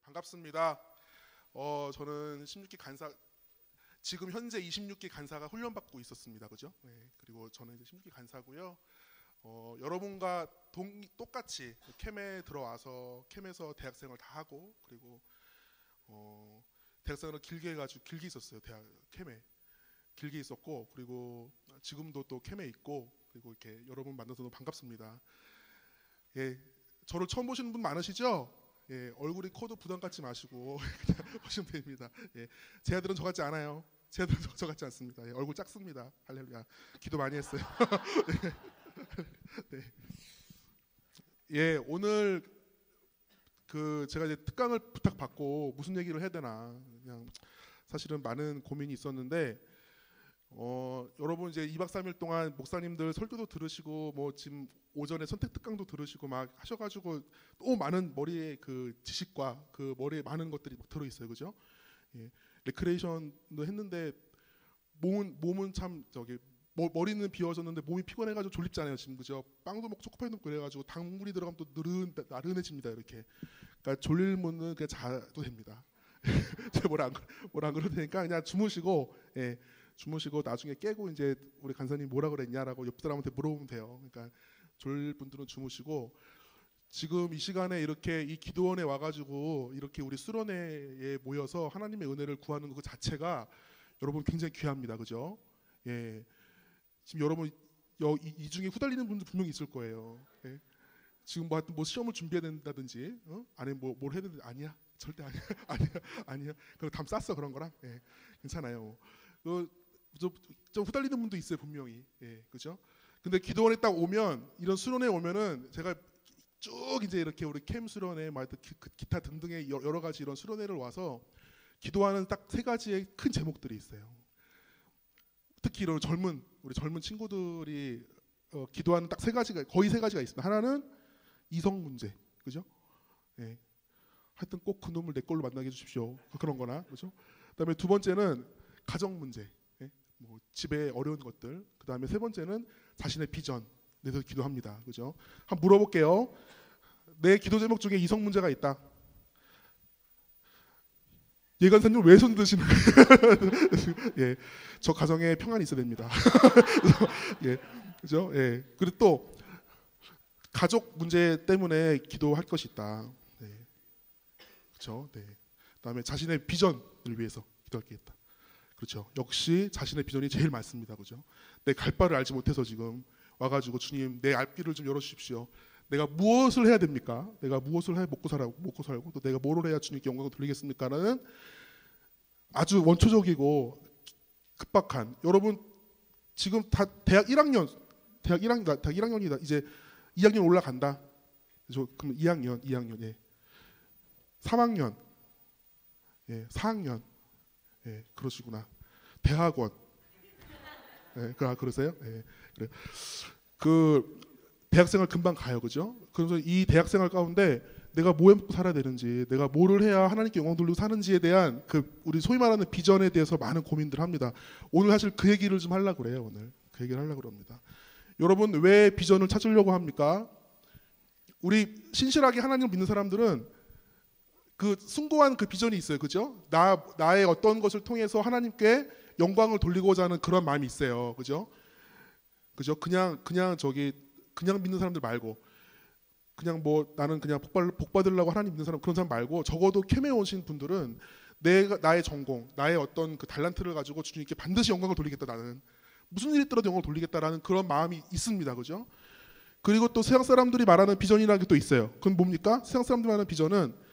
반갑습니다. 저는 16기 간사, 지금 현재 26기 간사가 훈련받고 있었습니다. 그죠? 네, 그리고 저는 이제 16기 간사고요. 여러분과 똑같이 캠에 들어와서 캠에서 대학생활 다 하고, 그리고 대학생활을 길게 해가지고 길게 있었어요. 대학 캠에 길게 있었고, 그리고 지금도 또 캠에 있고, 그리고 이렇게 여러분 만나서 너무 반갑습니다. 예, 저를 처음 보시는 분 많으시죠? 예, 얼굴이 커도 부담 갖지 마시고 그냥 보시면 됩니다. 예, 제 아들은 저 같지 않아요. 제 아들은 저 같지 않습니다. 예, 얼굴 작습니다. 할렐루야. 기도 많이 했어요. 네. 예, 오늘 제가 이제 특강을 부탁받고 무슨 얘기를 해야 되나 그냥 사실은 많은 고민이 있었는데 여러분 이제 2박 3일 동안 목사님들 설교도 들으시고 뭐 지금 오전에 선택 특강도 들으시고 막 하셔가지고 또 많은 머리에 그 지식과 그 머리에 많은 것들이 막 들어 있어요, 그죠? 예, 레크레이션도 했는데 몸은 참 머리는 비워졌는데 몸이 피곤해가지고 졸립잖아요, 지금 그죠? 빵도 먹고 초코파이도 먹고 그래가지고 당물이 들어가면 또 나른해집니다, 이렇게. 그러니까 졸리면은 그냥 자도 됩니다. 제가 뭘 안 그러도 되니까 그냥 주무시고, 예. 주무시고 나중에 깨고 이제 우리 간사님 뭐라 그랬냐라고 옆 사람한테 물어보면 돼요. 그러니까 졸릴 분들은 주무시고 지금 이 시간에 이렇게 이 기도원에 와가지고 이렇게 우리 수련회에 모여서 하나님의 은혜를 구하는 것 자체가 여러분 굉장히 귀합니다, 그죠? 예, 지금 여러분 이 중에 후달리는 분들 분명히 있을 거예요. 예. 지금 뭐 시험을 준비해야 된다든지, 아니 뭘 해야 되는지 아니야, 절대 아니야, 아니야. 그럼 담 쌌어 그런 거랑, 예, 괜찮아요. 좀 후달리는 분도 있어요, 분명히. 예, 그죠? 근데 기도원에 딱 오면 이런 수련회 오면은 제가 쭉 이제 이렇게 우리 캠 수련회, 기타 등등의 여러 가지 이런 수련회를 와서 기도하는 딱 3가지의 큰 제목들이 있어요. 특히 이런 우리 젊은 친구들이 기도하는 딱 3가지가 거의 3가지가 있습니다. 하나는 이성 문제, 그죠? 예, 하여튼 꼭 그놈을 내 걸로 만나게 해주십시오. 그런거나, 그죠? 그다음에 2번째는 가정 문제. 뭐 집에 어려운 것들. 그 다음에 3번째는 자신의 비전에 대해서 기도합니다. 그죠? 한번 물어볼게요. 내 기도 제목 중에 이성 문제가 있다. 예 간사님 왜 손 드시는 거예요? 예, 저 가정에 평안이 있어야 됩니다. 예, 그죠? 예, 그리고 또 가족 문제 때문에 기도할 것이 있다. 네, 그렇죠? 네. 그다음에 자신의 비전을 위해서 기도할 게 있다. 그렇죠. 역시 자신의 비전이 제일 많습니다. 그죠? 내 갈 바를 알지 못해서 지금 와가지고 주님 내 앞길을 좀 열어주십시오. 내가 무엇을 해야 됩니까? 내가 무엇을 해 먹고 살고 또 내가 뭐를 해야 주님께 영광을 돌리겠습니까? 라는 아주 원초적이고 급박한 여러분 지금 다 대학 1학년이다. 이제 2학년 올라간다. 그럼 2학년, 예. 3학년, 예, 4학년. 예, 그러시구나. 대학원. 예, 그러세요? 예, 그래. 대학생활 금방 가요, 그죠? 그래서 이 대학생활 가운데 내가 뭐 해먹고 살아야 되는지, 내가 뭐를 해야 하나님께 영광 돌리고 사는지에 대한 우리 소위 말하는 비전에 대해서 많은 고민들을 합니다. 오늘 사실 그 얘기를 좀 하려고 그래요. 오늘 그 얘기를 하려고 합니다. 여러분 왜 비전을 찾으려고 합니까? 우리 신실하게 하나님을 믿는 사람들은 숭고한 비전이 있어요, 그죠? 나의 어떤 것을 통해서 하나님께 영광을 돌리고자 하는 그런 마음이 있어요, 그죠? 그죠? 그냥 믿는 사람들 말고, 그냥 뭐 나는 그냥 복 받으려고 하나님 믿는 사람 그런 사람 말고, 적어도 캠에 오신 분들은 나의 전공, 나의 어떤 달란트를 가지고 주님께 반드시 영광을 돌리겠다, 나는 무슨 일이 있더라도 영광을 돌리겠다라는 그런 마음이 있습니다, 그죠? 그리고 또 세상 사람들이 말하는 비전이라는 게 또 있어요. 그건 뭡니까? 세상 사람들이 말하는 비전은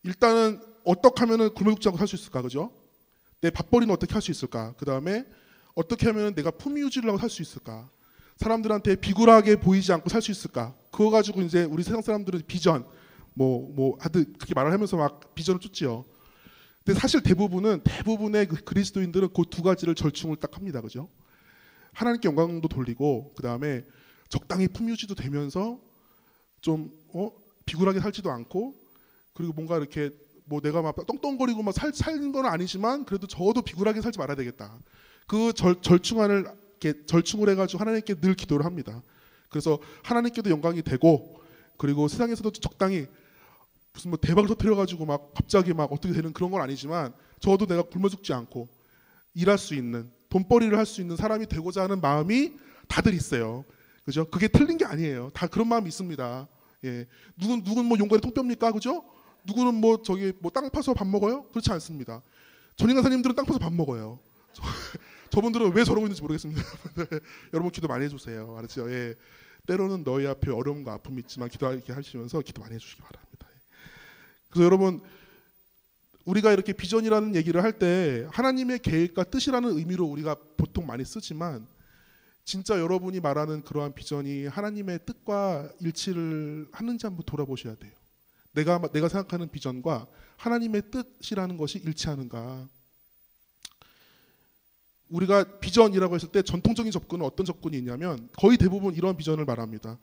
일단은 어떻게 하면은 굶어 죽지 않고 살 수 있을까, 그죠? 내 밥벌이는 어떻게 할 수 있을까? 그 다음에 어떻게 하면은 내가 품위 유지를 하고 살 수 있을까? 사람들한테 비굴하게 보이지 않고 살 수 있을까? 그거 가지고 이제 우리 세상 사람들은 비전, 하여튼 그렇게 말을 하면서 막 비전을 쫓지요. 근데 사실 대부분의 그리스도인들은 그 2가지를 절충을 딱 합니다, 그죠? 하나님께 영광도 돌리고, 그 다음에 적당히 품위 유지도 되면서 좀 비굴하게 살지도 않고. 그리고 뭔가 이렇게 내가 막 떵떵거리고 막 살는 건 아니지만 그래도 적어도 비굴하게 살지 말아야 되겠다. 그 절충안을 이렇게 절충을 해가지고 하나님께 늘 기도를 합니다. 그래서 하나님께도 영광이 되고 그리고 세상에서도 적당히 무슨 뭐 대박을 터뜨려가지고 막 갑자기 막 어떻게 되는 그런 건 아니지만 적어도 내가 굶어 죽지 않고 일할 수 있는 돈벌이를 할 수 있는 사람이 되고자 하는 마음이 다들 있어요. 그죠? 그게 틀린 게 아니에요. 다 그런 마음이 있습니다. 예. 누군 뭐 용과에 통뼈입니까? 그죠? 누구는 뭐 저기 뭐 땅 파서 밥 먹어요? 그렇지 않습니다. 전임 간사님들은 땅 파서 밥 먹어요. 저분들은 왜 저러고 있는지 모르겠습니다. 여러분 기도 많이 해주세요. 알았죠? 예. 때로는 너희 앞에 어려움과 아픔이 있지만 기도하게 하시면서 기도 많이 해주시기 바랍니다. 그래서 여러분 우리가 이렇게 비전이라는 얘기를 할 때 하나님의 계획과 뜻이라는 의미로 우리가 보통 많이 쓰지만 진짜 여러분이 말하는 그러한 비전이 하나님의 뜻과 일치를 하는지 한번 돌아보셔야 돼요. 내가 생각하는 비전과 하나님의 뜻이라는 것이 일치하는가. 우리가 비전이라고 했을 때 전통적인 접근은 어떤 접근이 있냐면 거의 대부분 이런 비전을 말합니다.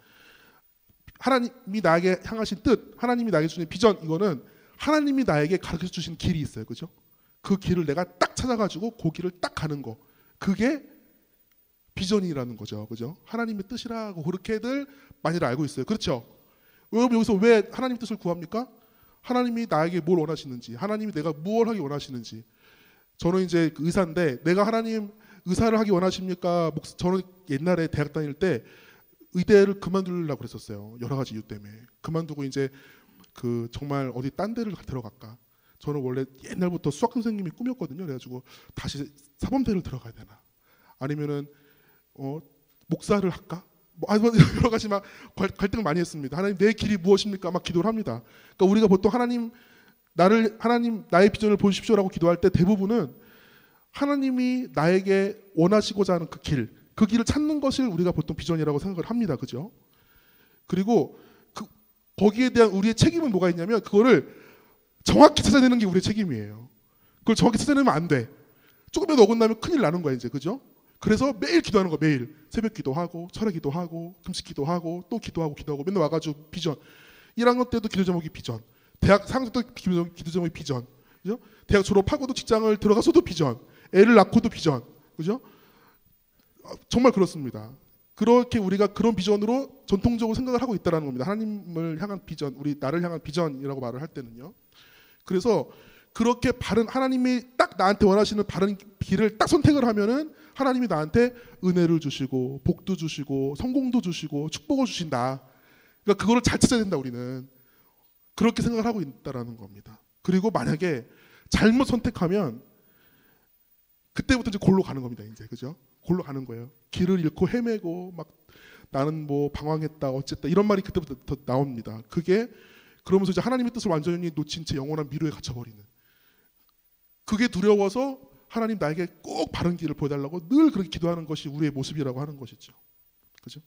하나님이 나에게 향하신 뜻, 하나님이 나에게 주신 비전, 이거는 하나님이 나에게 가르쳐 주신 길이 있어요. 그죠? 그 길을 내가 딱 찾아가지고 그 길을 딱 가는 거. 그게 비전이라는 거죠. 그죠? 하나님의 뜻이라고 그렇게들 많이들 알고 있어요. 그렇죠? 여러분 여기서 왜 하나님 뜻을 구합니까? 하나님이 나에게 뭘 원하시는지, 하나님이 내가 무엇을 하기 원하시는지. 저는 이제 의사인데 내가 하나님 의사를 하기 원하십니까? 저는 옛날에 대학 다닐 때 의대를 그만두려고 그랬었어요. 여러 가지 이유 때문에. 그만두고 이제 그 정말 어디 딴 데를 들어갈까. 저는 원래 옛날부터 수학 선생님이 꿈이었거든요. 그래가지고 다시 사범대를 들어가야 되나. 아니면은 목사를 할까? 뭐 여러 가지 막 갈등을 많이 했습니다. 하나님 내 길이 무엇입니까? 막 기도를 합니다. 그러니까 우리가 보통 하나님 나의 비전을 보여주십시오라고 기도할 때 대부분은 하나님이 나에게 원하시고자 하는 그 길을 찾는 것을 우리가 보통 비전이라고 생각을 합니다. 그죠? 그리고 거기에 대한 우리의 책임은 뭐가 있냐면 그거를 정확히 찾아내는 게 우리의 책임이에요. 그걸 정확히 찾아내면 안 돼. 조금이라도 어긋나면 큰일 나는 거야 이제. 그죠? 그래서 매일 기도하는 거. 매일 새벽 기도하고 철야 기도하고 금식 기도하고 또 기도하고 맨날 와가지고 비전. 1학년 때도 기도 제목이 비전. 대학 상학년 때도 기도 제목이 비전. 그죠? 대학 졸업하고도 직장을 들어가서도 비전. 애를 낳고도 비전. 그죠? 정말 그렇습니다. 그렇게 우리가 그런 비전으로 전통적으로 생각을 하고 있다는 겁니다. 하나님을 향한 비전, 나를 향한 비전이라고 말을 할 때는요. 그래서 그렇게 바른 하나님이 딱 나한테 원하시는 바른 길을 딱 선택을 하면은 하나님이 나한테 은혜를 주시고 복도 주시고 성공도 주시고 축복을 주신다. 그러니까 그거를 잘 찾아야 된다. 우리는 그렇게 생각을 하고 있다라는 겁니다. 그리고 만약에 잘못 선택하면 그때부터 이제 골로 가는 겁니다. 이제 그죠? 골로 가는 거예요. 길을 잃고 헤매고 막 나는 뭐 방황했다 어쨌다 이런 말이 그때부터 나옵니다. 그게 그러면서 이제 하나님의 뜻을 완전히 놓친 채 영원한 미루에 갇혀버리는. 그게 두려워서 하나님 나에게 꼭 바른 길을 보여달라고 늘 그렇게 기도하는 것이 우리의 모습이라고 하는 것이죠. 그죠?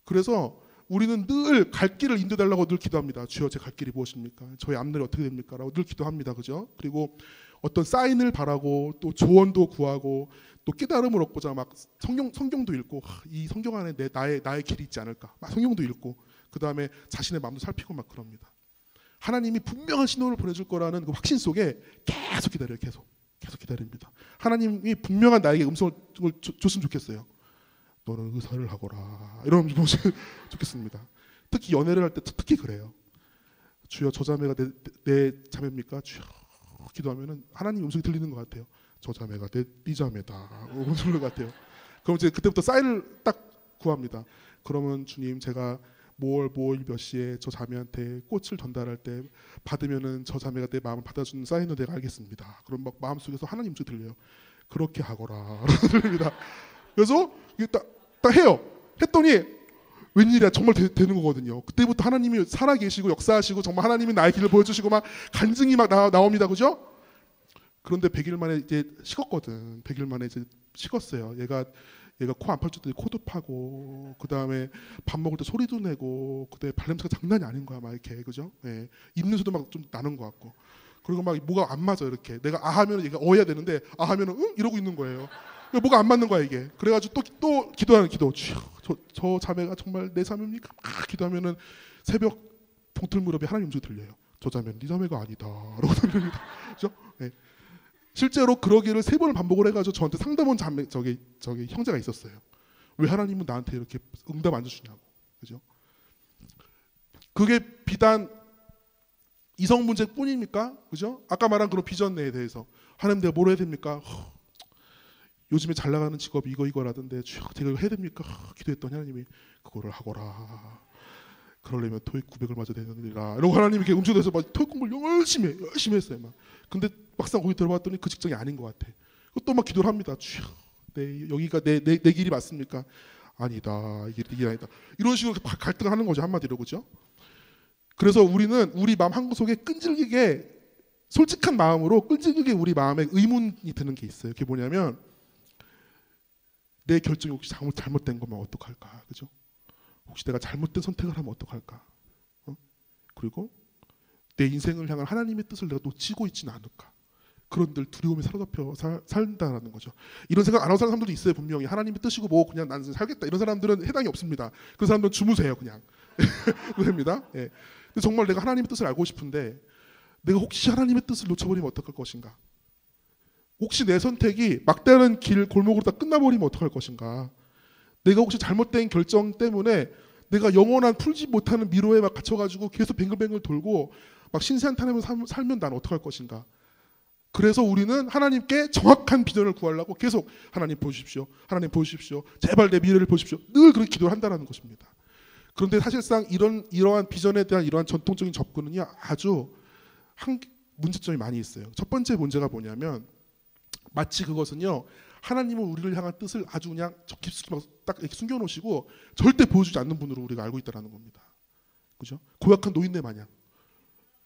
그래서 우리는 늘 갈 길을 인도달라고 늘 기도합니다. 주여 제 갈 길이 무엇입니까? 저의 앞날이 어떻게 됩니까? 라고 늘 기도합니다. 그죠? 그리고 어떤 사인을 바라고 또 조언도 구하고 또 깨달음을 얻고자 막 성경도 읽고 이 성경 안에 나의 길이 있지 않을까? 막 성경도 읽고 그 다음에 자신의 마음도 살피고 막 그럽니다. 하나님이 분명한 신호를 보내줄 거라는 그 확신 속에 계속 기다려요. 계속 기다립니다. 하나님이 분명한 나에게 음성을 줬으면 좋겠어요. 너는 의사를 하거라. 이러면 좋겠습니다. 특히 연애를 할 때 특히 그래요. 주여 저 자매가 내 자매입니까? 주여 기도하면은 하나님 음성이 들리는 것 같아요. 저 자매가 네 자매다. 그런 것 같아요. 그럼 이제 그때부터 사인을 딱 구합니다. 그러면 주님 제가 뭘 몇 시에 저 자매한테 꽃을 전달할 때 받으면은 저 자매가 내 마음을 받아주는 사인을 내가 알겠습니다. 그럼 막 마음속에서 하나님 음성이 들려요. 그렇게 하거라. 들립니다. 그래서 이게 딱 해요. 했더니 웬일이야 정말 되는 거거든요. 그때부터 하나님이 살아계시고 역사하시고 정말 하나님이 나의 길을 보여주시고 막 간증이 막 나옵니다. 그죠? 그런데 100일 만에 이제 식었거든. 100일 만에 이제 식었어요. 얘가 코 안 팔 때 코도 파고 그 다음에 밥 먹을 때 소리도 내고 그때 발냄새가 장난이 아닌 거야. 막 이렇게 그죠? 예. 입냄새도 막 좀 나는 것 같고 그리고 막 뭐가 안 맞아 이렇게 내가 아 하면 얘가 어야 되는데 아 하면은 응 이러고 있는 거예요. 뭐가 안 맞는 거야 이게. 그래가지고 또 기도하는 기도. 저 자매가 정말 내 자매입니까? 막 기도하면은 새벽 봉틀 무렵에 하나님 음성이 들려요. 저 자매는 네 자매가 아니다. 라고 들립니다. 그죠? 네. 실제로 그러기를 3번을 반복을 해가지고 저한테 상담원 저기 형제가 있었어요. 왜 하나님은 나한테 이렇게 응답 안 주시냐고. 그죠? 그게 비단 이성 문제뿐입니까? 그죠? 아까 말한 그런 비전에 대해서 하나님 내가 뭘 해야 됩니까? 요즘에 잘 나가는 직업이 이거라던데 제가 이거 해야 됩니까? 기도했더니 하나님이 그거를 하거라. 그러려면 토익 900을 맞아야 되느니라. 이러고 하나님이 이렇게 움직여서 막 토익 공부를 열심히 했어요. 막. 근데 막상 거기 들어봤더니 그 직장이 아닌 것 같아. 또 막 기도를 합니다. 여기가 내 길이 맞습니까? 아니다. 이 길이 아니다. 이런 식으로 갈등을 하는 거죠. 한마디로. 그죠? 그래서 우리는 우리 마음 한구석에 끈질기게 솔직한 마음으로 끈질기게 우리 마음에 의문이 드는 게 있어요. 그게 뭐냐면 내 결정이 혹시 잘못된 거면 어떡할까? 그죠? 혹시 내가 잘못된 선택을 하면 어떡할까? 그리고 내 인생을 향한 하나님의 뜻을 내가 놓치고 있지는 않을까? 그런 들 두려움에 사로잡혀 산다라는 거죠. 이런 생각 안 하는 사람들도 있어요. 분명히 하나님의 뜻이고 뭐 그냥 나는 살겠다. 이런 사람들은 해당이 없습니다. 그런 사람들은 주무세요. 그냥. 됩니다. 예. 근데 정말 내가 하나님의 뜻을 알고 싶은데 내가 혹시 하나님의 뜻을 놓쳐버리면 어떡할 것인가? 혹시 내 선택이 막다른 길 골목으로 다 끝나버리면 어떡할 것인가? 내가 혹시 잘못된 결정 때문에 내가 영원한 풀지 못하는 미로에 막 갇혀가지고 계속 뱅글뱅글 돌고 막 신세한탄하면서 살면 난 어떡할 것인가? 그래서 우리는 하나님께 정확한 비전을 구하려고 계속 하나님 보십시오. 하나님 보십시오. 제발 내 미래를 보십시오. 늘 그렇게 기도를 한다는 것입니다. 그런데 사실상 이러한 비전에 대한 이러한 전통적인 접근은요 아주 문제점이 많이 있어요. 첫 번째 문제가 뭐냐면 마치 그것은요 하나님은 우리를 향한 뜻을 아주 그냥 깊숙이 딱 이렇게 숨겨놓으시고 절대 보여주지 않는 분으로 우리가 알고 있다는 겁니다. 그죠? 고약한 노인네 마냥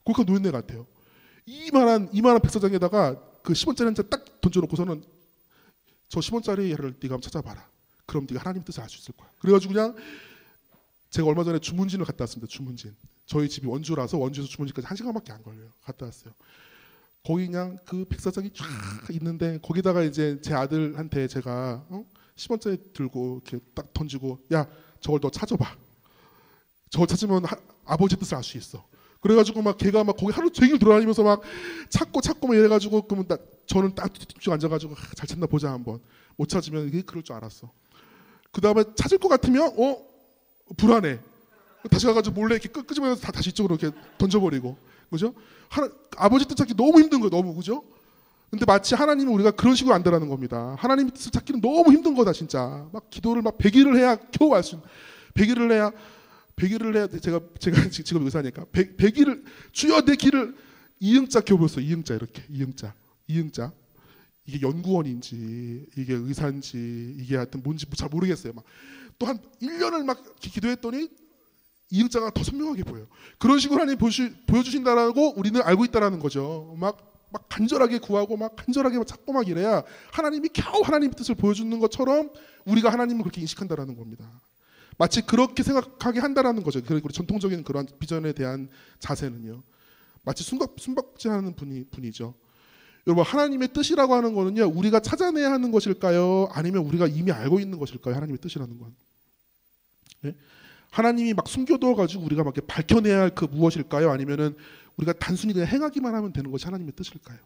고약한 노인네 같아요. 이만한 백사장에다가 그 10원짜리 한 장 딱 던져놓고서는 저 10원짜리를 네가 한번 찾아봐라. 그럼 네가 하나님 뜻을 알 수 있을 거야. 그래가지고 그냥 제가 얼마 전에 주문진을 갔다 왔습니다. 주문진. 저희 집이 원주라서 원주에서 주문진까지 1시간밖에 안 걸려요. 갔다 왔어요. 거기 그냥 그 백사장이 쫙 있는데 거기다가 이제 제 아들한테 제가 10원짜리 들고 이렇게 딱 던지고 야 저걸 너 찾아봐. 저걸 찾으면 아버지 뜻을 알 수 있어. 그래가지고 막 걔가 막 거기 하루 종일 돌아다니면서 막 찾고 막 이래가지고 그러면 저는 딱 뒤쪽 앉아가지고 잘 찾나 보자 한번. 못 찾으면 이게 그럴 줄 알았어. 그 다음에 찾을 것 같으면 불안해. 다시 가가지고 몰래 이렇게 끄집어내서 다시 이쪽으로 이렇게 던져버리고, 그죠? 아버지 뜻 찾기 너무 힘든 거예요, 너무, 그죠? 근데 마치 하나님은 우리가 그런 식으로 안다라는 겁니다. 하나님 뜻을 찾기는 너무 힘든 거다, 진짜. 막 기도를 막 100일을 해야 겨우 알 수 있는. 100일을 해야 제가 지금 의사니까 100일을 주여 내 길을 이응자 겨우였어요. 이응자 이렇게 이응자 이게 연구원인지 이게 의사인지 이게 하여튼 뭔지 잘 모르겠어요. 막 또 한 1년을 막 기도했더니 이응자가 더 선명하게 보여요. 그런 식으로 하나님 보여주신다라고 우리는 알고 있다라는 거죠. 막 간절하게 구하고 막 간절하게 찾고 막 이래야 하나님이 겨우 하나님의 뜻을 보여주는 것처럼 우리가 하나님을 그렇게 인식한다라는 겁니다. 마치 그렇게 생각하게 한다라는 거죠. 그리고 전통적인 그런 비전에 대한 자세는요. 마치 숨박질하는 분이죠. 여러분 하나님의 뜻이라고 하는 거는요. 우리가 찾아내야 하는 것일까요? 아니면 우리가 이미 알고 있는 것일까요? 하나님의 뜻이라는 건. 네? 하나님이 막 숨겨둬가지고 우리가 막 밝혀내야 할 그 무엇일까요? 아니면은 우리가 단순히 그냥 행하기만 하면 되는 것이 하나님의 뜻일까요?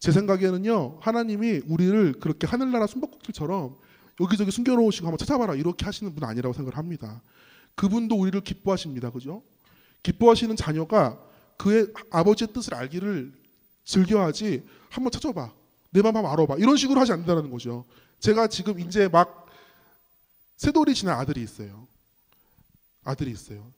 제 생각에는요. 하나님이 우리를 그렇게 하늘나라 숨바꼭질처럼 여기저기 숨겨놓으시고 한번 찾아봐라 이렇게 하시는 분 아니라고 생각을 합니다. 그분도 우리를 기뻐하십니다. 그죠? 기뻐하시는 자녀가 그의 아버지의 뜻을 알기를 즐겨하지 한번 찾아봐. 내 맘 한번 알아봐. 이런 식으로 하지 않는다는 거죠. 제가 지금 이제 막 새돌이 지난 아들이 있어요.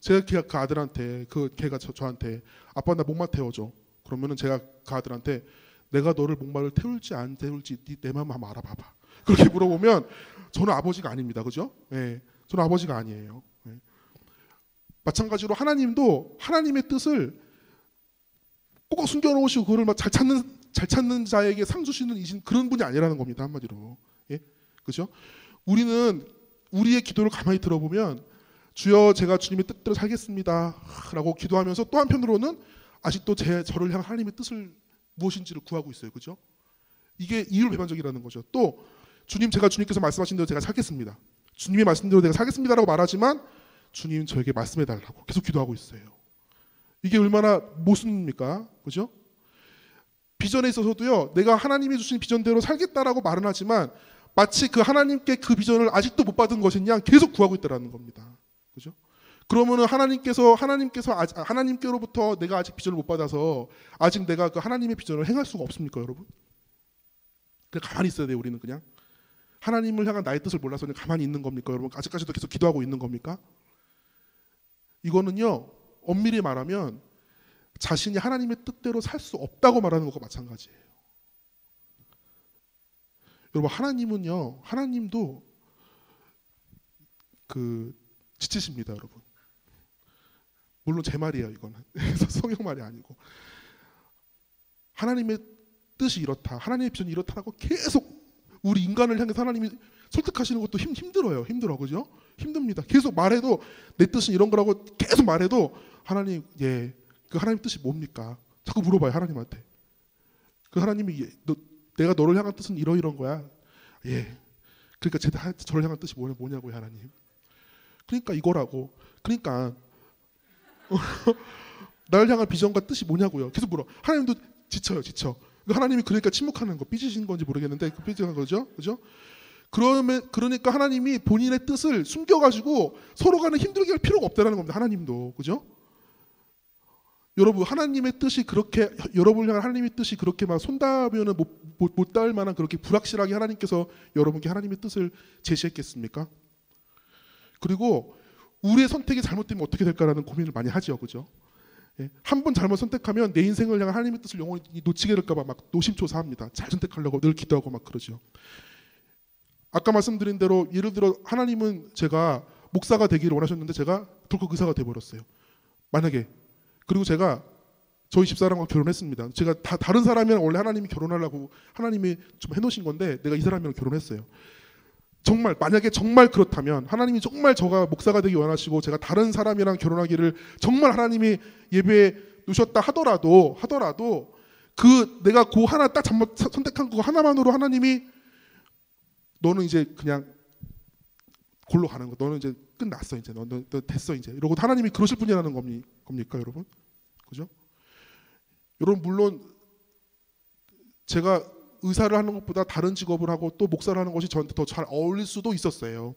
제가 그 아들한테 걔가 저한테 아빠 나 목마 태워줘. 그러면은 제가 그 아들한테 내가 너를 목마를 태울지 안 태울지 내 맘 한번 알아봐봐. 그렇게 물어보면 저는 아버지가 아닙니다. 그죠? 네, 저는 아버지가 아니에요. 네. 마찬가지로 하나님도 하나님의 뜻을 꼭 숨겨놓으시고 그걸 막 잘 찾는 자에게 상 주시는 그런 분이 아니라는 겁니다. 한마디로. 예? 그죠? 우리는 우리의 기도를 가만히 들어보면 주여 제가 주님의 뜻대로 살겠습니다 라고 기도하면서 또 한편으로는 아직도 저를 향한 하나님의 뜻을 무엇인지를 구하고 있어요. 그죠? 이게 이율배반적이라는 거죠. 또 주님께서 말씀하신 대로 제가 살겠습니다. 주님의 말씀대로 내가 살겠습니다라고 말하지만 주님 저에게 말씀해달라고 계속 기도하고 있어요. 이게 얼마나 모순입니까? 그죠? 비전에 있어서도요, 내가 하나님이 주신 비전대로 살겠다라고 말은 하지만 마치 그 하나님께 그 비전을 아직도 못 받은 것이냐 계속 구하고 있다라는 겁니다. 그죠? 그러면은 하나님께로부터 내가 아직 비전을 못 받아서 아직 내가 그 하나님의 비전을 행할 수가 없습니까, 여러분? 그냥 가만히 있어야 돼요, 우리는 그냥. 하나님을 향한 나의 뜻을 몰라서 그냥 가만히 있는 겁니까, 여러분? 아직까지도 계속 기도하고 있는 겁니까? 이거는요, 엄밀히 말하면 자신이 하나님의 뜻대로 살 수 없다고 말하는 것과 마찬가지예요. 여러분, 하나님도 지치십니다, 여러분. 물론 제 말이에요, 이거는. 성경 말이 아니고. 하나님의 뜻이 이렇다, 하나님의 비전이 이렇다라고 계속 우리 인간을 향해서 하나님이 설득하시는 것도 힘들어요. 그죠? 힘듭니다. 계속 말해도 내 뜻은 이런 거라고 계속 말해도 하나님, 그 하나님 뜻이 뭡니까? 자꾸 물어봐요, 하나님한테. 그 하나님이 내가 너를 향한 뜻은 이런 거야. 그러니까 저를 향한 뜻이 뭐냐고요, 하나님. 그러니까 이거라고. 그러니까 나를 향한 비전과 뜻이 뭐냐고요. 계속 물어. 하나님도 지쳐. 하나님이 그러니까 침묵하는 거, 삐지신 건지 모르겠는데 삐지는 거죠, 그죠? 그러니까 하나님이 본인의 뜻을 숨겨가지고 서로 간에 힘들게 할 필요가 없다라는 겁니다. 하나님도, 그죠? 여러분, 여러분을 향한 하나님의 뜻이 그렇게 막 손닿으면 못 닿을 만한 그렇게 불확실하게 하나님께서 여러분께 하나님의 뜻을 제시했겠습니까? 그리고 우리의 선택이 잘못되면 어떻게 될까라는 고민을 많이 하죠, 그죠? 한 번 잘못 선택하면 내 인생을 향한 하나님의 뜻을 영원히 놓치게 될까봐 막 노심초사합니다. 잘 선택하려고 늘 기도하고 막 그러죠. 아까 말씀드린 대로 예를 들어 하나님은 제가 목사가 되기를 원하셨는데 제가 덜컥 의사가 돼버렸어요. 만약에. 그리고 제가 저희 집사람과 결혼했습니다. 제가 다른 사람이랑 원래 하나님이 결혼하려고 하나님이 좀 해놓으신 건데 내가 이 사람이랑 결혼했어요. 만약에 정말 그렇다면 하나님이 정말 저가 목사가 되기 원하시고 제가 다른 사람이랑 결혼하기를 정말 하나님이 예배에 놓으셨다 하더라도 내가 그 하나 딱 선택한 거 하나만으로 하나님이 너는 이제 그냥 골로 가는 거, 너는 이제 끝났어, 이제 너 됐어 이제 이러고 하나님이 그러실 분이라는 겁니까, 여러분? 그죠? 여러분, 물론 제가 의사를 하는 것보다 다른 직업을 하고 또 목사를 하는 것이 저한테 더 잘 어울릴 수도 있었어요.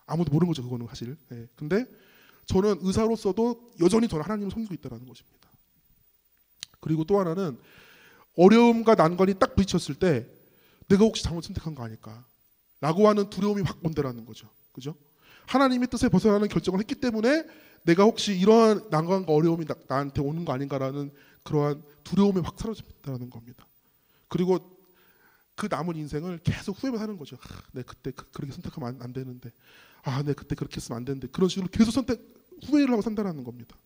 아무도 모르는 거죠, 그거는 사실. 근데 저는 의사로서도 여전히 저는 하나님을 섬기고 있다는 것입니다. 그리고 또 하나는 어려움과 난관이 딱 부딪혔을 때 내가 혹시 잘못 선택한 거 아닐까 라고 하는 두려움이 확 온다라는 거죠. 그죠? 하나님의 뜻에 벗어나는 결정을 했기 때문에 내가 혹시 이러한 난관과 어려움이 나한테 오는 거 아닌가라는 그러한 두려움이 확 사라진다는 겁니다. 그리고 그 남은 인생을 계속 후회만 하는 거죠. 내가 그때 그렇게 선택하면 안 되는데, 내가 그때 그렇게 했으면 안 되는데, 그런 식으로 계속 후회를 하고 산다는 겁니다.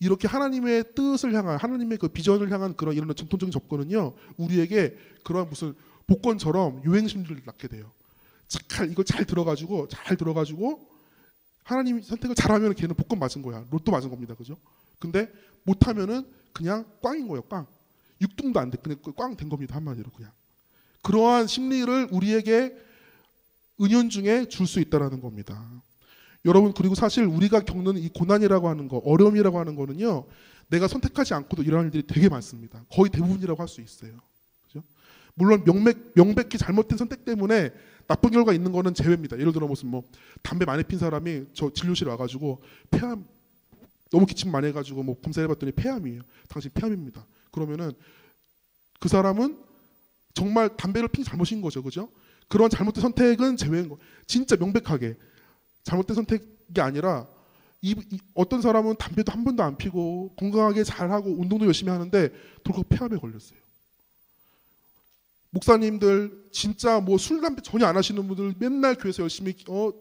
이렇게 하나님의 뜻을 향한, 하나님의 그 비전을 향한 그런 이런 전통적인 접근은요, 우리에게 그런 무슨 복권처럼 유행심들을 낳게 돼요. 이걸 잘 들어가지고 하나님 선택을 잘하면 걔는 복권 맞은 거야, 로또 맞은 겁니다, 그죠? 근데 못하면은 그냥 꽝인 거예요, 꽝. 6등도 안 돼. 그냥 꽝 된 겁니다. 한마디로 그냥. 그러한 심리를 우리에게 은연중에 줄 수 있다는 겁니다. 여러분, 그리고 사실 우리가 겪는 이 고난이라고 하는 거, 어려움이라고 하는 거는요, 내가 선택하지 않고도 일어나는 일들이 되게 많습니다. 거의 대부분이라고 할 수 있어요. 그죠? 물론 명백히 잘못된 선택 때문에 나쁜 결과 있는 거는 제외입니다. 예를 들어 무슨 담배 많이 핀 사람이 저 진료실에 와가지고 폐암 너무 기침 많이 해가지고 검사해봤더니 폐암이에요. 당신 폐암입니다. 그러면은 그 사람은 정말 담배를 핀 잘못인 거죠, 그죠? 그런 잘못된 선택은 제외인 거. 진짜 명백하게 잘못된 선택이 아니라 어떤 사람은 담배도 한 번도 안 피고 건강하게 잘하고 운동도 열심히 하는데 덜컥 폐암에 걸렸어요. 목사님들 진짜 술 담배 전혀 안 하시는 분들 맨날 교회에서 열심히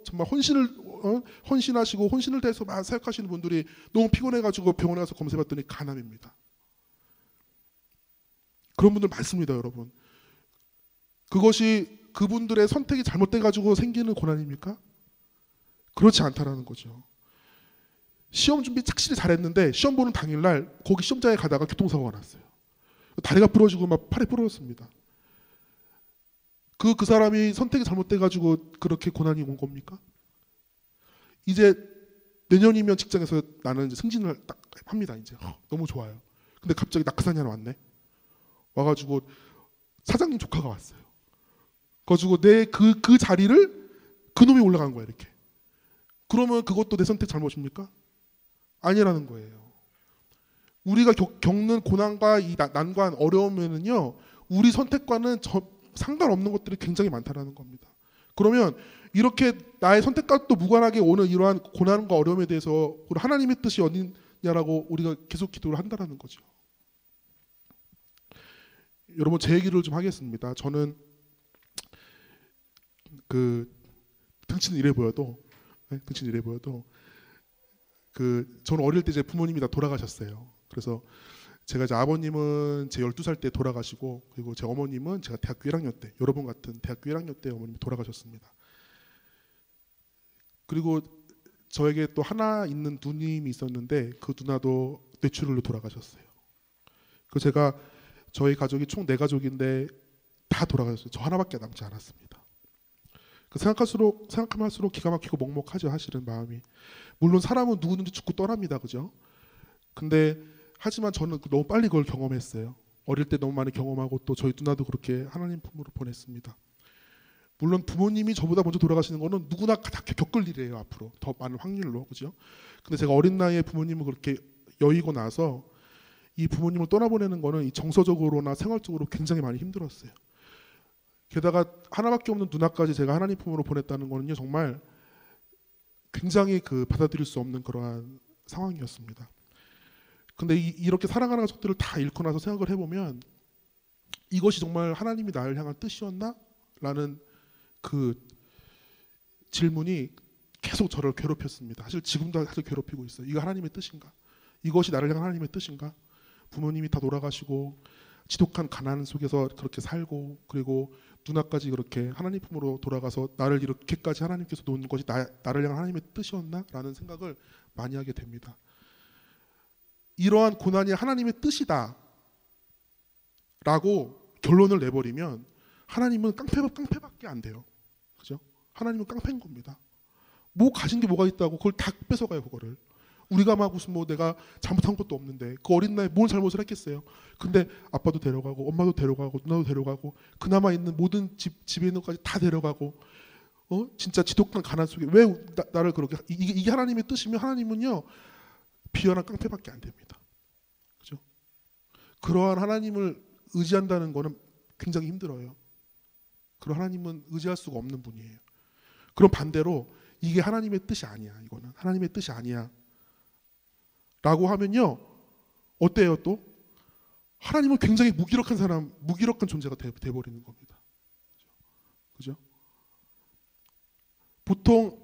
정말 헌신하시고 혼신을 다해서 막 사역하시는 분들이 너무 피곤해가지고 병원에 가서 검사해봤더니 간암입니다. 그런 분들 많습니다, 여러분. 그것이 그분들의 선택이 잘못돼가지고 생기는 고난입니까? 그렇지 않다라는 거죠. 시험 준비 착실히 잘했는데 시험 보는 당일날 거기 시험장에 가다가 교통사고가 났어요. 다리가 부러지고 막 팔이 부러졌습니다. 그 사람이 선택이 잘못돼가지고 그렇게 고난이 온 겁니까? 이제 내년이면 직장에서 나는 이제 승진을 딱 합니다. 이제 너무 좋아요. 근데 갑자기 낙하산이 하나 왔네. 와가지고 사장님 조카가 왔어요. 그래가지고 내 그 자리를 그놈이 올라간 거야 이렇게. 그러면 그것도 내 선택 잘못입니까? 아니라는 거예요. 우리가 겪는 고난과 이 난관 어려움에는요, 우리 선택과는 상관없는 것들이 굉장히 많다라는 겁니다. 그러면 이렇게 나의 선택과 또 무관하게 오는 이러한 고난과 어려움에 대해서 하나님의 뜻이 어디냐라고 우리가 계속 기도를 한다라는 거죠. 여러분, 제 얘기를 좀 하겠습니다. 저는 등치는 이래 보여도 저는 어릴 때 제 부모님이 다 돌아가셨어요. 그래서 제가 이제 아버님은 제 12살 때 돌아가시고, 그리고 제 어머님은 제가 대학교 1학년 때, 여러분 같은 대학교 1학년 때 어머님이 돌아가셨습니다. 그리고 저에게 또 하나 있는 누님이 있었는데 그 누나도 뇌출혈로 돌아가셨어요. 그래서 제가 저희 가족이 총 4가족인데 다 돌아가셨어요. 저 하나밖에 남지 않았습니다. 생각하면 할수록 기가 막히고 먹먹하죠. 사실은 마음이. 물론 사람은 누구든지 죽고 떠납니다. 그죠? 근데 하지만 저는 너무 빨리 그걸 경험했어요. 어릴 때 너무 많이 경험하고 또 저희 누나도 그렇게 하나님 품으로 보냈습니다. 물론 부모님이 저보다 먼저 돌아가시는 거는 누구나 다 겪을 일이에요. 앞으로 더 많은 확률로. 그죠? 근데 제가 어린 나이에 부모님을 그렇게 여의고 나서 이 부모님을 떠나보내는 거는 이 정서적으로나 생활적으로 굉장히 많이 힘들었어요. 게다가 하나밖에 없는 누나까지 제가 하나님 품으로 보냈다는 거는요, 정말 굉장히 받아들일 수 없는 그러한 상황이었습니다. 근데 이렇게 사랑하는 가족들을 다 잃고 나서 생각을 해보면 이것이 정말 하나님이 나를 향한 뜻이었나? 라는 그 질문이 계속 저를 괴롭혔습니다. 사실 지금도 사실 괴롭히고 있어요. 이거 하나님의 뜻인가? 이것이 나를 향한 하나님의 뜻인가? 부모님이 다 돌아가시고 지독한 가난 속에서 그렇게 살고, 그리고 누나까지 그렇게 하나님 품으로 돌아가서 나를 이렇게까지 하나님께서 놓은 것이 나를 향한 하나님의 뜻이었나? 라는 생각을 많이 하게 됩니다. 이러한 고난이 하나님의 뜻이다 라고 결론을 내버리면 하나님은 깡패밖에 안 돼요. 그죠? 하나님은 깡패인 겁니다. 뭐 가진 게 뭐가 있다고 그걸 다 뺏어가요. 그거를. 우리가 막 무슨 내가 잘못한 것도 없는데 그 어린 나이에 뭘 잘못을 했겠어요. 근데 아빠도 데려가고 엄마도 데려가고 누나도 데려가고 그나마 있는 모든 집에 있는 것까지 다 데려가고, 진짜 지독한 가난 속에 왜 나를 그렇게, 이게 하나님의 뜻이면 하나님은요 비열한 깡패밖에 안 됩니다. 그죠? 그러한 하나님을 의지한다는 거는 굉장히 힘들어요. 그런 하나님은 의지할 수가 없는 분이에요. 그럼 반대로 이게 하나님의 뜻이 아니야. 이거는 하나님의 뜻이 아니야. 라고 하면요, 어때요 또? 하나님은 굉장히 무기력한 존재가 돼버리는 겁니다. 그죠? 보통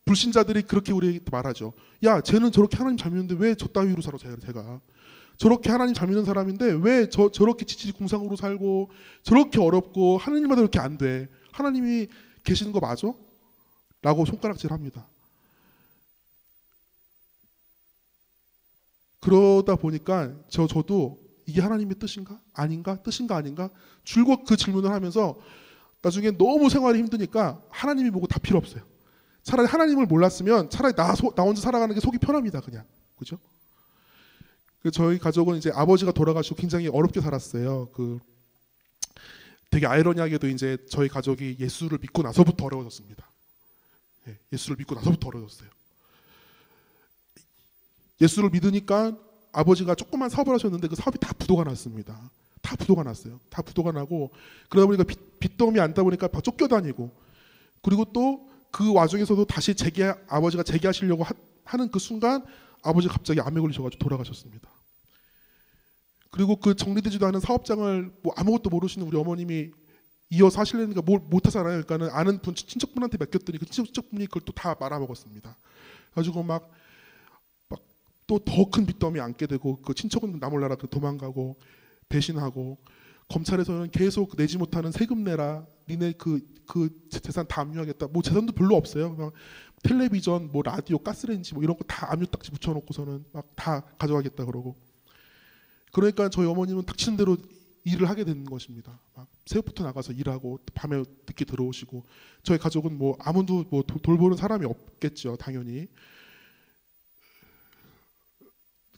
불신자들이 그렇게 우리에게 말하죠. 야, 쟤는 저렇게 하나님 잘 믿는데 왜 저 따위로 살아, 제가. 저렇게 하나님 잘 믿는 사람인데 왜 저렇게 지지공상으로 살고 저렇게 어렵고 하나님마다 이렇게 안 돼. 하나님이 계시는 거 맞아? 라고 손가락질합니다. 그러다 보니까 저도 이게 하나님의 뜻인가? 아닌가? 뜻인가 아닌가? 줄곧 그 질문을 하면서 나중에 너무 생활이 힘드니까 하나님이 보고 다 필요 없어요. 차라리 하나님을 몰랐으면 차라리 나 혼자 살아가는 게 속이 편합니다. 그냥. 그죠? 저희 가족은 이제 아버지가 돌아가시고 굉장히 어렵게 살았어요. 되게 아이러니하게도 이제 저희 가족이 예수를 믿고 나서부터 어려워졌습니다. 예수를 믿고 나서부터 어려워졌어요. 예수를 믿으니까 아버지가 조그만 사업을 하셨는데 그 사업이 다 부도가 났습니다. 다 부도가 났어요. 다 부도가 나고 그러다 보니까 빚더미 앉다 보니까 막 쫓겨다니고, 그리고 또 그 와중에서도 다시 아버지가 재기하시려고 하는 그 순간 아버지가 갑자기 암에 걸리셔가지고 돌아가셨습니다. 그리고 그 정리되지도 않은 사업장을 아무것도 모르시는 우리 어머님이 이어서 하시려니까 못 하잖아요. 그러니까는 아는 분 친척분한테 맡겼더니 그 친척분이 그걸 또 다 말아먹었습니다. 그래가지고 막 또 더 큰 빚더미 안게 되고 그 친척은 나 몰라라 도망가고 배신하고, 검찰에서는 계속 내지 못하는 세금 내라, 니네 그 재산 다 압류하겠다. 재산도 별로 없어요. 그냥 텔레비전, 라디오, 가스레인지 이런 거 다 압류딱지 붙여놓고서는 막 다 가져가겠다 그러고. 그러니까 저희 어머님은 닥치는 대로 일을 하게 되는 것입니다. 막 새벽부터 나가서 일하고 밤에 늦게 들어오시고, 저희 가족은 아무도 돌보는 사람이 없겠죠, 당연히.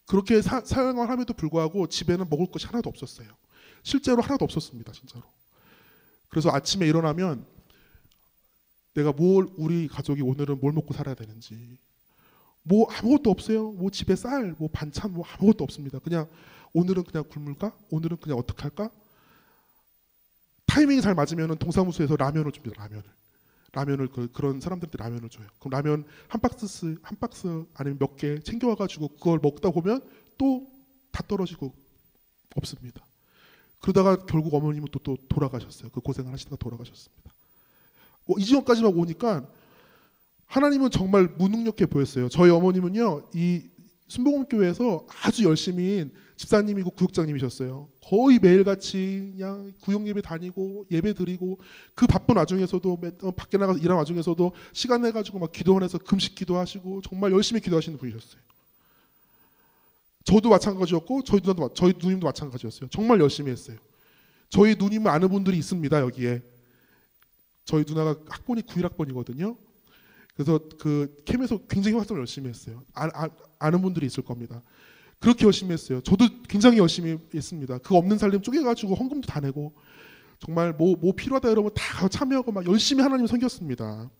그렇게 사용을 함에도 불구하고 집에는 먹을 것이 하나도 없었어요. 실제로 하나도 없었습니다. 진짜로. 그래서 아침에 일어나면 내가 우리 가족이 오늘은 뭘 먹고 살아야 되는지, 뭐 아무것도 없어요. 뭐 집에 쌀, 뭐 반찬, 뭐 아무것도 없습니다. 그냥 오늘은 그냥 굶을까? 오늘은 그냥 어떻게 할까? 타이밍이 잘 맞으면 동사무소에서 라면을 줍니다. 라면을 그런 사람들한테 라면을 줘요. 그럼 라면 한 박스 아니면 몇 개 챙겨와가지고 그걸 먹다 보면 또 다 떨어지고 없습니다. 그러다가 결국 어머님은 또 돌아가셨어요. 그 고생을 하시다가 돌아가셨습니다. 이 지경까지만 오니까 하나님은 정말 무능력해 보였어요. 저희 어머님은요, 이 순복음교회에서 아주 열심히 집사님이고 구역장님이셨어요. 거의 매일같이 그냥 구역 예배 다니고 예배 드리고, 그 바쁜 와중에서도 밖에 나가서 일하는 와중에서도 시간 내가지고 막 기도원에서 금식 기도하시고 정말 열심히 기도하시는 분이셨어요. 저도 마찬가지였고 저희 누님도 마찬가지였어요. 정말 열심히 했어요. 저희 누님을 아는 분들이 있습니다. 여기에 저희 누나가 학번이 91학번이거든요. 그래서 그 캠에서 굉장히 활동을 열심히 했어요. 아는 분들이 있을 겁니다. 그렇게 열심히 했어요. 저도 굉장히 열심히 했습니다. 그 없는 살림 쪼개가지고 헌금도 다 내고, 정말 뭐 필요하다 이러면 다 참여하고 막 열심히 하나님 섬겼습니다.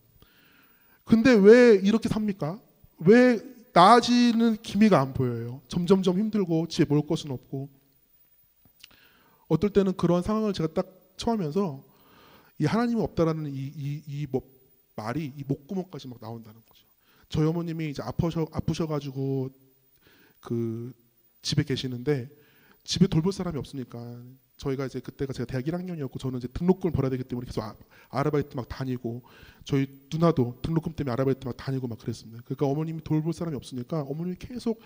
근데 왜 이렇게 삽니까? 왜 나아지는 기미가 안 보여요? 점점점 힘들고 집에 먹을 것은 없고. 어떨 때는 그런 상황을 제가 딱 처하면서 이 하나님은 없다라는 말이 이 목구멍까지 막 나온다는 거죠. 저희 어머님이 이제 아프셔가지고 그 집에 계시는데 집에 돌볼 사람이 없으니까 저희가 이제 그때가 제가 대학 1학년이었고 저는 이제 등록금을 벌어야 되기 때문에 계속 아르바이트 막 다니고, 저희 누나도 등록금 때문에 아르바이트 막 다니고 막 그랬습니다. 그러니까 어머님이 돌볼 사람이 없으니까 어머님이 계속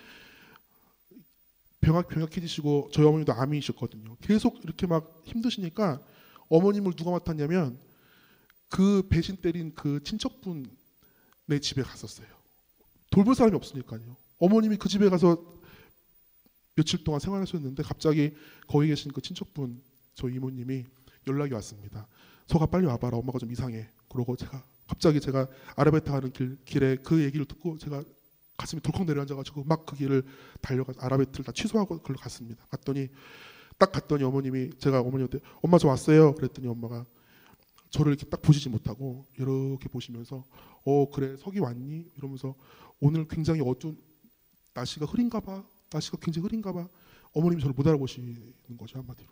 병약해지시고, 저희 어머님도 암이셨거든요. 계속 이렇게 막 힘드시니까 어머님을 누가 맡았냐면 그 배신 때린 그 친척분의 집에 갔었어요. 돌볼 사람이 없으니까요. 어머님이 그 집에 가서 며칠 동안 생활하셨는데 갑자기 거기 계신 그 친척분, 저희 이모님이 연락이 왔습니다. 서가 빨리 와봐라. 엄마가 좀 이상해. 그러고 갑자기 제가 아르바이트 하는 길에 그 얘기를 듣고 제가 가슴이 덜컥 내려앉아가지고 막 그 길을 달려가 아르바이트를 다 취소하고 그걸로 갔습니다. 딱 갔더니 어머님이, 제가 어머니한테 엄마 저 왔어요. 그랬더니 엄마가 저를 이렇게 딱 보시지 못하고 이렇게 보시면서 그래 석이 왔니? 이러면서 오늘 굉장히 어두운 날씨가 굉장히 흐린가 봐. 어머님이 저를 못 알아보시는 거죠, 한마디로.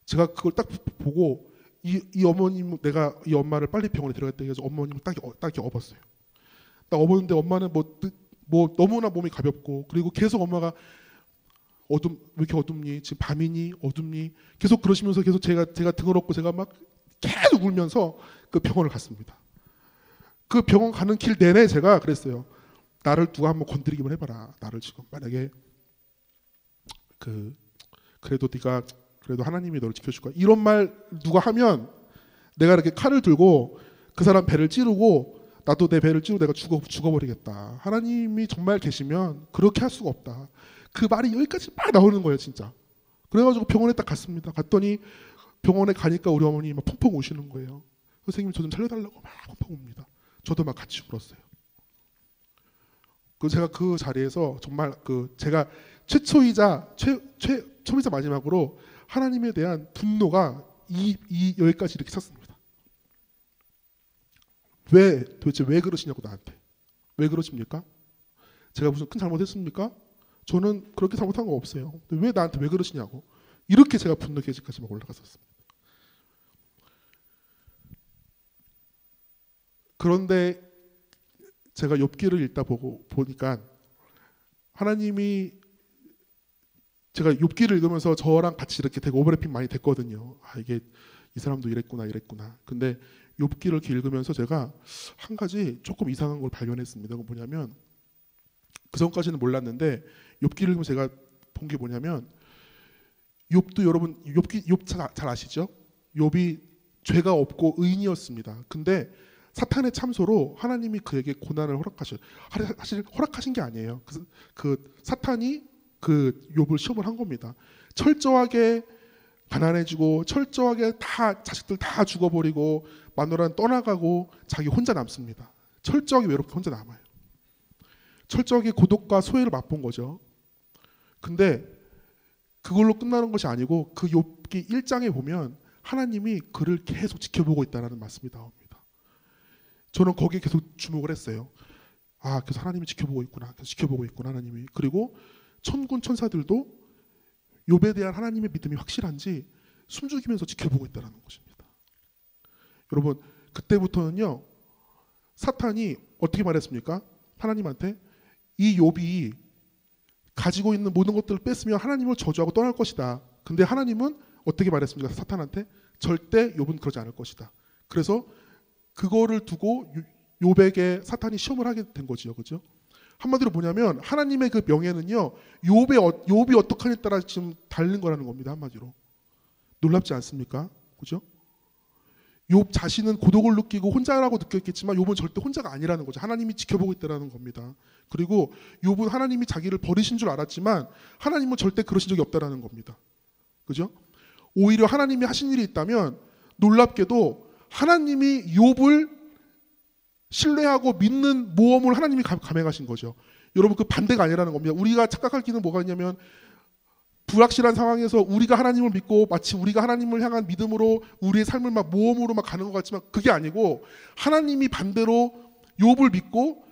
제가 그걸 딱 보고 이 어머님, 내가 이 엄마를 빨리 병원에 데려갔다 해서 어머님을 딱 이렇게 업었어요. 딱 업었는데 엄마는 뭐 너무나 몸이 가볍고, 그리고 계속 엄마가 왜 이렇게 어둡니? 지금 밤이니? 어둡니? 계속 그러시면서 계속 제가 등을 업고 제가 막 계속 울면서 그 병원을 갔습니다. 그 병원 가는 길 내내 제가 그랬어요. 나를 누가 한번 건드리기만 해봐라. 나를 지금 만약에 그래도 하나님이 너를 지켜줄 거야. 이런 말 누가 하면 내가 이렇게 칼을 들고 그 사람 배를 찌르고 나도 내 배를 찌르고 내가 죽어버리겠다. 하나님이 정말 계시면 그렇게 할 수가 없다. 그 말이 여기까지 막 나오는 거예요, 진짜. 그래가지고 병원에 딱 갔습니다. 갔더니 병원에 가니까 우리 어머니 막 펑펑 우시는 거예요. 선생님 저 좀 살려달라고 막 펑펑 웁니다. 저도 막 같이 울었어요. 제가 그 자리에서 정말 제가 최초이자 마지막으로 하나님에 대한 분노가 여기까지 이렇게 찼습니다. 도대체 왜 그러시냐고, 나한테. 왜 그러십니까? 제가 무슨 큰 잘못했습니까? 저는 그렇게 잘못한 거 없어요. 근데 왜 나한테 왜 그러시냐고. 이렇게 제가 분노 계집까지 막 올라갔었습니다. 그런데 제가 욥기를 읽다 보니까 하나님이, 제가 욥기를 읽으면서 저랑 같이 이렇게 되게 오버래핑 많이 됐거든요. 이게 이 사람도 이랬구나. 근데 욥기를 이렇게 읽으면서 제가 한 가지 조금 이상한 걸 발견했습니다. 그건 뭐냐면, 그 전까지는 몰랐는데 욥기를 읽으면 제가 본 게 뭐냐면, 욥도 여러분 욥 잘 아시죠? 욥이 죄가 없고 의인이었습니다. 근데 사탄의 참소로 하나님이 그에게 고난을 사실 허락하신 게 아니에요. 그 사탄이 그 욥을 시험을 한 겁니다. 철저하게 가난해지고, 철저하게 다 자식들 다 죽어버리고, 마누라는 떠나가고 자기 혼자 남습니다. 철저하게 외롭게 혼자 남아요. 철저하게 고독과 소외를 맛본 거죠. 근데 그걸로 끝나는 것이 아니고 그 욥기 1장에 보면 하나님이 그를 계속 지켜보고 있다는 말씀이 나옵니다. 저는 거기에 계속 주목을 했어요. 아, 그래서 하나님이 지켜보고 있구나. 계속 지켜보고 있구나, 하나님이. 그리고 천군 천사들도 욥에 대한 하나님의 믿음이 확실한지 숨죽이면서 지켜보고 있다는 것입니다. 여러분, 그때부터는요, 사탄이 어떻게 말했습니까? 하나님한테 이 욥이 가지고 있는 모든 것들을 뺐으면 하나님을 저주하고 떠날 것이다. 근데 하나님은 어떻게 말했습니까? 사탄한테 절대 욥은 그러지 않을 것이다. 그래서 그거를 두고 욥에게 사탄이 시험을 하게 된 거지요, 그죠? 한마디로 뭐냐면 하나님의 그 명예는요, 욥이 어떻게 하냐에 따라 지금 달린 거라는 겁니다. 한마디로. 놀랍지 않습니까? 그죠? 욥 자신은 고독을 느끼고 혼자라고 느꼈겠지만 욥은 절대 혼자가 아니라는 거죠. 하나님이 지켜보고 있다는 겁니다. 그리고 욥은 하나님이 자기를 버리신 줄 알았지만 하나님은 절대 그러신 적이 없다는 겁니다. 그죠? 오히려 하나님이 하신 일이 있다면 놀랍게도 하나님이 욥을 신뢰하고 믿는 모험을 하나님이 감행하신 거죠. 여러분, 그 반대가 아니라는 겁니다. 우리가 착각할 길은 뭐가 있냐면 불확실한 상황에서 우리가 하나님을 믿고 마치 우리가 하나님을 향한 믿음으로 우리의 삶을 막 모험으로 막 가는 것 같지만 그게 아니고 하나님이 반대로 욥을 믿고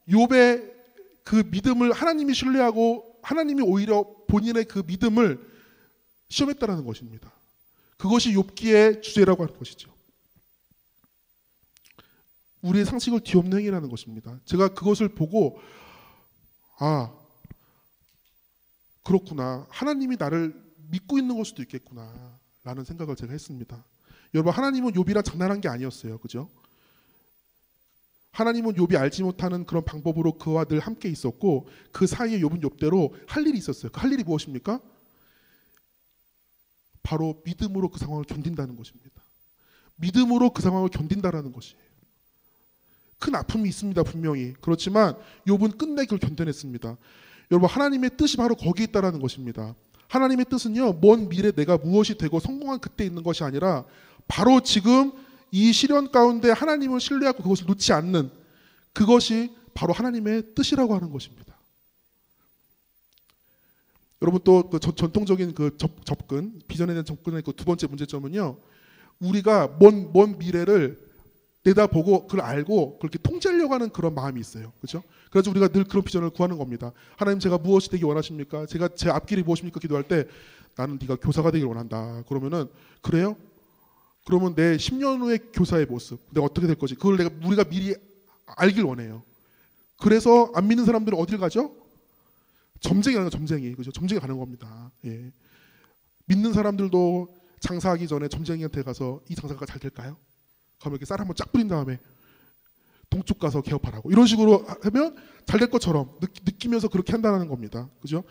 욥의 그 믿음을 하나님이 신뢰하고 하나님이 오히려 본인의 그 믿음을 시험했다라는 것입니다. 그것이 욥기의 주제라고 하는 것이죠. 우리의 상식을 뒤엎는 행위라는 것입니다. 제가 그것을 보고 아, 그렇구나. 하나님이 나를 믿고 있는 걸 수도 있겠구나 라는 생각을 제가 했습니다. 여러분, 하나님은 욥이랑 장난한 게 아니었어요. 그죠? 하나님은 욥이 알지 못하는 그런 방법으로 그와 늘 함께 있었고 그 사이에 욥은 욥대로 할 일이 있었어요. 그 할 일이 무엇입니까? 바로 믿음으로 그 상황을 견딘다는 것입니다. 믿음으로 그 상황을 견딘다라는 것이에요. 큰 아픔이 있습니다. 분명히. 그렇지만 욥은 끝내 그걸 견뎌냈습니다. 여러분, 하나님의 뜻이 바로 거기에 있다는 것입니다. 하나님의 뜻은요, 먼 미래 내가 무엇이 되고 성공한 그때 있는 것이 아니라 바로 지금 이 시련 가운데 하나님을 신뢰하고 그것을 놓지 않는 그것이 바로 하나님의 뜻이라고 하는 것입니다. 여러분, 또 그 전통적인 그 접근, 비전에 대한 접근의 그 두 번째 문제점은요, 우리가 먼 미래를 내다보고 그걸 알고 그렇게 통제하려고 하는 그런 마음이 있어요. 그렇죠? 그래서 우리가 늘 그런 비전을 구하는 겁니다. 하나님, 제가 무엇이 되기 원하십니까? 제가 제 앞길이 무엇입니까? 기도할 때 나는 네가 교사가 되길 원한다. 그러면은 그래요? 그러면 내 10년 후의 교사의 모습, 내가 어떻게 될 거지? 그걸 우리가 미리 알길 원해요. 그래서 안 믿는 사람들은 어딜 가죠? 점쟁이 가는 거, 점쟁이. 그죠? 점쟁이 가는 겁니다. 예. 믿는 사람들도 장사하기 전에 점쟁이한테 가서 이 장사가 잘 될까요? 그러면 이렇게 쌀 한번 쫙 뿌린 다음에 동쪽 가서 개업하라고 이런 식으로 하면 잘 될 것처럼 느끼면서 그렇게 한다는 겁니다. 그죠?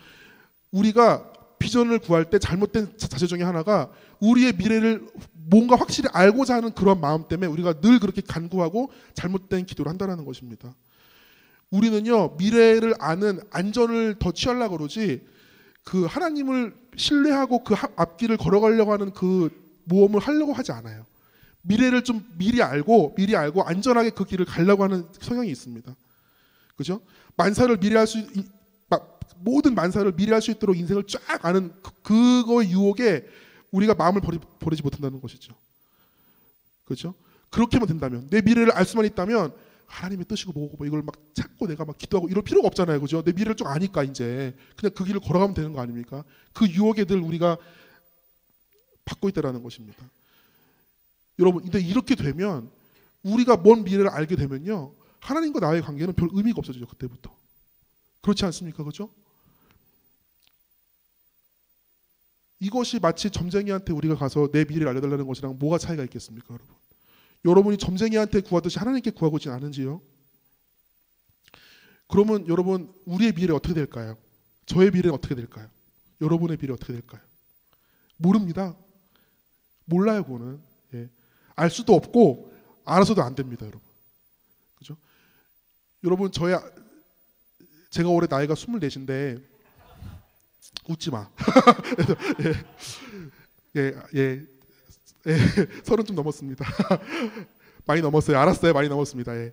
우리가 비전을 구할 때 잘못된 자세 중에 하나가 우리의 미래를 뭔가 확실히 알고자 하는 그런 마음 때문에 우리가 늘 그렇게 간구하고 잘못된 기도를 한다는 것입니다. 우리는요, 미래를 아는 안전을 더 취하려고 그러지 그 하나님을 신뢰하고 그 앞길을 걸어가려고 하는 그 모험을 하려고 하지 않아요. 미래를 좀 미리 알고 안전하게 그 길을 가려고 하는 성향이 있습니다. 그죠? 만사를 미리 할 수 모든 만사를 미리 할 수 있도록 인생을 쫙 아는 그거의 유혹에 우리가 마음을 버리지 못한다는 것이죠. 그렇죠? 그렇게만 된다면 내 미래를 알 수만 있다면 하나님의 뜻이고 뭐고 뭐 이걸 막 찾고 내가 막 기도하고 이럴 필요가 없잖아요. 그죠? 내 미래를 좀 아니까 이제 그냥 그 길을 걸어가면 되는 거 아닙니까? 그 유혹에 늘 우리가 받고 있다는 것입니다. 여러분, 근데 이렇게 되면 우리가 먼 미래를 알게 되면요, 하나님과 나의 관계는 별 의미가 없어지죠. 그때부터. 그렇지 않습니까? 그죠? 이것이 마치 점쟁이한테 우리가 가서 내 미래를 알려달라는 것이랑 뭐가 차이가 있겠습니까? 여러분, 여러분이 점쟁이한테 구하듯이 하나님께 구하고 있지 않은지요? 그러면 여러분, 우리의 미래는 어떻게 될까요? 저의 미래는 어떻게 될까요? 여러분의 미래는 어떻게 될까요? 모릅니다. 몰라요. 그거는. 예. 알 수도 없고 알아서도 안 됩니다, 여러분. 그죠? 여러분, 제가 올해 나이가 24인데 웃지 마. 예, 30 좀 넘었습니다. 많이 넘었어요. 알았어요. 많이 넘었습니다. 예.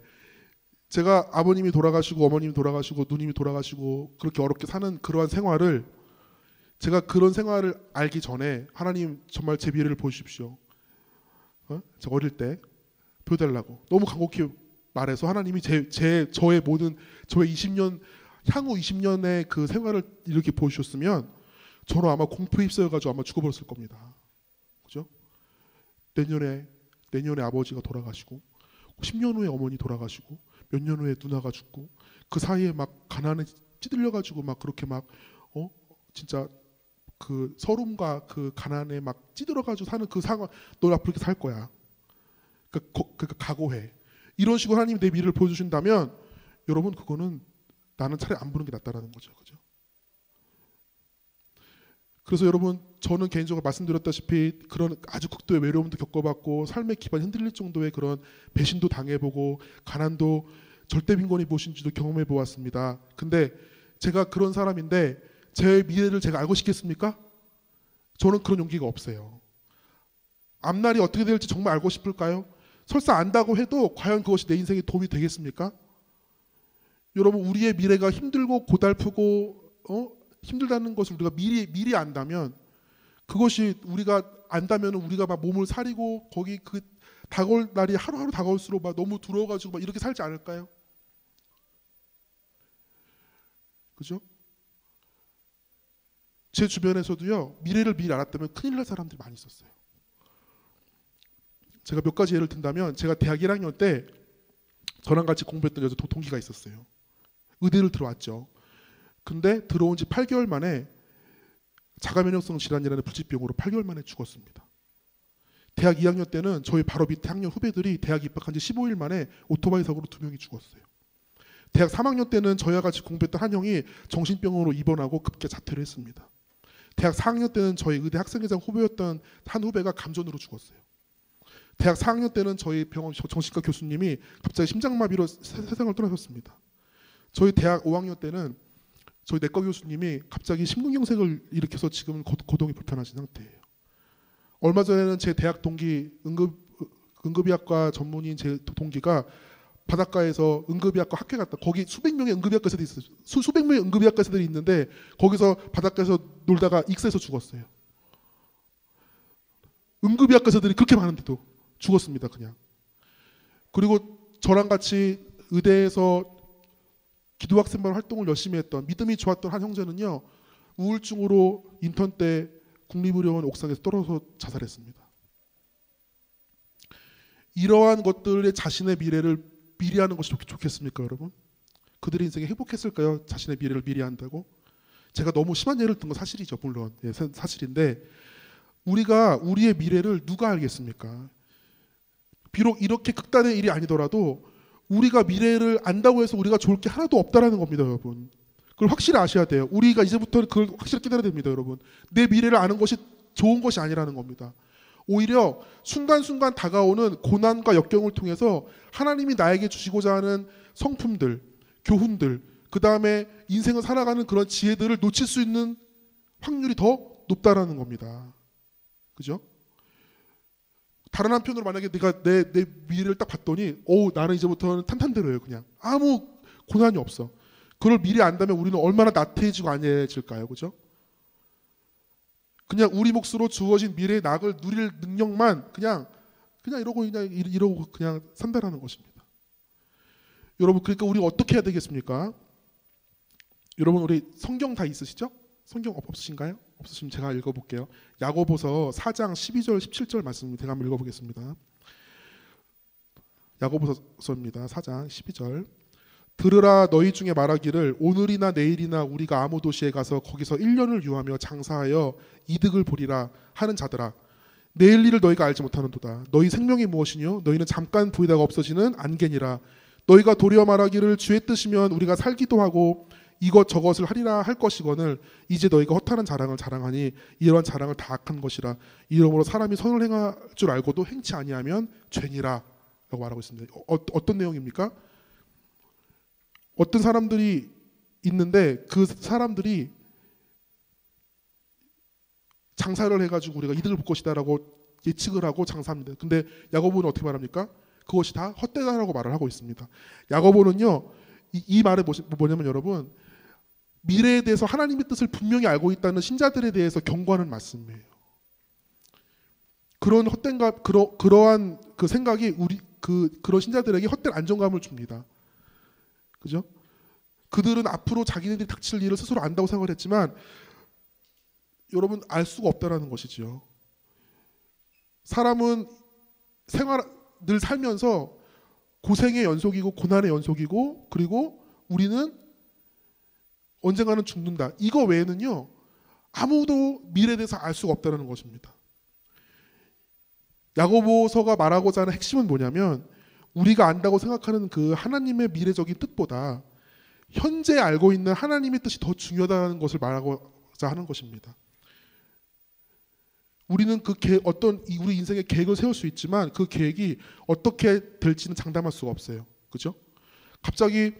제가 아버님이 돌아가시고 어머님이 돌아가시고 누님이 돌아가시고 그렇게 어렵게 사는 그러한 생활을 제가 그런 생활을 알기 전에 하나님 정말 제 미래를 보여주십시오. 저 어릴 때 보여달라고 너무 간곡히 말해서 하나님이 저의 모든 저의 20년 향후 20년의 그 생활을 이렇게 보여주셨으면 저는 아마 공포에 휩싸여가지고 아마 죽어버렸을 겁니다. 그죠? 내년에 아버지가 돌아가시고 10년 후에 어머니 돌아가시고 몇 년 후에 누나가 죽고 그 사이에 막 가난에 찌들려가지고 막 그렇게 막 진짜 그 서름과 그 가난에 막 찌들어가지고 사는 그 상황, 너 앞으로 이렇게 살 거야. 그러니까 각오해. 이런 식으로 하나님이 내 미래를 보여주신다면 여러분 그거는 나는 차라리 안 보는 게 낫다라는 거죠. 그죠? 그래서 여러분 저는 개인적으로 말씀드렸다시피 그런 아주 극도의 외로움도 겪어봤고 삶의 기반이 흔들릴 정도의 그런 배신도 당해보고 가난도 절대 빈곤이 무엇인지도 경험해 보았습니다. 근데 제가 그런 사람인데 제 미래를 제가 알고 싶겠습니까? 저는 그런 용기가 없어요. 앞날이 어떻게 될지 정말 알고 싶을까요? 설사 안다고 해도 과연 그것이 내 인생에 도움이 되겠습니까? 여러분 우리의 미래가 힘들고 고달프고 힘들다는 것을 우리가 미리 안다면 그것이 우리가 안다면 우리가 막 몸을 사리고 거기 그 다가올 날이 하루하루 다가올수록 막 너무 두려워가지고 막 이렇게 살지 않을까요? 그죠? 제 주변에서도요 미래를 미리 알았다면 큰일 날 사람들이 많이 있었어요. 제가 몇 가지 예를 든다면 제가 대학 1학년 때 저랑 같이 공부했던 여자 동기가 있었어요. 의대를 들어왔죠. 근데 들어온 지 8개월 만에 자가면역성 질환이라는 불치병으로 8개월 만에 죽었습니다. 대학 2학년 때는 저희 바로 밑에 학년 후배들이 대학 입학한 지 15일 만에 오토바이 사고로 2명이 죽었어요. 대학 3학년 때는 저희와 같이 공부했던 한 형이 정신병으로 입원하고 급기야 자퇴를 했습니다. 대학 4학년 때는 저희 의대 학생회장 후배였던 한 후배가 감전으로 죽었어요. 대학 4학년 때는 저희 병원 정신과 교수님이 갑자기 심장마비로 세상을 떠나셨습니다. 저희 대학 5학년 때는 저희 내과 교수님이 갑자기 심근경색을 일으켜서 지금 고동이 불편하신 상태예요. 얼마 전에는 제 대학 동기 응급의학과 전문의인 제 동기가 바닷가에서 응급의학과 학회 갔다 거기 수백 명의 응급의학과 의사들이 있어요. 수백 명의 응급의학과 의사들이 있는데 거기서 바닷가에서 놀다가 익사해서 죽었어요. 응급의학과 의사들이 그렇게 많은데도 죽었습니다. 그냥. 그리고 저랑 같이 의대에서 기도학생반 활동을 열심히 했던 믿음이 좋았던 한 형제는요. 우울증으로 인턴 때 국립의료원 옥상에서 떨어져서 자살했습니다. 이러한 것들의 자신의 미래를 미리 하는 것이 좋겠습니까 여러분? 그들의 인생에 행복했을까요? 자신의 미래를 미리 한다고? 제가 너무 심한 예를 든 건 사실이죠. 물론 사실인데 우리가 우리의 미래를 누가 알겠습니까? 비록 이렇게 극단의 일이 아니더라도 우리가 미래를 안다고 해서 우리가 좋을 게 하나도 없다라는 겁니다, 여러분. 그걸 확실히 아셔야 돼요. 우리가 이제부터 그걸 확실히 깨달아야 됩니다, 여러분. 내 미래를 아는 것이 좋은 것이 아니라는 겁니다. 오히려 순간순간 다가오는 고난과 역경을 통해서 하나님이 나에게 주시고자 하는 성품들, 교훈들, 그 다음에 인생을 살아가는 그런 지혜들을 놓칠 수 있는 확률이 더 높다라는 겁니다. 그죠? 다른 한편으로 만약에 내가 내 미래를 딱 봤더니 나는 이제부터는 탄탄대로예요. 그냥 아무 고난이 없어. 그걸 미리 안다면 우리는 얼마나 나태해지고 안해질까요? 그죠? 그냥 우리 몫으로 주어진 미래의 낙을 누릴 능력만 그냥 이러고 그냥 산다라는 것입니다. 여러분 그러니까 우리가 어떻게 해야 되겠습니까? 여러분 우리 성경 다 있으시죠? 성경 없으신가요? 없으시면 제가 읽어볼게요. 야고보서 4장 12절 17절 말씀 제가 한번 읽어보겠습니다. 야고보서입니다. 4장 12절 들으라 너희 중에 말하기를 오늘이나 내일이나 우리가 아무 도시에 가서 거기서 1년을 유하며 장사하여 이득을 보리라 하는 자들아 내일 일을 너희가 알지 못하는도다. 너희 생명이 무엇이뇨? 너희는 잠깐 보이다가 없어지는 안개니라. 너희가 도리어 말하기를 주의 뜻이면 우리가 살기도 하고 이것 저것을 하리라 할 것이거늘 이제 너희가 허탄한 자랑을 자랑하니 이러한 자랑을 다 악한 것이라. 이러므로 사람이 선을 행할 줄 알고도 행치 아니하면 죄니라 라고 말하고 있습니다. 어떤 내용입니까? 어떤 사람들이 있는데 그 사람들이 장사를 해가지고 우리가 이득을 볼 것이다 라고 예측을 하고 장사합니다. 근데 야고보는 어떻게 말합니까? 그것이 다 헛되다라고 말을 하고 있습니다. 야고보는요 이 말이 뭐냐면 여러분 미래에 대해서 하나님의 뜻을 분명히 알고 있다는 신자들에 대해서 경고하는 말씀이에요. 그런 그러한 그 생각이 그런 신자들에게 헛된 안정감을 줍니다. 그죠? 그들은 앞으로 자기네들이 닥칠 일을 스스로 안다고 생각을 했지만 여러분 알 수가 없다라는 것이죠. 사람은 늘 살면서 고생의 연속이고 고난의 연속이고 그리고 우리는 언젠가는 죽는다. 이거 외에는요 아무도 미래에 대해서 알 수가 없다는 것입니다. 야고보서가 말하고자 하는 핵심은 뭐냐면 우리가 안다고 생각하는 그 하나님의 미래적인 뜻보다 현재 알고 있는 하나님의 뜻이 더 중요하다는 것을 말하고자 하는 것입니다. 우리는 우리 인생의 계획을 세울 수 있지만 그 계획이 어떻게 될지는 장담할 수가 없어요. 그죠? 갑자기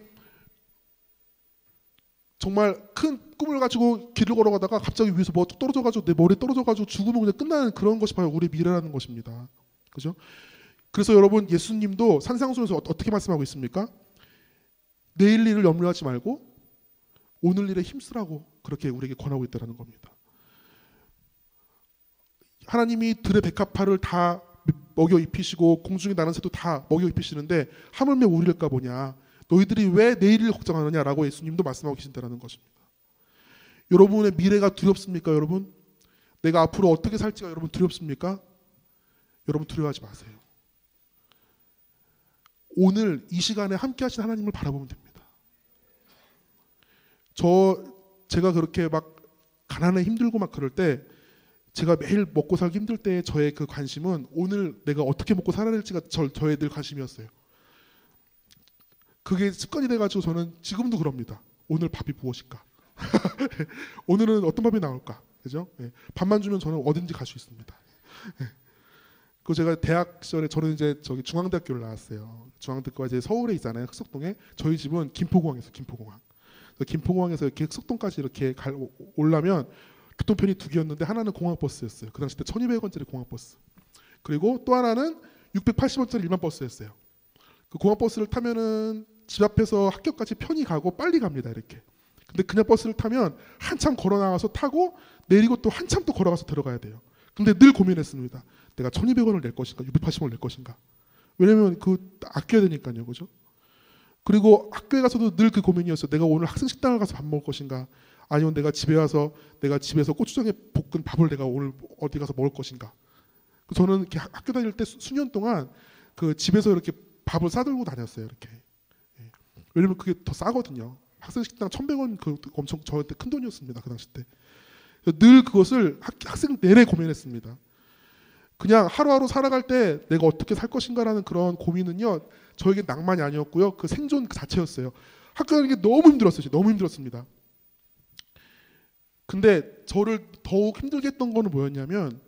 정말 큰 꿈을 가지고 길을 걸어가다가 갑자기 위에서 뭐 떨어져가지고 내 머리에 떨어져가지고 죽으면 그냥 끝나는 그런 것이 바로 우리의 미래라는 것입니다. 그죠? 그래서 여러분 예수님도 산상수훈에서 어떻게 말씀하고 있습니까? 내일 일을 염려하지 말고 오늘 일에 힘쓰라고 그렇게 우리에게 권하고 있다는 겁니다. 하나님이 들의 백합화를 다 먹여 입히시고 공중에 나는 새도 다 먹여 입히시는데 하물며 우리일까 보냐. 너희들이 왜 내일을 걱정하느냐라고 예수님도 말씀하고 계신다는 것입니다. 여러분의 미래가 두렵습니까, 여러분? 내가 앞으로 어떻게 살지가 여러분 두렵습니까? 여러분 두려워하지 마세요. 오늘 이 시간에 함께 하신 하나님을 바라보면 됩니다. 제가 그렇게 막 가난해 힘들고 막 그럴 때 제가 매일 먹고 살기 힘들 때 저의 그 관심은 오늘 내가 어떻게 먹고 살아야 될지가 저의 늘 관심이었어요. 그게 습관이 돼가지고 저는 지금도 그럽니다. 오늘 밥이 무엇일까? 오늘은 어떤 밥이 나올까? 그죠? 네. 밥만 주면 저는 어딘지 갈 수 있습니다. 네. 그 제가 대학 시절에 저는 이제 저기 중앙대학교를 나왔어요. 중앙대학교가 이제 서울에 있잖아요. 흑석동에. 저희 집은 김포공항에서 김포공항. 김포공항에서 이렇게 흑석동까지 이렇게 오려면 교통편이 두 개였는데 하나는 공항버스였어요. 그 당시 때 1,200원짜리 공항버스. 그리고 또 하나는 680원짜리 일반 버스였어요. 그 공항버스를 타면은 집 앞에서 학교까지 편히 가고 빨리 갑니다. 이렇게. 근데 그냥 버스를 타면 한참 걸어 나와서 타고 내리고 또 한참 또 걸어가서 들어가야 돼요. 근데 늘 고민했습니다. 내가 1,200원을 낼 것인가 680원을 낼 것인가. 왜냐면 아껴야 되니까요. 그죠? 그리고 학교에 가서도 늘 그 고민이었어요. 내가 오늘 학생 식당을 가서 밥 먹을 것인가 아니면 내가 집에서 고추장에 볶은 밥을 내가 오늘 어디 가서 먹을 것인가. 저는 이렇게 학교 다닐 때 수년 동안 그 집에서 이렇게 밥을 싸들고 다녔어요. 이렇게. 왜냐면 그게 더 싸거든요. 학생 식당 1,100원 엄청 저한테 큰 돈이었습니다. 그 당시 때. 늘 그것을 학생 내내 고민했습니다. 그냥 하루하루 살아갈 때 내가 어떻게 살 것인가라는 그런 고민은요. 저에게 낭만이 아니었고요. 그 생존 그 자체였어요. 학교 다니는 게 너무 힘들었어요. 너무 힘들었습니다. 근데 저를 더욱 힘들게 했던 거는 뭐였냐면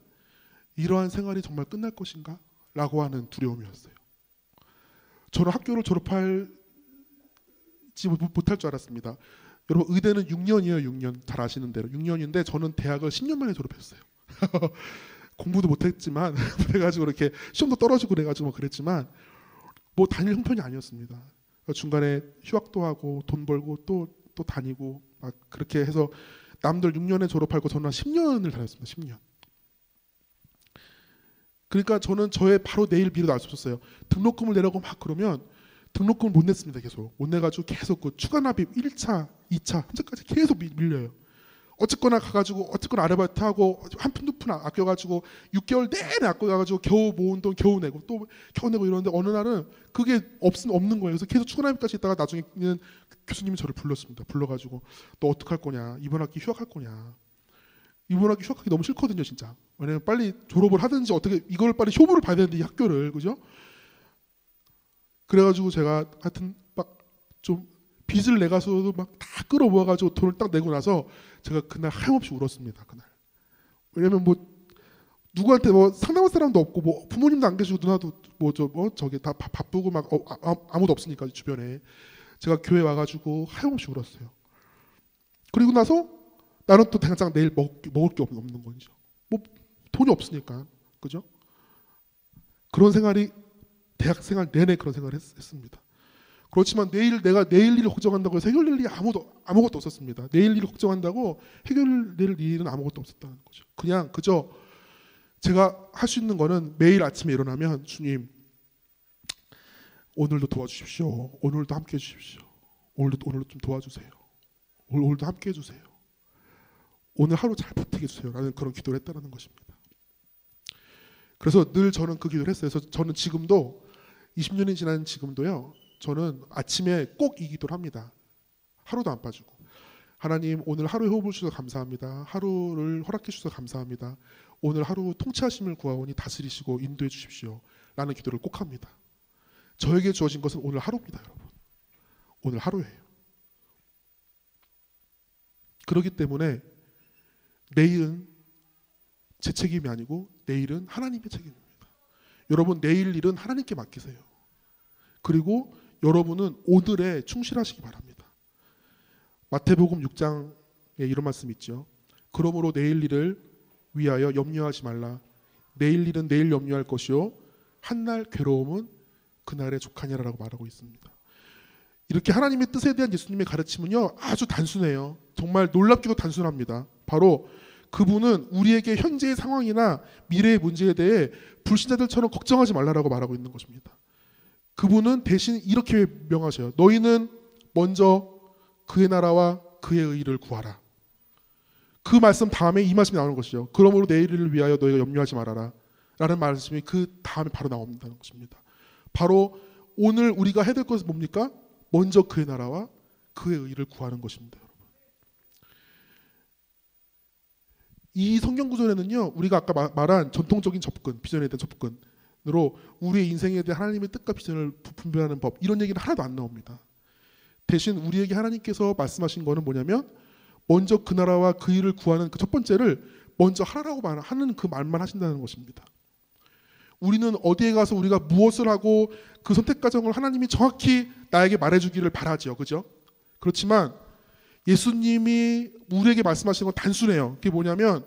이러한 생활이 정말 끝날 것인가? 라고 하는 두려움이었어요. 저는 학교를 졸업할지 못할 줄 알았습니다. 여러분 의대는 6년이에요. 6년. 잘 아시는 대로 6년인데 저는 대학을 10년 만에 졸업했어요. 공부도 못했지만 그래가지고 이렇게 시험도 떨어지고 그래가지고 그랬지만 뭐 다닐 형편이 아니었습니다. 중간에 휴학도 하고 돈 벌고 또 다니고 막 그렇게 해서 남들 6년에 졸업하고 저는 한 10년을 다녔습니다. 10년. 그러니까 저는 저의 바로 내일 미래도 알 수 없었어요. 등록금을 내라고 막 그러면 등록금을 못 냈습니다. 계속. 못 내가지고 계속 그 추가 납입 1차, 2차, 3차까지 계속 밀려요. 어쨌거나 가가지고 어쨌거나 아르바이트 하고 한 푼 두 푼 아껴가지고 6개월 내내 아껴가지고 겨우 모은 돈 겨우 내고 또 겨우 내고 이러는데 어느 날은 그게 없는 거예요. 그래서 계속 추가 납입까지 있다가 나중에는 교수님이 저를 불렀습니다. 불러가지고 너 어떡할 거냐? 이번 학기 휴학할 거냐? 이번 학기 휴학하기 너무 싫거든요, 진짜. 왜냐면 빨리 졸업을 하든지 어떻게 이걸 빨리 효부를 봐야 되는데 이 학교를 그죠? 그래가지고 제가 하여튼 막 좀 빚을 내가서도 막 다 끌어모아가지고 돈을 딱 내고 나서 제가 그날 하염없이 울었습니다. 그날. 왜냐면 뭐 누구한테 뭐 상담할 사람도 없고 뭐 부모님도 안 계시고 누나도 저기 다 바쁘고 막 아무도 없으니까 주변에 제가 교회 와가지고 하염없이 울었어요. 그리고 나서 나는 또 당장 내일 먹을 게 없는 거죠. 뭐 돈이 없으니까 그죠? 그런 생활이 대학 생활 내내 그런 생활을 했습니다. 그렇지만 내가 내일 일을 걱정한다고 해서 해결될 일이 아무것도 없었습니다. 내일 일을 걱정한다고 해결될 일은 아무것도 없었다는 거죠. 그저 제가 할 수 있는 거는 매일 아침에 일어나면 주님 오늘도 도와주십시오. 오늘도 함께 해주십시오. 오늘도 좀 도와주세요. 오늘도 함께 해주세요. 오늘 하루 잘 버티게 해주세요. 라는 그런 기도를 했다는 것입니다. 그래서 늘 저는 그 기도를 했어요. 그래서 저는 지금도 20년이 지난 지금도요. 저는 아침에 꼭 이 기도를 합니다. 하루도 안 빠지고. 하나님 오늘 하루 호흡을 주셔서 감사합니다. 하루를 허락해 주셔서 감사합니다. 오늘 하루 통치하심을 구하오니 다스리시고 인도해 주십시오. 라는 기도를 꼭 합니다. 저에게 주어진 것은 오늘 하루입니다. 여러분. 오늘 하루예요. 그렇기 때문에 내일은 제 책임이 아니고 내일은 하나님의 책임입니다. 여러분 내일 일은 하나님께 맡기세요. 그리고 여러분은 오늘에 충실하시기 바랍니다. 마태복음 6장에 이런 말씀이 있죠. 그러므로 내일 일을 위하여 염려하지 말라. 내일 일은 내일 염려할 것이요 한날 괴로움은 그날의 족하니라라고 말하고 있습니다. 이렇게 하나님의 뜻에 대한 예수님의 가르침은요 아주 단순해요. 정말 놀랍게도 단순합니다. 바로 그분은 우리에게 현재의 상황이나 미래의 문제에 대해 불신자들처럼 걱정하지 말라라고 말하고 있는 것입니다. 그분은 대신 이렇게 명하셔요. 너희는 먼저 그의 나라와 그의 의를 구하라. 그 말씀 다음에 이 말씀이 나오는 것이죠. 그러므로 내일을 위하여 너희가 염려하지 말아라 라는 말씀이 그 다음에 바로 나온다는 것입니다. 바로 오늘 우리가 해야 될 것은 뭡니까? 먼저 그의 나라와 그의 의를 구하는 것입니다. 여러분. 이 성경 구절에는요 우리가 아까 말한 전통적인 접근, 비전에 대한 접근으로 우리의 인생에 대한 하나님의 뜻과 비전을 분별하는 법 이런 얘기는 하나도 안 나옵니다. 대신 우리에게 하나님께서 말씀하신 거는 뭐냐면 먼저 그 나라와 그 일을 구하는 그 첫 번째를 먼저 하라고 하는 그 말만 하신다는 것입니다. 우리는 어디에 가서 우리가 무엇을 하고 그 선택 과정을 하나님이 정확히 나에게 말해주기를 바라죠. 그죠? 그렇지만 예수님이 우리에게 말씀하시는 건 단순해요. 그게 뭐냐면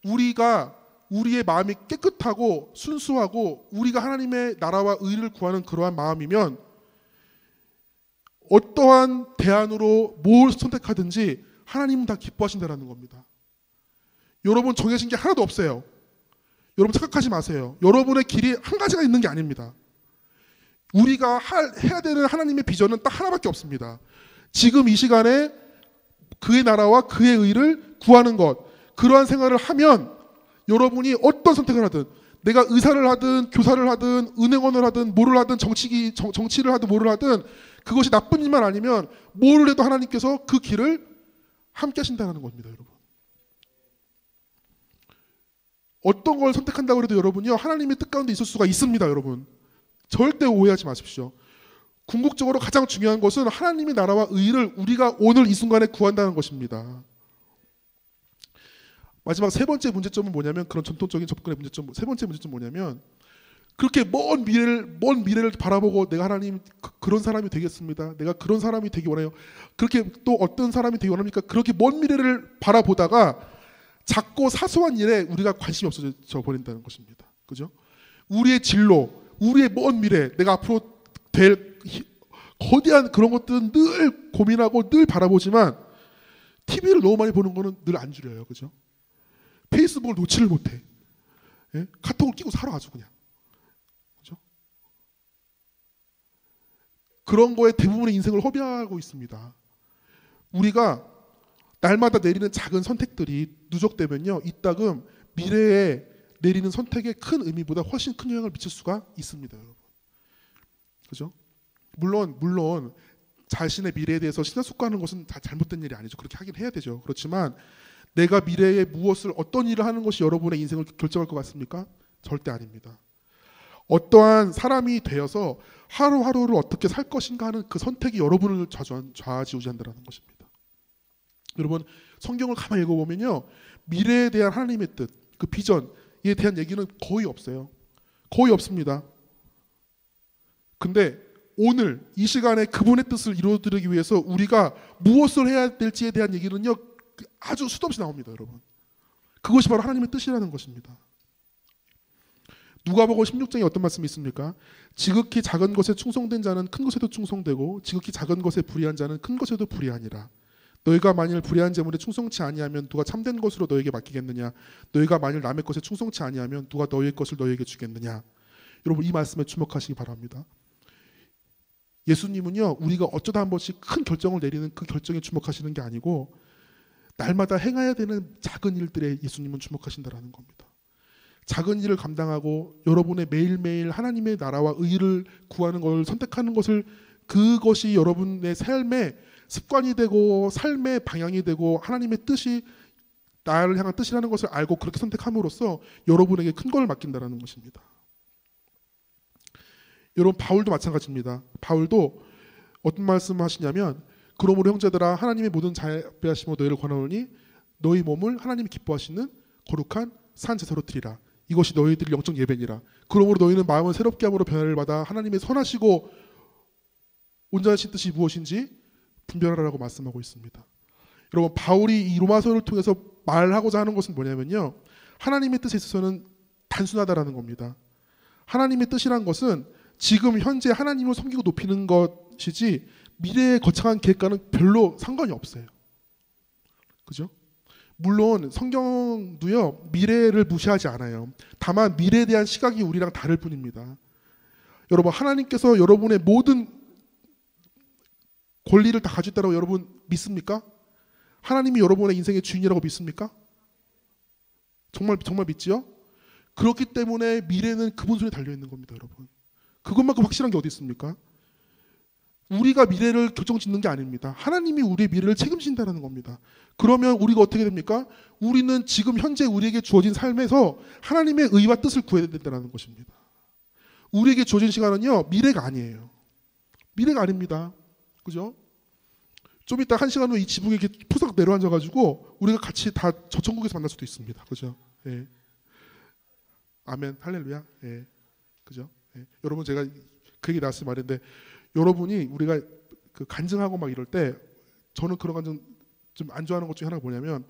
우리가 우리의 마음이 깨끗하고 순수하고 우리가 하나님의 나라와 의를 구하는 그러한 마음이면 어떠한 대안으로 뭘 선택하든지 하나님은 다 기뻐하신다는 겁니다. 여러분 정해진 게 하나도 없어요. 여러분 착각하지 마세요. 여러분의 길이 한 가지가 있는 게 아닙니다. 우리가 해야 되는 하나님의 비전은 딱 하나밖에 없습니다. 지금 이 시간에 그의 나라와 그의 의를 구하는 것, 그러한 생활을 하면 여러분이 어떤 선택을 하든 내가 의사를 하든 교사를 하든 은행원을 하든 뭐를 하든 정치를 하든 뭐를 하든 그것이 나쁜 일만 아니면 뭘 해도 하나님께서 그 길을 함께 하신다는 겁니다. 여러분. 어떤 걸 선택한다고 해도 여러분이요 하나님의 뜻 가운데 있을 수가 있습니다. 여러분. 절대 오해하지 마십시오. 궁극적으로 가장 중요한 것은 하나님의 나라와 의를 우리가 오늘 이 순간에 구한다는 것입니다. 마지막 세 번째 문제점은 뭐냐면 그런 전통적인 접근의 문제점 세 번째 문제점은 뭐냐면 그렇게 먼 미래를 바라보고 내가 하나님 그런 사람이 되겠습니다. 내가 그런 사람이 되기 원해요. 그렇게 또 어떤 사람이 되기 원합니까? 그렇게 먼 미래를 바라보다가 작고 사소한 일에 우리가 관심이 없어져 버린다는 것입니다. 그죠? 우리의 진로, 우리의 먼 미래, 내가 앞으로 될 거대한 그런 것들은 늘 고민하고 늘 바라보지만 TV를 너무 많이 보는 거는 늘 안 줄여요. 그죠? 페이스북을 놓지를 못해. 예? 카톡을 끼고 살아 아주 그냥. 그죠? 그런 거에 대부분의 인생을 허비하고 있습니다. 우리가 날마다 내리는 작은 선택들이 누적되면요. 이따금 미래에 내리는 선택의 큰 의미보다 훨씬 큰 영향을 미칠 수가 있습니다. 여러분. 그죠? 물론 자신의 미래에 대해서 심사숙고하는 것은 다 잘못된 일이 아니죠. 그렇게 하긴 해야 되죠. 그렇지만 내가 미래에 무엇을 어떤 일을 하는 것이 여러분의 인생을 결정할 것 같습니까? 절대 아닙니다. 어떠한 사람이 되어서 하루하루를 어떻게 살 것인가 하는 그 선택이 여러분을 좌지우지한다는 것입니다. 여러분 성경을 가만히 읽어보면요. 미래에 대한 하나님의 뜻, 그 비전에 대한 얘기는 거의 없어요. 거의 없습니다. 근데 오늘 이 시간에 그분의 뜻을 이루어드리기 위해서 우리가 무엇을 해야 될지에 대한 얘기는요. 아주 수도 없이 나옵니다. 여러분. 그것이 바로 하나님의 뜻이라는 것입니다. 누가복음 16장에 어떤 말씀이 있습니까? 지극히 작은 것에 충성된 자는 큰 것에도 충성되고 지극히 작은 것에 불의한 자는 큰 것에도 불의하니라. 너희가 만일 불의한 재물에 충성치 아니하면 누가 참된 것으로 너에게 맡기겠느냐? 너희가 만일 남의 것에 충성치 아니하면 누가 너희의 것을 너희에게 주겠느냐? 여러분 이 말씀에 주목하시기 바랍니다. 예수님은요 우리가 어쩌다 한 번씩 큰 결정을 내리는 그 결정에 주목하시는 게 아니고 날마다 행해야 되는 작은 일들에 예수님은 주목하신다라는 겁니다. 작은 일을 감당하고 여러분의 매일매일 하나님의 나라와 의를 구하는 걸 선택하는 것을 그것이 여러분의 삶의 습관이 되고 삶의 방향이 되고 하나님의 뜻이 나를 향한 뜻이라는 것을 알고 그렇게 선택함으로써 여러분에게 큰 걸 맡긴다라는 것입니다. 여러분 바울도 마찬가지입니다. 바울도 어떤 말씀하시냐면 그러므로 형제들아 하나님의 모든 자비하심으로 너희를 권하노니 너희 몸을 하나님이 기뻐하시는 거룩한 산 제사로 드리라. 이것이 너희들의 영적 예배니라. 그러므로 너희는 마음을 새롭게 함으로 변화를 받아 하나님의 선하시고 온전하신 뜻이 무엇인지 분별하라고 말씀하고 있습니다. 여러분 바울이 이 로마서를 통해서 말하고자 하는 것은 뭐냐면요. 하나님의 뜻에 있어서는 단순하다라는 겁니다. 하나님의 뜻이란 것은 지금 현재 하나님을 섬기고 높이는 것이지 미래의 거창한 계획과는 별로 상관이 없어요. 그죠? 물론 성경도요 미래를 무시하지 않아요. 다만 미래에 대한 시각이 우리랑 다를 뿐입니다. 여러분 하나님께서 여러분의 모든 권리를 다 가지고 있다고 여러분 믿습니까? 하나님이 여러분의 인생의 주인이라고 믿습니까? 정말 믿지요? 그렇기 때문에 미래는 그분 손에 달려있는 겁니다. 여러분 그것만큼 확실한 게 어디 있습니까? 우리가 미래를 결정짓는 게 아닙니다. 하나님이 우리의 미래를 책임진다는 겁니다. 그러면 우리가 어떻게 됩니까? 우리는 지금 현재 우리에게 주어진 삶에서 하나님의 의와 뜻을 구해야 된다는 것입니다. 우리에게 주어진 시간은요 미래가 아니에요. 미래가 아닙니다. 그죠? 좀 이따 1시간 후 이 지붕에 이렇게 푸석 내려앉아가지고 우리가 같이 다 저 천국에서 만날 수도 있습니다. 그죠? 예. 아멘, 할렐루야. 예. 그죠? 예. 여러분 제가 그 얘기 나왔을 말인데 여러분이 우리가 그 간증하고 막 이럴 때 저는 그런 간증 좀 안 좋아하는 것 중에 하나가 뭐냐면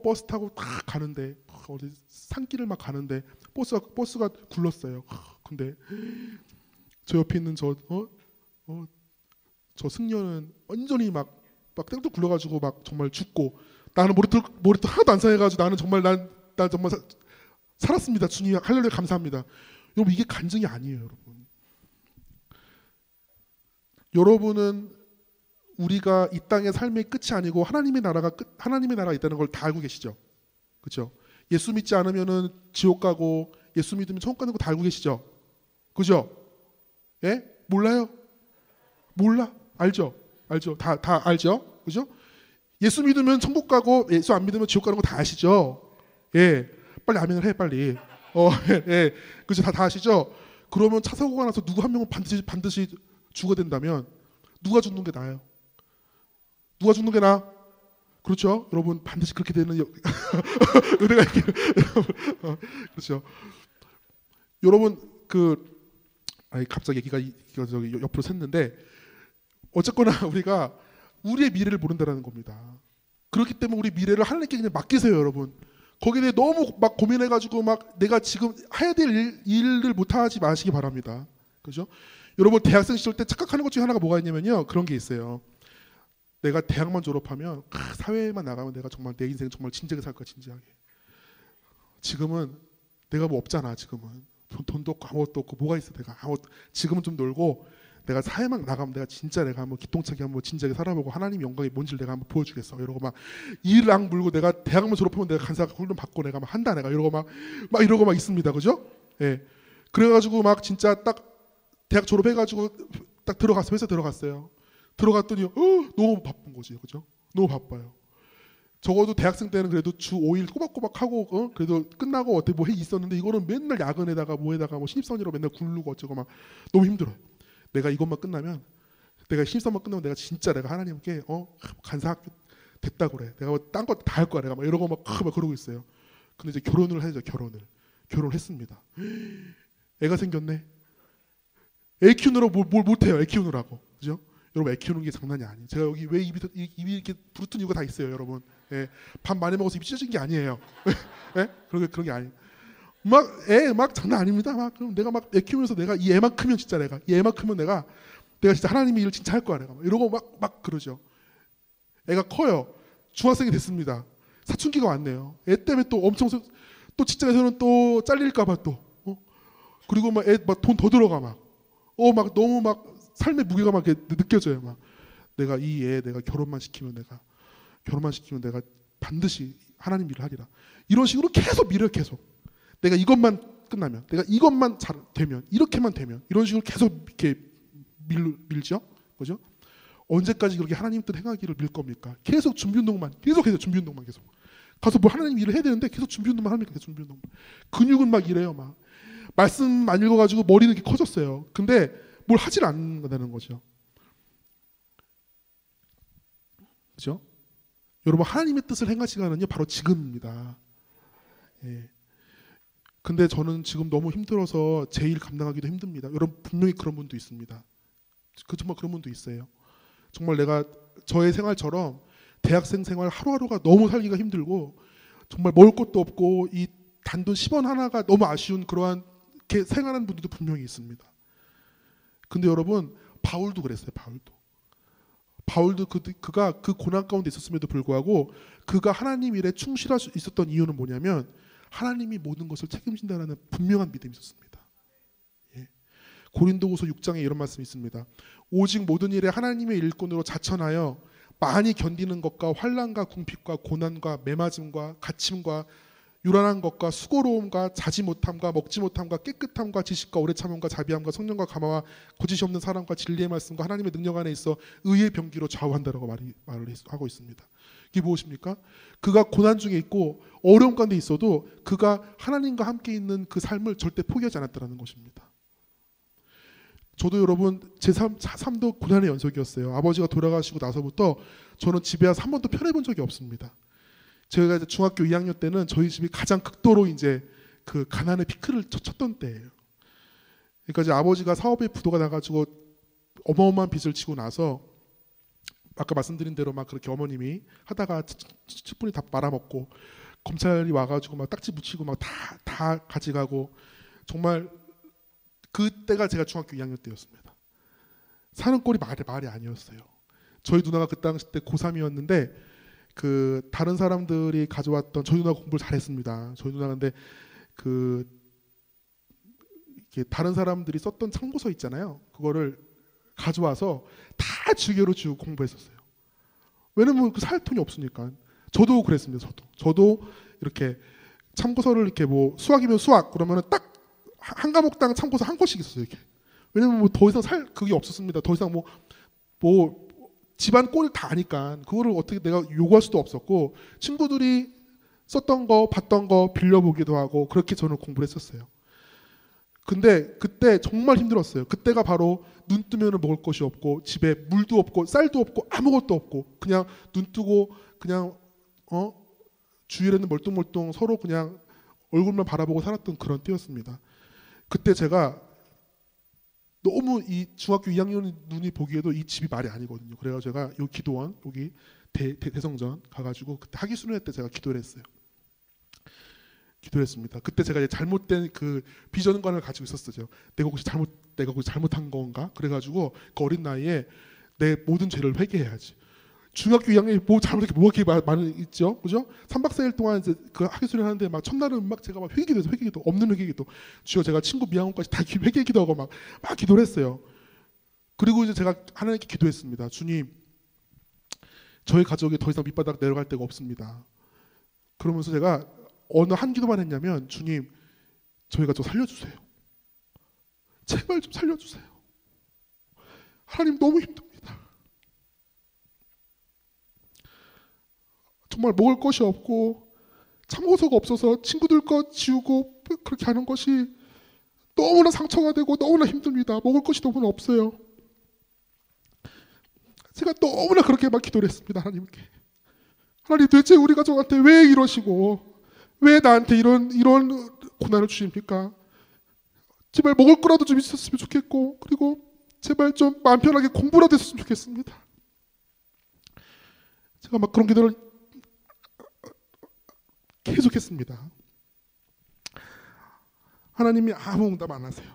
버스 타고 딱 가는데 어디 산길을 막 가는데 버스가 굴렀어요. 근데 저 옆에 있는 저 승려는 완전히 막 땡도 굴러가지고 막 정말 죽고 나는 머리도 하나도 안 상해가지고 나는 정말 난 정말 살았습니다. 주님 할렐루야 감사합니다. 여러분 이게 간증이 아니에요. 여러분은 우리가 이 땅의 삶의 끝이 아니고 하나님의 나라가 있다는 걸 다 알고 계시죠? 그렇죠? 예수 믿지 않으면은 지옥 가고 예수 믿으면 천국 가는 거 다 알고 계시죠? 그죠? 예? 몰라요? 몰라? 알죠? 다 알죠? 그죠? 예수 믿으면 천국 가고 예수 안 믿으면 지옥 가는 거 다 아시죠? 예. 빨리 아멘을 해 빨리. 예. 그죠? 다 아시죠? 그러면 차 사고가 나서 누구 한 명은 반드시 죽어야 된다면 누가 죽는 게 나아요? 누가 죽는 게 나아? 그렇죠? 여러분 반드시 그렇게 되는 은혜가 있기를. 그렇죠? 여러분 갑자기 얘기가 저기 옆으로 샜는데 어쨌거나 우리가 우리의 미래를 모른다는 겁니다. 그렇기 때문에 우리 미래를 하나님께 그냥 맡기세요, 여러분. 거기에 대해 너무 막 고민해가지고 막 내가 지금 해야 될 일을 못하지 마시기 바랍니다. 그죠? 여러분 대학생 시절 때 착각하는 것 중에 하나가 뭐가 있냐면요. 그런 게 있어요. 내가 대학만 졸업하면 사회에만 나가면 내가 정말 내 인생 정말 진지하게 살 거야. 진지하게. 지금은 내가 뭐 없잖아. 지금은 돈도 없고 아무것도 없고 뭐가 있어. 내가 지금은 좀 놀고 내가 사회만 나가면 내가 진짜 내가 한번 기똥차게 한번 진지하게 살아보고 하나님 영광의 뭔지를 내가 한번 보여주겠어. 이러고 막 이랑 물고 내가 대학만 졸업하면 내가 간사 훈련 받고 내가 막 한다. 내가 이러고 막 이러고 막 있습니다. 그죠? 예. 그래가지고 막 진짜 딱 대학 졸업해가지고 딱 들어갔어요. 회사 들어갔어요. 들어갔더니 너무 바쁜 거지, 그죠? 너무 바빠요. 적어도 대학생 때는 그래도 주 5일 꼬박꼬박 하고 그래도 끝나고 어떻게 뭐 회의 있었는데 이거는 맨날 야근에다가 뭐에다가 뭐 신입사원이라고 맨날 굴르고 어쩌고 막 너무 힘들어요. 내가 이것만 끝나면 내가 신입사원만 끝나면 내가 진짜 내가 하나님께 간사학교 됐다고 그래. 내가 뭐 딴 거 다 할 거야. 내가 막 이러고 막 그러고 있어요. 근데 이제 결혼을 해야죠. 결혼을 했습니다. 애가 생겼네. 애 키우느라고 뭘 못해요. 애 키우느라고. 그죠? 여러분 애 키우는 게 장난이 아니에요. 제가 여기 왜 입이 이렇게 부르튼 이유가 다 있어요. 여러분. 예. 밥 많이 먹어서 입이 찢어진 게 아니에요. 예? 그런 게 아니에요. 막 장난 아닙니다. 막 그럼 내가 막 애 키우면서 내가 이 애만 크면 진짜 이 애만 크면 내가 진짜 하나님의 일을 진짜 할 거야. 내가 이러고 막 그러죠. 애가 커요. 중학생이 됐습니다. 사춘기가 왔네요. 애 때문에 또 엄청 또 직장에서는 또 잘릴까봐 또 그리고 막 애 막 돈 더 들어가 막 너무 막 삶의 무게가 막 이렇게 느껴져요. 막 내가 이 애 내가 결혼만 시키면 내가 반드시 하나님 일을 하리라. 이런 식으로 계속 밀어요. 계속 내가 이것만 끝나면 내가 이것만 잘 되면 이렇게만 되면 이런 식으로 계속 이렇게 밀죠. 그죠? 언제까지 그렇게 하나님 뜻 행하기를 밀 겁니까? 계속 준비 운동만 계속해서 준비 운동만 계속 가서 뭐 하나님 일을 해야 되는데 계속 준비 운동만 합니까? 계속 준비 운동. 근육은 막 이래요. 막 말씀 안 읽어가지고 머리는 이렇게 커졌어요. 근데 뭘 하질 않는다는 거죠. 그죠? 여러분 하나님의 뜻을 행할 시간은요 바로 지금입니다. 예. 근데 저는 지금 너무 힘들어서 제 일 감당하기도 힘듭니다. 여러분 분명히 그런 분도 있습니다. 정말 그런 분도 있어요. 정말 내가 저의 생활처럼 대학생 생활 하루하루가 너무 살기가 힘들고 정말 먹을 것도 없고 이 단돈 10원 하나가 너무 아쉬운 그러한 게 생활하는 분들도 분명히 있습니다. 근데 여러분 바울도 그랬어요. 바울도 그가 그 고난 가운데 있었음에도 불구하고 그가 하나님 일에 충실할 수 있었던 이유는 뭐냐면 하나님이 모든 것을 책임진다는 분명한 믿음이 있었습니다. 예. 고린도후서 6장에 이런 말씀이 있습니다. 오직 모든 일에 하나님의 일꾼으로 자천하여 많이 견디는 것과 환난과 궁핍과 고난과 매맞음과 갇힘과 유란한 것과 수고로움과 자지 못함과 먹지 못함과 깨끗함과 지식과 오래 참음과 자비함과 성령과 감화와 거짓이 없는 사랑과 진리의 말씀과 하나님의 능력 안에 있어 의의 병기로 좌우한다라고 말을 하고 있습니다. 이게 무엇입니까? 그가 고난 중에 있고 어려움 가운데 있어도 그가 하나님과 함께 있는 그 삶을 절대 포기하지 않았다는 것입니다. 저도 여러분 제 삶도 고난의 연속이었어요. 아버지가 돌아가시고 나서부터 저는 집에 와서 한 번도 편해본 적이 없습니다. 제가 이제 중학교 2학년 때는 저희 집이 가장 극도로 이제 그 가난의 피크를 쳤던 때예요. 그러니까 이제 아버지가 사업에 부도가 나가지고 어마어마한 빚을 지고 나서 아까 말씀드린 대로 막 그렇게 어머님이 하다가 칡분이 다 말아먹고 검찰이 와가지고 막 딱지 붙이고 막 다 가져가고 정말 그때가 제가 중학교 2학년 때였습니다. 사는 꼴이 말이 아니었어요. 저희 누나가 그 당시 때 고3이었는데 그 다른 사람들이 가져왔던 저희 누나 공부를 잘했습니다. 저희 누나 근데 그 이렇게 다른 사람들이 썼던 참고서 있잖아요. 그거를 가져와서 다 주개로 지우고 공부했었어요. 왜냐면 그 살 돈이 없으니까. 저도 그랬습니다. 저도 이렇게 참고서를 이렇게 뭐 수학이면 수학 그러면은 딱 한 과목당 참고서 한 권씩 있었어요. 이렇게. 왜냐면 뭐 더 이상 살 그게 없었습니다. 더 이상 뭐 집안 꼴을 다 아니까 그거를 어떻게 내가 요구할 수도 없었고 친구들이 썼던 거 봤던 거 빌려보기도 하고 그렇게 저는 공부를 했었어요. 근데 그때 정말 힘들었어요. 그때가 바로 눈 뜨면은 먹을 것이 없고 집에 물도 없고 쌀도 없고 아무것도 없고 그냥 눈 뜨고 그냥 주일에는 멀뚱멀뚱 서로 그냥 얼굴만 바라보고 살았던 그런 때였습니다. 그때 제가 너무 이 중학교 2학년 눈이 보기에도 이 집이 말이 아니거든요. 그래서 제가 요 기도원 여기 대성전 가가지고 그때 학위 수련회 때 제가 기도를 했어요. 기도를 했습니다. 그때 제가 이제 잘못된 그 비전관을 가지고 있었어요. 내가 혹시 잘못한 건가? 그래가지고 그 어린 나이에 내 모든 죄를 회개해야지. 중학교 2학년이 뭐 잘못했게 뭐 이렇게 많은 있죠, 그죠? 3박 4일 동안 이제 그 학위 수련하는데 막 첫날은 막 제가 막 회개기도 없는 회개기도 주여 제가 친구 미양원까지 다 회개기도 하고 막 기도를 했어요. 그리고 이제 제가 하나님께 기도했습니다. 주님, 저희 가족이 더 이상 밑바닥 내려갈 데가 없습니다. 그러면서 제가 어느 한 기도만 했냐면 주님, 저희가 좀 살려주세요. 제발 좀 살려주세요. 하나님 너무 힘듭니다. 정말 먹을 것이 없고 참고서가 없어서 친구들 거 지우고 그렇게 하는 것이 너무나 상처가 되고 너무나 힘듭니다. 먹을 것이 너무나 없어요. 제가 너무나 그렇게 막 기도를 했습니다. 하나님께. 하나님 도대체 우리 가족한테 왜 이러시고 왜 나한테 이런 고난을 주십니까? 제발 먹을 거라도 좀 있었으면 좋겠고 그리고 제발 좀 마음 편하게 공부라도 했으면 좋겠습니다. 제가 막 그런 기도를 계속했습니다. 하나님이 아무 응답 안 하세요.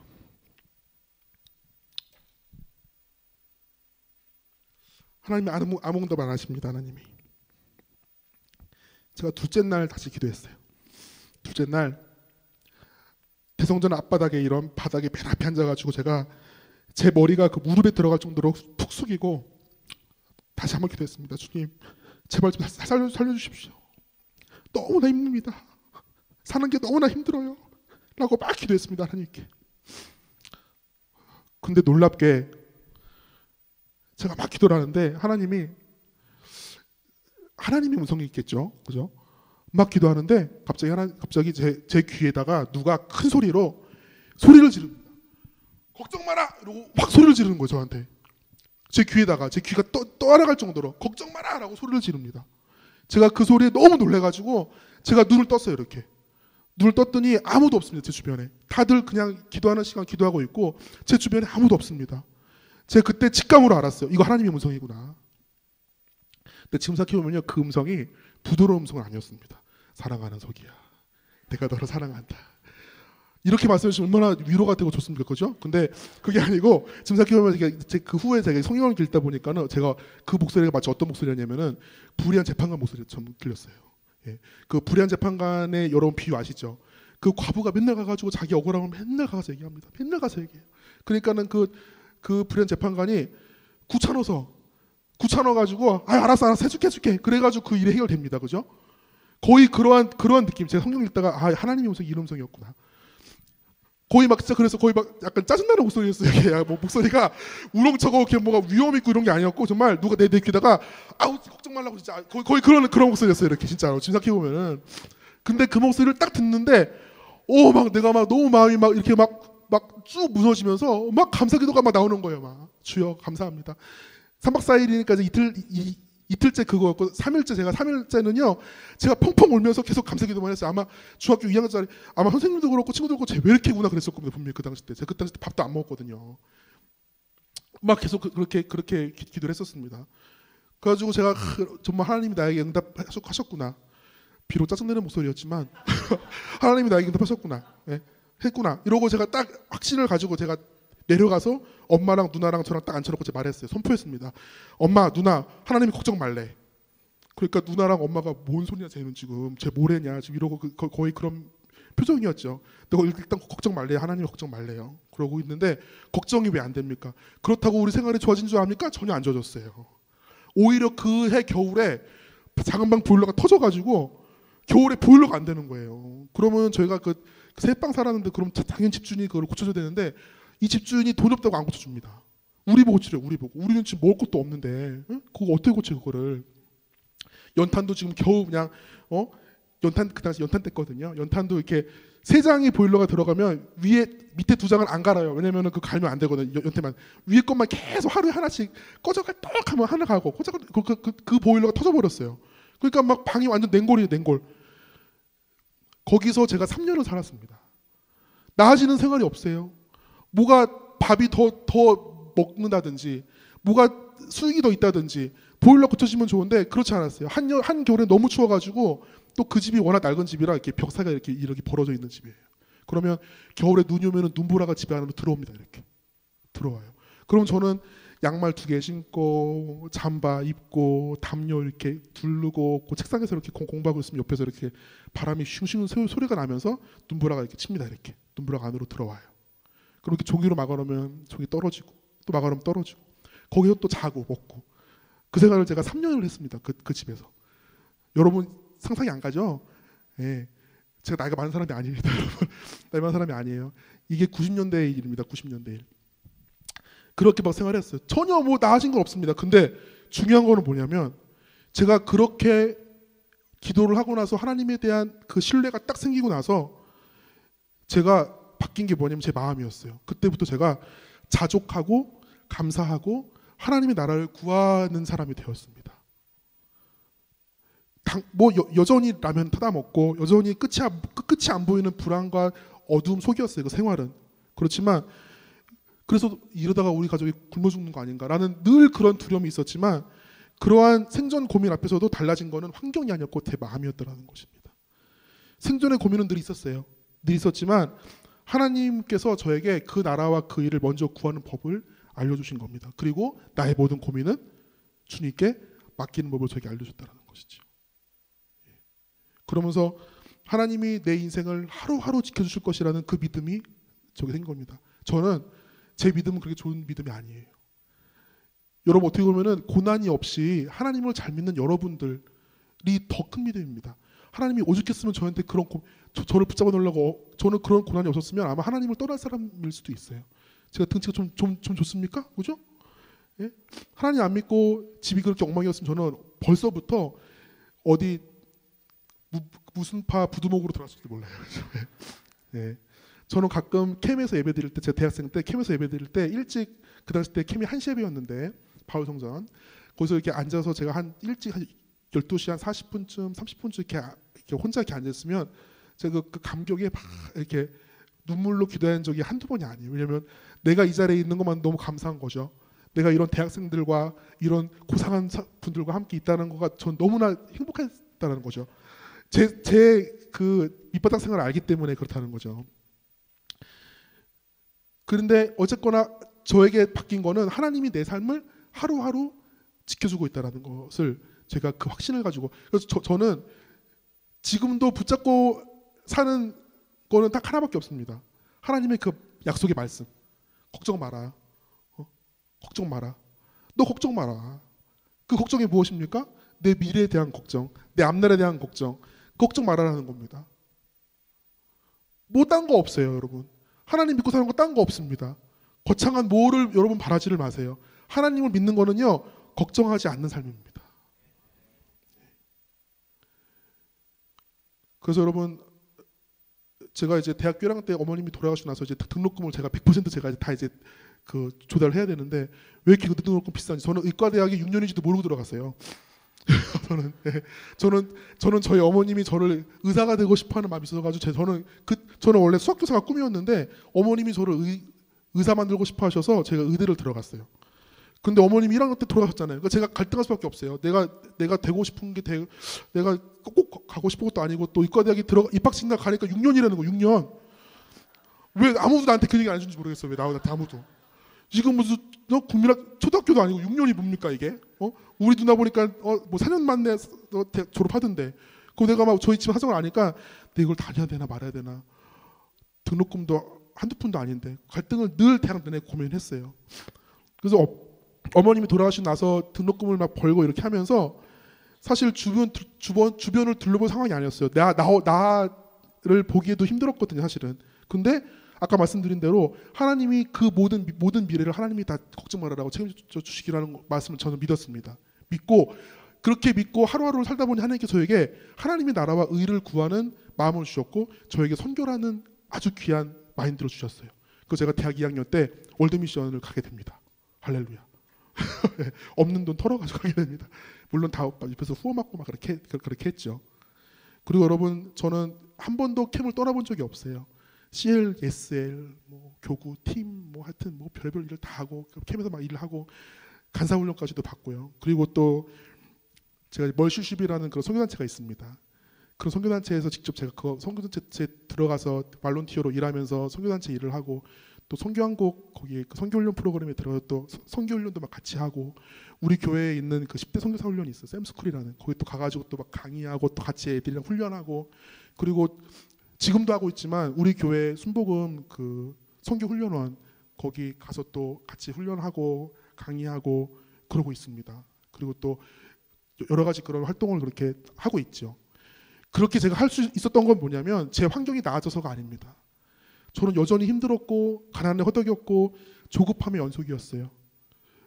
하나님이 아무 응답 안 하십니다. 하나님이. 제가 둘째 날 다시 기도했어요. 둘째 날 대성전 앞바닥에 이런 바닥에 맨 앞에 앉아가지고 제가 제 머리가 그 무릎에 들어갈 정도로 푹 숙이고 다시 한번 기도했습니다. 주님, 제발 좀 살려주십시오. 너무나 힘듭니다. 사는 게 너무나 힘들어요. 라고 막 기도했습니다. 하나님께. 근데 놀랍게 제가 막 기도를 하는데 하나님의 음성이 있겠죠. 그죠? 막 기도하는데 갑자기 제 귀에다가 누가 큰 소리를 지릅니다. 걱정 마라! 이러고 확 소리를 지르는 거예요. 저한테. 제 귀에다가 제 귀가 떠알아갈 정도로 걱정 마라! 라고 소리를 지릅니다. 제가 그 소리에 너무 놀래가지고 제가 눈을 떴어요. 이렇게. 눈을 떴더니 아무도 없습니다. 제 주변에. 다들 그냥 기도하는 시간 기도하고 있고 제 주변에 아무도 없습니다. 제가 그때 직감으로 알았어요. 이거 하나님의 음성이구나. 근데 지금 생각해보면요, 그 음성이 부드러운 음성은 아니었습니다. 사랑하는 석이야, 내가 너를 사랑한다. 이렇게 말씀해주시면 얼마나 위로가 되고 좋습니까, 그죠? 근데 그게 아니고 지금 생각해보면 그 후에 제가 성경을 읽다 보니까는 제가 그 목소리가 마치 어떤 목소리였냐면은 불의한 재판관 목소리처럼 들렸어요. 예. 그 불의한 재판관의 여러분 비유 아시죠? 그 과부가 맨날 가가지고 자기 억울함을 맨날 가서 얘기합니다. 맨날 가서 얘기해요. 그러니까는 그 불의한 재판관이 구차눠가지고 알았어 해줄게 그래가지고 그 일이 해결됩니다. 그죠? 거의 그러한 느낌. 제가 성경 읽다가 하나님의 음성이 이런 음성이었구나. 거의 막 진짜 그래서 거의 막 약간 짜증나는 목소리였어요. 이게 뭐 목소리가 우렁차고 이렇게 뭐가 위험 있고 이런 게 아니었고 정말 누가 내 귀에다가 걱정 말라고 진짜 거의 그런 목소리였어요. 이렇게 진짜로 지금 생각해 보면은. 근데 그 목소리를 딱 듣는데 막 내가 막 너무 마음이 막 이렇게 막 쭉 무너지면서 막 감사기도가 막 나오는 거예요. 막 주여 감사합니다. 3박 4일이니까 이틀째 그거였고 3일째는요 제가 펑펑 울면서 계속 감사기도만 했어요. 아마 중학교 2학년짜리 아마 선생님도 그렇고 친구도 그렇고 쟤 왜 이렇게 구나 그랬을 겁니다. 분명히 그 당시 때. 제가 그 당시 때 밥도 안 먹었거든요. 막 계속 그렇게 기도를 했었습니다. 그래가지고 제가 정말 하나님이 나에게 응답하셨구나. 비록 짜증내는 목소리였지만 하나님이 나에게 응답하셨구나. 네, 했구나. 이러고 제가 딱 확신을 가지고 제가 내려가서 엄마랑 누나랑 저랑 딱 앉혀놓고 제가 말했어요. 선포했습니다. 엄마, 누나, 하나님이 걱정 말래. 그러니까 누나랑 엄마가 뭔 소리냐 쟤는 지금 쟤 뭐래냐 지금 이러고 거의 그런 표정이었죠. 내가 일단 걱정 말래. 하나님이 걱정 말래요. 그러고 있는데 걱정이 왜 안 됩니까? 그렇다고 우리 생활이 좋아진 줄 압니까? 전혀 안 좋아졌어요. 오히려 그 해 겨울에 작은 방 보일러가 터져가지고 겨울에 보일러가 안 되는 거예요. 그러면 저희가 그 새방 살았는데 그럼 당연히 집주인이 그걸 고쳐줘야 되는데 이 집주인이 돈이 없다고 안 고쳐줍니다. 우리 보고 치래요. 우리는 지금 먹을 것도 없는데 그거 어떻게 고쳐 그거를. 연탄도 지금 겨우 그냥 연탄 그 당시 연탄 뗐거든요. 연탄도 이렇게 세 장이 보일러가 들어가면 밑에 두 장을 안 갈아요. 왜냐면은 그 갈면 안 되거든요. 연탄만 위에 것만 계속 하루에 하나씩 꺼져가 떡 하면 하나 가고 그 보일러가 터져버렸어요. 그러니까 막 방이 완전 냉골이에요. 냉골. 거기서 제가 3년을 살았습니다. 나아지는 생활이 없어요. 뭐가 밥이 더 먹는다든지 뭐가 수익이 더 있다든지 보일러 고쳐지면 좋은데 그렇지 않았어요. 한 겨울에 너무 추워가지고 또 그 집이 워낙 낡은 집이라 이렇게 벽사가 이렇게 벌어져 있는 집이에요. 그러면 겨울에 눈이 오면 눈보라가 집에 안으로 들어옵니다. 이렇게 들어와요. 그럼 저는 양말 2개 신고 잠바 입고 담요 이렇게 두르고 그 책상에서 이렇게 공부하고 있으면 옆에서 이렇게 바람이 슝슝 소리가 나면서 눈보라가 이렇게 칩니다. 이렇게 눈보라가 안으로 들어와요. 그럼 이렇게 종이로 막아놓으면 종이 떨어지고 또 막아놓으면 떨어지고 거기서 또 자고 먹고 그 생활을 제가 3년을 했습니다. 그 집에서. 여러분 상상이 안 가죠? 예. 제가 나이가 많은 사람이 아닙니다. 여러분. 나이 많은 사람이 아니에요. 이게 90년대의 일입니다. 90년대 일. 그렇게 막 생활했어요. 전혀 뭐 나아진 건 없습니다. 근데 중요한 거는 뭐냐면 제가 그렇게 기도를 하고 나서 하나님에 대한 그 신뢰가 딱 생기고 나서 제가 바뀐 게 뭐냐면 제 마음이었어요. 그때부터 제가 자족하고 감사하고 하나님의 나라를 구하는 사람이 되었습니다. 여전히 라면 타다 먹고 여전히 끝이 안 보이는 불안과 어두움 속이었어요. 그 생활은. 그렇지만 그래서 이러다가 우리 가족이 굶어 죽는 거 아닌가라는 늘 그런 두려움이 있었지만 그러한 생존 고민 앞에서도 달라진 거는 환경이 아니었고 제 마음이었더라는 것입니다. 생존의 고민은 늘 있었어요. 늘 있었지만 하나님께서 저에게 그 나라와 그 일을 먼저 구하는 법을 알려주신 겁니다. 그리고 나의 모든 고민은 주님께 맡기는 법을 저에게 알려줬다는 것이죠. 그러면서 하나님이 내 인생을 하루하루 지켜주실 것이라는 그 믿음이 저게 생긴 겁니다. 저는 제 믿음은 그렇게 좋은 믿음이 아니에요. 여러분 어떻게 보면은 고난이 없이 하나님을 잘 믿는 여러분들이 더 큰 믿음입니다. 하나님이 오죽했으면 저한테 그런 저를 붙잡아 놓으려고 저는 그런 고난이 없었으면 아마 하나님을 떠날 사람일 수도 있어요. 제가 등치가 좀 좋습니까? 그죠? 예? 하나님 안 믿고 집이 그렇게 엉망이었으면 저는 벌써부터 어디 무슨 파 부두목으로 들어갔을지 몰라요. 예. 저는 가끔 캠에서 예배 드릴 때 제가 대학생 때 캠에서 예배 드릴 때 일찍 그 당시 때 캠이 1시 예배였는데 바울성전 거기서 이렇게 앉아서 제가 한 일찍 한 12시 한 40분쯤 30분쯤 이렇게 혼자 이렇게 앉았으면 제가 그 감격에 막 이렇게 눈물로 기도한 적이 한두 번이 아니에요. 왜냐하면 내가 이 자리에 있는 것만 너무 감사한 거죠. 내가 이런 대학생들과 이런 고상한 분들과 함께 있다는 거가 전 너무나 행복했다는 거죠. 제 그 밑바닥 생활을 알기 때문에 그렇다는 거죠. 그런데 어쨌거나 저에게 바뀐 거는 하나님이 내 삶을 하루하루 지켜주고 있다는 것을 제가 그 확신을 가지고 그래서 저는 지금도 붙잡고 사는 거는 딱 하나밖에 없습니다. 하나님의 그 약속의 말씀. 걱정 마라. 걱정 마라. 너 걱정 마라. 그 걱정이 무엇입니까? 내 미래에 대한 걱정, 내 앞날에 대한 걱정. 걱정 말아라는 겁니다. 뭐 딴 거 없어요, 여러분. 하나님 믿고 사는 거 딴 거 없습니다. 거창한 뭐를 여러분 바라지를 마세요. 하나님을 믿는 거는요, 걱정하지 않는 삶입니다. 그래서 여러분, 제가 이제 대학교 1학년 때 어머님이 돌아가시고 나서 이제 등록금을 제가 100% 제가 이제 다 이제 그 조달을 해야 되는데 왜 이렇게 그 등록금 비싼지 저는 의과대학에 6년인지도 모르고 들어갔어요. 저는 저희 어머님이 저를 의사가 되고 싶어하는 마음이 있어가지고 저는 원래 수학교사가 꿈이었는데 어머님이 저를 의사 만들고 싶어하셔서 제가 의대를 들어갔어요. 근데 어머님이 1학년 때 돌아가셨잖아요. 그러니까 제가 갈등할 수밖에 없어요. 내가 되고 싶은 게 내가 꼭 가고 싶은 것도 아니고 또 의과대학에 입학식날 가니까 6년이라는 거 6년. 왜 아무도 나한테 그 얘기 안 해준지 모르겠어요. 왜 나한테 아무도. 지금 무슨 국민학 초등학교도 아니고 6년이 뭡니까 이게? 우리 누나 보니까 뭐 4년 만에 졸업하던데. 그거 내가 막 저희 집 사정을 아니까 내가 이걸 다녀야 되나 말아야 되나. 등록금도 한두 푼도 아닌데 갈등을 늘 대학 내내 고민했어요. 그래서 어머님이 돌아가시고 나서 등록금을 막 벌고 이렇게 하면서 사실 주변을 둘러본 상황이 아니었어요. 나를 보기에도 힘들었거든요, 사실은. 근데 아까 말씀드린 대로 하나님이 그 모든 미래를 하나님이 다 걱정 말아라고 책임져 주시기라는 말씀을 저는 믿었습니다. 그렇게 믿고 하루하루를 살다 보니 하나님께 저에게 하나님의 나라와 의를 구하는 마음을 주셨고 저에게 선교라는 아주 귀한 마인드를 주셨어요. 그래서 제가 대학 2학년 때 월드미션을 가게 됩니다. 할렐루야. 없는 돈 털어가지고 가게 됩니다. 물론 다 옆에서 후원 받고 막 그렇게 했죠. 그리고 여러분 저는 한 번도 캠을 떠나본 적이 없어요. CL, SL, 뭐 교구, 팀, 뭐 하여튼 뭐 별별 일을 다 하고 캠에서 막 일을 하고 간사훈련까지도 받고요. 그리고 또 제가 멀슈쉽이라는 그런 선교단체가 있습니다. 그런 선교단체에서 직접 제가 그 선교단체 들어가서 발론티어로 일하면서 선교단체 일을 하고 또 선교한국 거기 그 선교훈련 프로그램에 들어가서 또 선교훈련도 막 같이 하고 우리 교회에 있는 그 10대 선교사 훈련이 있어요. 샘스쿨이라는 거기 또 가가지고 또 막 강의하고 또 같이 애들이랑 훈련하고 그리고 지금도 하고 있지만 우리 교회 순복음 그 선교훈련원 거기 가서 또 같이 훈련하고 강의하고 그러고 있습니다. 그리고 또 여러 가지 그런 활동을 그렇게 하고 있죠. 그렇게 제가 할 수 있었던 건 뭐냐면 제 환경이 나아져서가 아닙니다. 저는 여전히 힘들었고 가난에 허덕였고 조급함의 연속이었어요.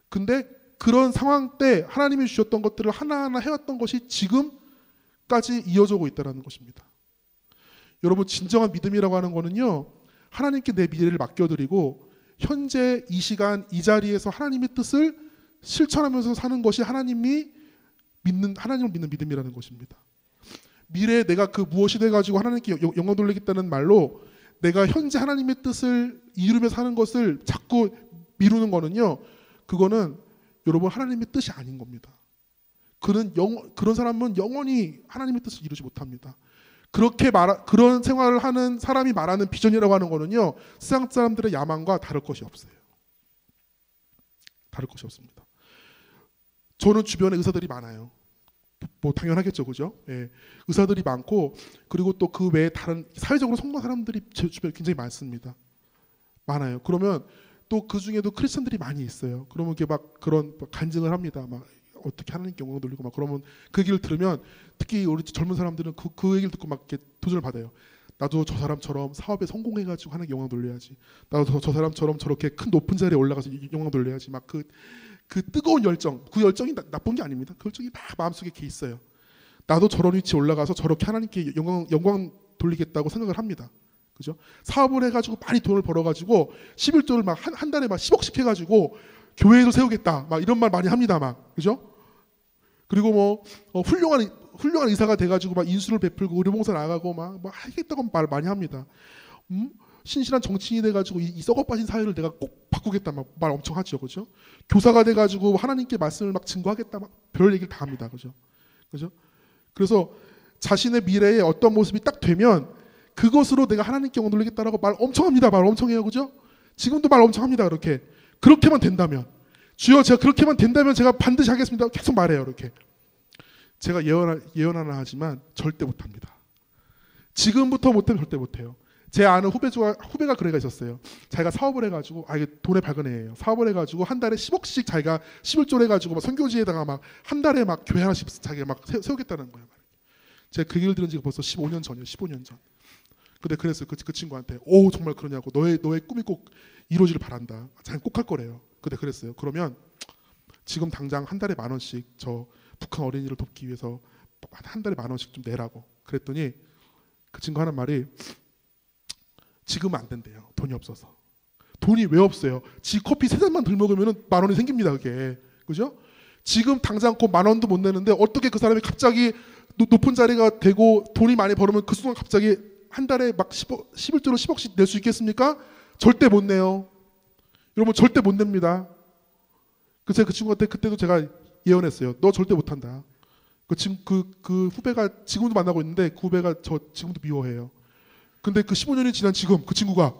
근데 그런 상황 때 하나님이 주셨던 것들을 하나하나 해왔던 것이 지금까지 이어져 오고 있다는 것입니다. 여러분 진정한 믿음이라고 하는 거는요. 하나님께 내 미래를 맡겨드리고 현재 이 시간 이 자리에서 하나님의 뜻을 실천하면서 사는 것이 하나님을 믿는 믿음이라는 것입니다. 미래에 내가 그 무엇이 돼가지고 하나님께 영광 돌리겠다는 말로 내가 현재 하나님의 뜻을 이루며 사는 것을 자꾸 미루는 거는요. 그거는 여러분 하나님의 뜻이 아닌 겁니다. 그런 사람은 영원히 하나님의 뜻을 이루지 못합니다. 그런 생활을 하는 사람이 말하는 비전이라고 하는 거는요, 세상 사람들의 야망과 다를 것이 없어요. 다를 것이 없습니다. 저는 주변에 의사들이 많아요. 뭐 당연하겠죠, 그죠? 예. 의사들이 많고, 그리고 또 그 외에 다른 사회적으로 성공한 사람들이 제 주변에 굉장히 많습니다. 많아요. 그러면 또 그 중에도 크리스천들이 많이 있어요. 그러면 이게 막 그런 간증을 합니다. 막 어떻게 하나님께 영광 돌리고 막 그러면 그 얘기를 들으면 특히 우리 젊은 사람들은 그 얘기를 듣고 막 이렇게 도전을 받아요. 나도 저 사람처럼 사업에 성공해가지고 하나님께 영광 돌려야지. 나도 저 사람처럼 저렇게 큰 높은 자리에 올라가서 영광 돌려야지. 막 그 뜨거운 열정, 그 열정이 나쁜 게 아닙니다. 그 열정이 막 마음속에 이렇게 있어요. 나도 저런 위치에 올라가서 저렇게 하나님께 영광 돌리겠다고 생각을 합니다. 그죠? 사업을 해가지고 많이 돈을 벌어가지고 11조를 막 한 달에 막 10억씩 해가지고 교회도 세우겠다. 막 이런 말 많이 합니다. 막 그죠? 그리고 뭐 훌륭한 의사가 돼가지고 막 인수를 베풀고 의료봉사 나가고 막 하겠다고 말 많이 합니다. 신실한 정치인이 돼가지고 이 썩어빠진 사회를 내가 꼭 바꾸겠다 막 말 엄청 하죠, 그죠? 교사가 돼가지고 하나님께 말씀을 막 증거하겠다 막 별 얘기를 다 합니다, 그죠? 그죠? 그래서 자신의 미래에 어떤 모습이 딱 되면 그것으로 내가 하나님께 영광 돌리겠다라고 말 엄청 합니다, 말 엄청 해요, 그죠? 지금도 말 엄청 합니다, 그렇게만 된다면 주여 제가 그렇게만 된다면 제가 반드시 하겠습니다, 계속 말해요, 이렇게. 제가 예언 하나 하지만 절대 못합니다. 지금부터 못하면 절대 못해요. 제 아는 후배가 그런 애가 있었어요. 자기가 사업을 해가지고 이게 돈의 밝은 애예요. 사업을 해가지고 한 달에 10억씩 자기가 11조를 해가지고 막 선교지에다가 막 한 달에 막 교회 하나씩 자기가 막 세우겠다는 거예요. 제가 그 얘기를 들은 지가 벌써 15년 전이에요. 15년 전. 근데 그랬어요. 그 친구한테 정말 그러냐고. 너의 꿈이 꼭 이루어지길 바란다. 자기는 꼭 할 거래요. 근데 그랬어요. 그러면 지금 당장 한 달에 10,000원씩 저 북한 어린이를 돕기 위해서 한 달에 10,000원씩 좀 내라고. 그랬더니 그 친구 하는 말이 지금은 안 된대요. 돈이 없어서. 돈이 왜 없어요? 지 커피 3잔만 덜 먹으면 10,000원이 생깁니다. 그게. 그죠? 지금 당장 꼭 10,000원도 못 내는데 어떻게 그 사람이 갑자기 높은 자리가 되고 돈이 많이 벌으면 그 순간 갑자기 한 달에 막 11조로 10억씩 낼 수 있겠습니까? 절대 못 내요. 여러분 절대 못 냅니다. 그래서 그 친구한테 그때도 제가 예언했어요. 너 절대 못한다. 그 후배가 지금도 만나고 있는데 그 후배가 저 지금도 미워해요. 근데 그 15년이 지난 지금 그 친구가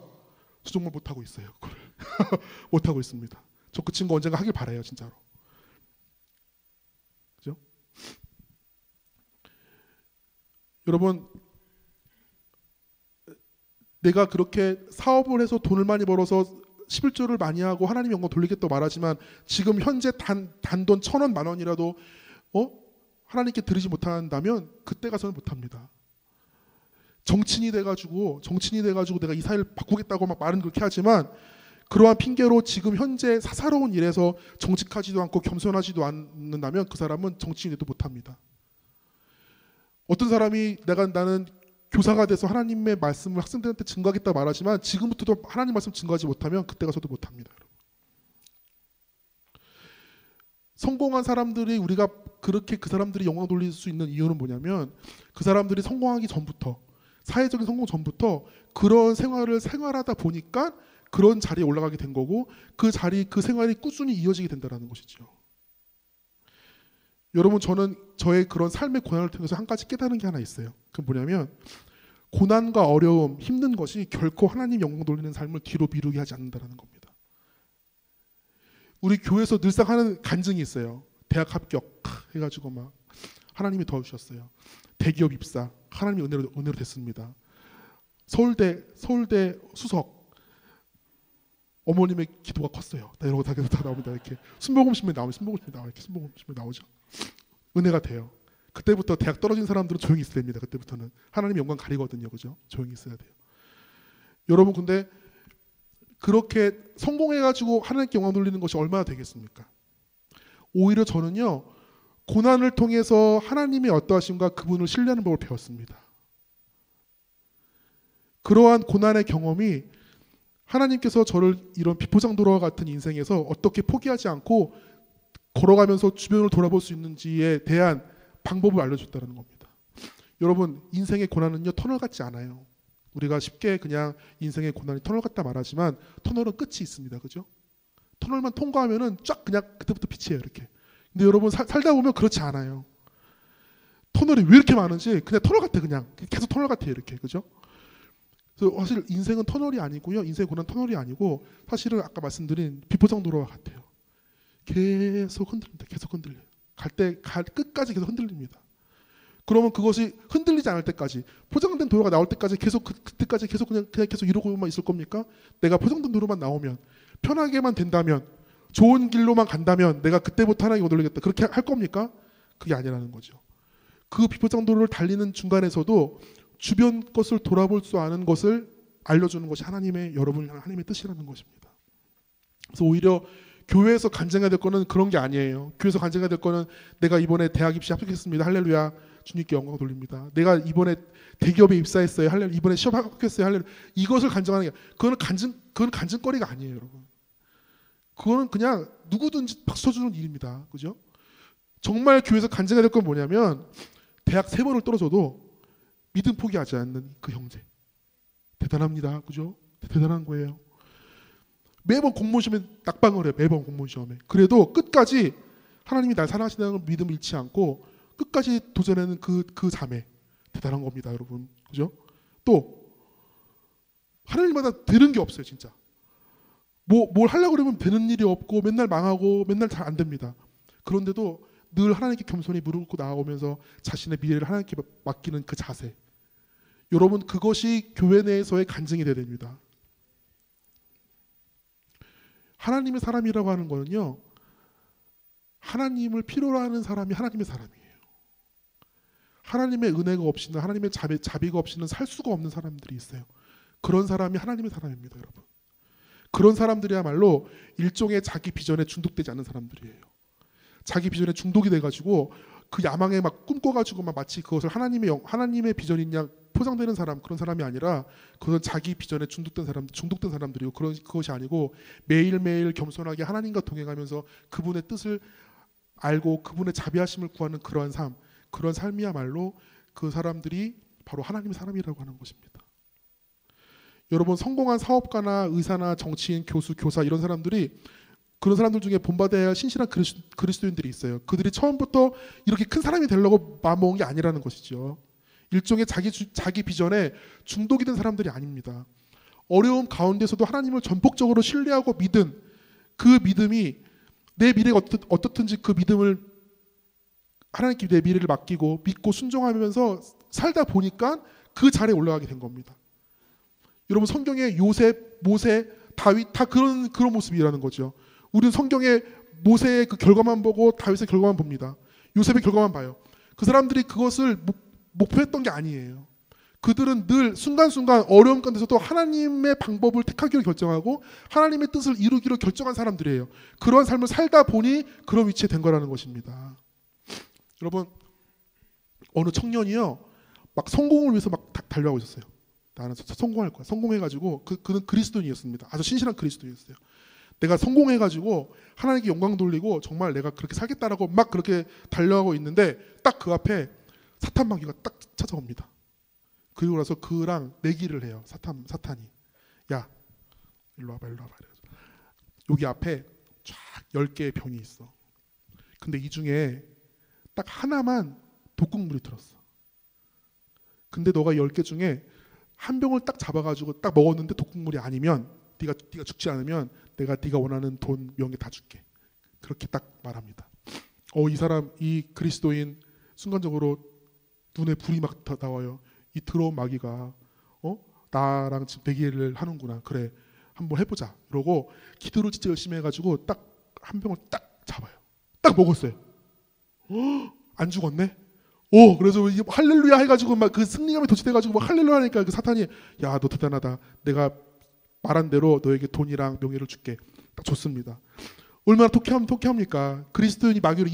저 정말 못하고 있어요. 그걸 못하고 있습니다. 저 그 친구 언젠가 하길 바라요. 진짜로. 그죠? 여러분 내가 그렇게 사업을 해서 돈을 많이 벌어서 11조를 많이 하고 하나님 영광 돌리겠다고 말하지만 지금 현재 단돈 1,000원 10,000원이라도 하나님께 드리지 못한다면 그때 가서는 못합니다. 정치인이 돼가지고 내가 이 사회를 바꾸겠다고 막 말은 그렇게 하지만 그러한 핑계로 지금 현재 사사로운 일에서 정직하지도 않고 겸손하지도 않는다면 그 사람은 정치인이 돼도 못합니다. 어떤 사람이 나는 교사가 돼서 하나님의 말씀을 학생들한테 증거하겠다 말하지만 지금부터도 하나님 말씀 증거하지 못하면 그때 가서도 못합니다. 성공한 사람들이 우리가 그렇게 그 사람들이 영광 돌릴 수 있는 이유는 뭐냐면 그 사람들이 성공하기 전부터 사회적인 성공 전부터 그런 생활하다 보니까 그런 자리에 올라가게 된 거고 그 생활이 꾸준히 이어지게 된다는 것이죠. 여러분 저는 저의 그런 삶의 고난을 통해서 한 가지 깨달은 게 하나 있어요. 그게 뭐냐면 고난과 어려움, 힘든 것이 결코 하나님 영광 돌리는 삶을 뒤로 미루게 하지 않는다는 겁니다. 우리 교회에서 늘상 하는 간증이 있어요. 대학 합격 해가지고 막 하나님이 도와주셨어요. 대기업 입사 하나님이 은혜로 됐습니다. 서울대 수석 어머님의 기도가 컸어요. 이런 거 다 나옵니다. 이렇게 순복음신문 나오죠. 은혜가 돼요. 그때부터 대학 떨어진 사람들은 조용히 있어야 됩니다. 그때부터는 하나님 영광 가리거든요, 그죠? 조용히 있어야 돼요. 여러분 근데 그렇게 성공해가지고 하나님께 영광 돌리는 것이 얼마나 되겠습니까? 오히려 저는요 고난을 통해서 하나님의 어떠하심과 그분을 신뢰하는 법을 배웠습니다. 그러한 고난의 경험이 하나님께서 저를 이런 비포장도로와 같은 인생에서 어떻게 포기하지 않고 걸어가면서 주변을 돌아볼 수 있는지에 대한 방법을 알려줬다는 겁니다. 여러분 인생의 고난은요 터널 같지 않아요. 우리가 쉽게 그냥 인생의 고난이 터널 같다 말하지만 터널은 끝이 있습니다. 그죠? 터널만 통과하면은 쫙 그냥 그때부터 빛이에요. 이렇게. 근데 여러분 살다 보면 그렇지 않아요. 터널이 왜 이렇게 많은지 그냥 터널 같아. 그냥 계속 터널 같아요. 이렇게. 그죠? 그래서 사실 인생은 터널이 아니고요. 인생의 고난 터널이 아니고 사실은 아까 말씀드린 비포장도로와 같아요. 계속 흔들립니다. 계속 흔들려요. 끝까지 계속 흔들립니다. 그러면 그것이 흔들리지 않을 때까지, 포장된 도로가 나올 때까지 계속 그때까지 계속 그냥 계속 이러고만 있을 겁니까? 내가 포장된 도로만 나오면, 편하게만 된다면, 좋은 길로만 간다면 내가 그때부터 하나님께 못 올리겠다. 그렇게 할 겁니까? 그게 아니라는 거죠. 그 비포장 도로를 달리는 중간에서도 주변 것을 돌아볼 수 아는 것을 알려주는 것이 여러분을 향한 하나님의 뜻이라는 것입니다. 그래서 오히려 교회에서 간증해야 될 거는 그런 게 아니에요. 교회에서 간증해야 될 거는 내가 이번에 대학 입시 합격했습니다. 할렐루야. 주님께 영광 돌립니다. 내가 이번에 대기업에 입사했어요. 할렐루야. 이번에 시험 합격했어요. 할렐루야. 이것을 간증하는 게 그건 간증거리가 아니에요, 여러분. 그거는 그냥 누구든지 박수 쳐주는 일입니다. 그죠? 정말 교회에서 간증해야 될 건 뭐냐면 대학 3번을 떨어져도 믿음 포기하지 않는 그 형제. 대단합니다. 그죠? 대단한 거예요. 매번 공무원 시험에 낙방을 해요. 매번 공무원 시험에. 그래도 끝까지 하나님이 날 사랑하신다는 믿음을 잃지 않고 끝까지 도전하는 그 자매. 대단한 겁니다, 여러분. 그죠? 또 하나님마다 되는 게 없어요, 진짜. 뭘 하려고 그러면 되는 일이 없고 맨날 망하고 맨날 잘 안 됩니다. 그런데도 늘 하나님께 겸손히 무릎 꿇고 나아오면서 자신의 미래를 하나님께 맡기는 그 자세. 여러분, 그것이 교회 내에서의 간증이 되어야 됩니다. 하나님의 사람이라고 하는 거는요, 하나님을 필요로 하는 사람이 하나님의 사람이에요. 하나님의 은혜가 없이는, 하나님의 자비가 없이는 살 수가 없는 사람들이 있어요. 그런 사람이 하나님의 사람입니다, 여러분. 그런 사람들이야말로 일종의 자기 비전에 중독되지 않는 사람들이에요. 자기 비전에 중독이 돼가지고 그 야망에 막 꿈꿔가지고 막 마치 그것을 하나님의 비전인 양 포장되는 사람, 그런 사람이 아니라 그건 자기 비전에 중독된 사람들이고, 그것이 아니고 매일매일 겸손하게 하나님과 동행하면서 그분의 뜻을 알고 그분의 자비하심을 구하는 그러한 삶, 그런 삶이야말로 그 사람들이 바로 하나님의 사람이라고 하는 것입니다. 여러분, 성공한 사업가나 의사나 정치인, 교수, 교사 이런 사람들이, 그런 사람들 중에 본받아야 할 신실한 그리스도인들이 있어요. 그들이 처음부터 이렇게 큰 사람이 되려고 마음먹은 게 아니라는 것이죠. 일종의 자기 비전에 중독이 된 사람들이 아닙니다. 어려움 가운데서도 하나님을 전폭적으로 신뢰하고 믿은 그 믿음이, 내 미래가 어떻든지 그 믿음을 하나님께 내 미래를 맡기고 믿고 순종하면서 살다 보니까 그 자리에 올라가게 된 겁니다. 여러분, 성경에 요셉, 모세, 다윗 다 그런 모습이라는 거죠. 우리는 성경에 모세의 그 결과만 보고 다윗의 결과만 봅니다. 요셉의 결과만 봐요. 그 사람들이 그것을 목표했던 게 아니에요. 그들은 늘 순간순간 어려움 가운데서도 하나님의 방법을 택하기로 결정하고 하나님의 뜻을 이루기로 결정한 사람들이에요. 그러한 삶을 살다 보니 그런 위치에 된 거라는 것입니다. 여러분, 어느 청년이요, 막 성공을 위해서 막 달려가고 있었어요. 나는 성공할 거야. 성공해가지고 그는 그리스도인이었습니다. 아주 신실한 그리스도인이었어요. 내가 성공해가지고 하나님께 영광 돌리고 정말 내가 그렇게 살겠다라고 막 그렇게 달려가고 있는데 딱 그 앞에 사탄 마귀가 딱 찾아옵니다. 그리고 나서 그랑 내기를 해요. 사탄이. 야, 일로 와봐. 여기 앞에 쫙 10개의 병이 있어. 근데 이 중에 딱 하나만 독극물이 들었어. 근데 너가 10개 중에 한 병을 딱 잡아가지고 딱 먹었는데 독극물이 아니면, 네가 죽지 않으면 내가 네가 원하는 돈, 명예 다 줄게. 그렇게 딱 말합니다. 이 그리스도인 순간적으로 눈에 불이 막 나와요. 이 더러운 마귀가 나랑 지금 내기를 하는구나. 그래, 한번 해보자. 이러고 기도를 진짜 열심히 해가지고 딱 한 병을 딱 잡아요. 딱 먹었어요. 안 죽었네. 그래서 할렐루야 해가지고 막 그 승리감에 도취돼가지고 막 할렐루야 하니까 그 사탄이, 야, 너 대단하다. 내가 말한 대로 너에게 돈이랑 명예를 줄게. 딱 줬습니다. 얼마나 통쾌합니까? 그리스도인이 마귀로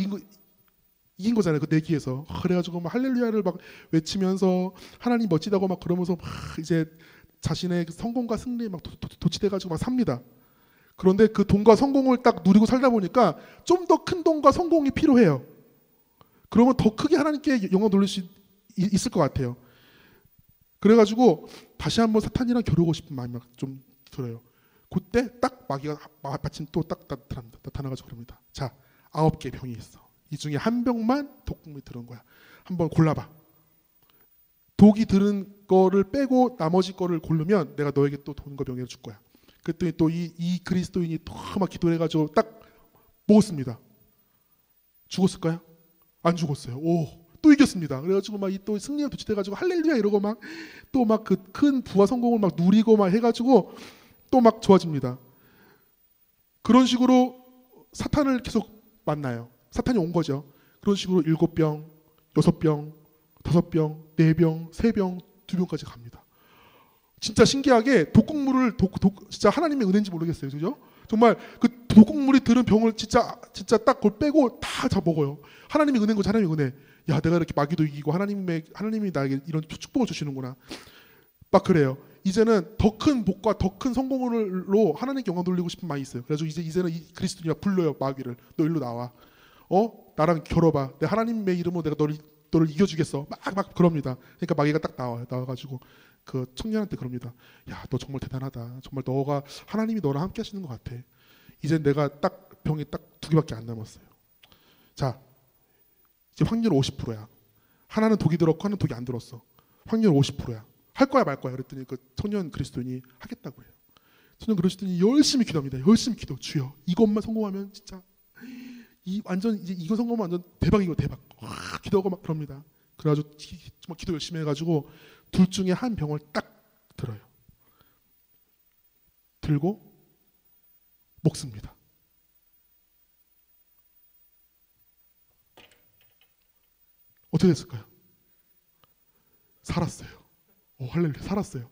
이긴 거잖아요. 그 내기에서. 그래가지고 막 할렐루야를 막 외치면서 하나님 멋지다고 막 그러면서 막 이제 자신의 성공과 승리에 막 도취돼가지고 막 삽니다. 그런데 그 돈과 성공을 딱 누리고 살다 보니까 좀 더 큰 돈과 성공이 필요해요. 그러면 더 크게 하나님께 영광 돌릴 수 있을 것 같아요. 그래가지고 다시 한번 사탄이랑 겨루고 싶은 마음이 좀 들어요. 그때 딱 마귀가 마침 또 딱 나타나가지고 그럽니다. 자, 9개 병이 있어. 이 중에 한 병만 독극물이 들은 거야. 한번 골라봐. 독이 드는 거를 빼고 나머지 거를 고르면 내가 너에게 또 돈과 명예를 줄 거야. 그랬더니 또 이 그리스도인이 또 막 기도를 해가지고 딱 먹었습니다. 죽었을까요? 안 죽었어요. 오, 또 이겼습니다. 그래가지고 막 또 승리에 도취돼가지고 할렐루야 이러고 막 또 막 그 큰 부와 성공을 막 누리고 막 해가지고 또 막 좋아집니다. 그런 식으로 사탄을 계속 만나요. 사탄이 온 거죠. 그런 식으로 7병, 6병, 5병, 4병, 3병, 2병까지 갑니다. 진짜 신기하게 독국물을 진짜 하나님의 은혜인지 모르겠어요. 그죠? 정말 그 독국물이 들은 병을 진짜 딱 그걸 빼고 다 먹어요. 하나님의 은혜인 거죠. 하나님의 은혜. 야, 내가 이렇게 마귀도 이기고 하나님이 나에게 이런 축복을 주시는구나. 막 그래요. 이제는 더 큰 복과 더 큰 성공으로 하나님께 영광 돌리고 싶은 마음이 있어요. 그래서 이제는 이 그리스도인이 불러요. 마귀를. 너 일로 나와. 나랑 겨뤄봐. 내 하나님의 이름으로 내가 너를 이겨주겠어. 막 그럽니다. 그러니까 마귀가 딱 나와가지고 그 청년한테 그럽니다. 야, 너 정말 대단하다. 정말 하나님이 너랑 함께 하시는 것 같아. 이제 내가 딱 병이 딱 2개밖에 안 남았어요. 자, 이제 확률 50%야. 하나는 독이 들었고 하나는 독이 안 들었어. 확률 50%야. 할 거야 말 거야. 그랬더니 그 청년 그리스도인이 하겠다고 해요. 청년 그리스도인이 열심히 기도합니다. 열심히 기도. 주여, 이것만 성공하면 진짜 완전 이제 이거 성공하면 완전 대박이고 대박. 와, 기도하고 막 그럽니다. 그래가지고 정말 기도 열심히 해가지고 둘 중에 한 병을 딱 들어요. 들고 먹습니다. 어떻게 됐을까요? 살았어요. 할렐루야, 살았어요.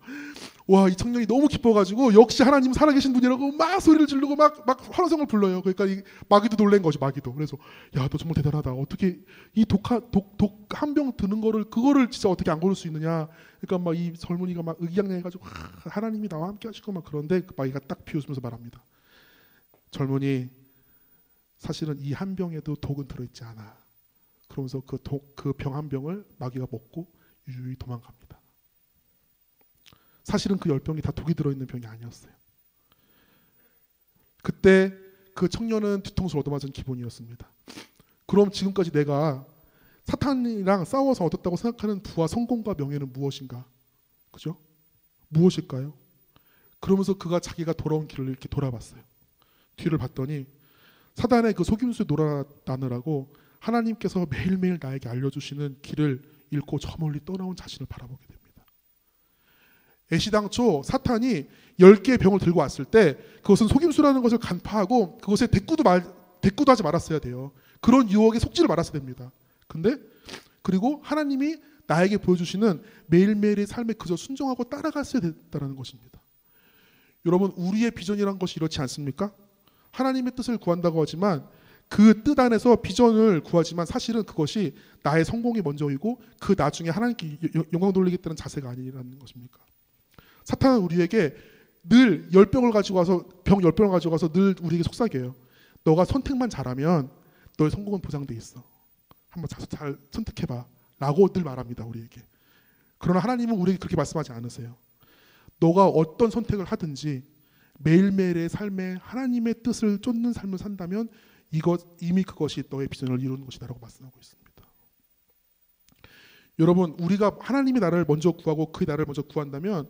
와, 이 청년이 너무 기뻐가지고 역시 하나님 살아계신 분이라고 막 소리를 지르고 막 환호성을 불러요. 그러니까 이 마귀도 놀란 거죠. 마귀도. 그래서 야, 너 정말 대단하다. 어떻게 이 독 한 병 드는 그거를 진짜 어떻게 안 고를 수 있느냐. 그러니까 막 이 젊은이가 막 의기양양해가지고 하나님이 나와 함께 하시고 막 그런데 그 마귀가 딱 비웃으면서 말합니다. 젊은이, 사실은 이 한 병에도 독은 들어있지 않아. 그러면서 그 병 한 병을 마귀가 먹고 유유히 도망갑니다. 사실은 그 10병이 다 독이 들어있는 병이 아니었어요. 그때 그 청년은 뒤통수를 얻어맞은 기분이었습니다. 그럼 지금까지 내가 사탄이랑 싸워서 얻었다고 생각하는 부와 성공과 명예는 무엇인가? 그죠? 무엇일까요? 그러면서 그가 자기가 돌아온 길을 이렇게 돌아봤어요. 뒤를 봤더니 사단의 그 속임수에 놀아나느라고 하나님께서 매일매일 나에게 알려주시는 길을 잃고 저 멀리 떠나온 자신을 바라보게 됩니다. 애시당초 사탄이 10개의 병을 들고 왔을 때 그것은 속임수라는 것을 간파하고 그것에 대꾸도 하지 말았어야 돼요. 그런 유혹에 속지를 말았어야 됩니다. 근데 그리고 하나님이 나에게 보여주시는 매일매일의 삶에 그저 순종하고 따라갔어야 됐다는 것입니다. 여러분, 우리의 비전이란 것이 이렇지 않습니까? 하나님의 뜻을 구한다고 하지만 그 뜻 안에서 비전을 구하지만 사실은 그것이 나의 성공이 먼저이고 그 나중에 하나님께 영광 돌리겠다는 자세가 아니라는 것입니까? 사탄은 우리에게 늘 10병을 가지고 와서 병 10병을 가지고 와서 늘 우리에게 속삭여요. 너가 선택만 잘하면 너의 성공은 보장돼 있어. 한번 잘 선택해봐 라고 늘 말합니다. 우리에게. 그러나 하나님은 우리에게 그렇게 말씀하지 않으세요. 너가 어떤 선택을 하든지 매일매일의 삶에 하나님의 뜻을 쫓는 삶을 산다면 이미 그것이 너의 비전을 이루는 것이다라고 말씀하고 있습니다. 여러분, 우리가 하나님의 나라를 먼저 구하고 그 나라를 먼저 구한다면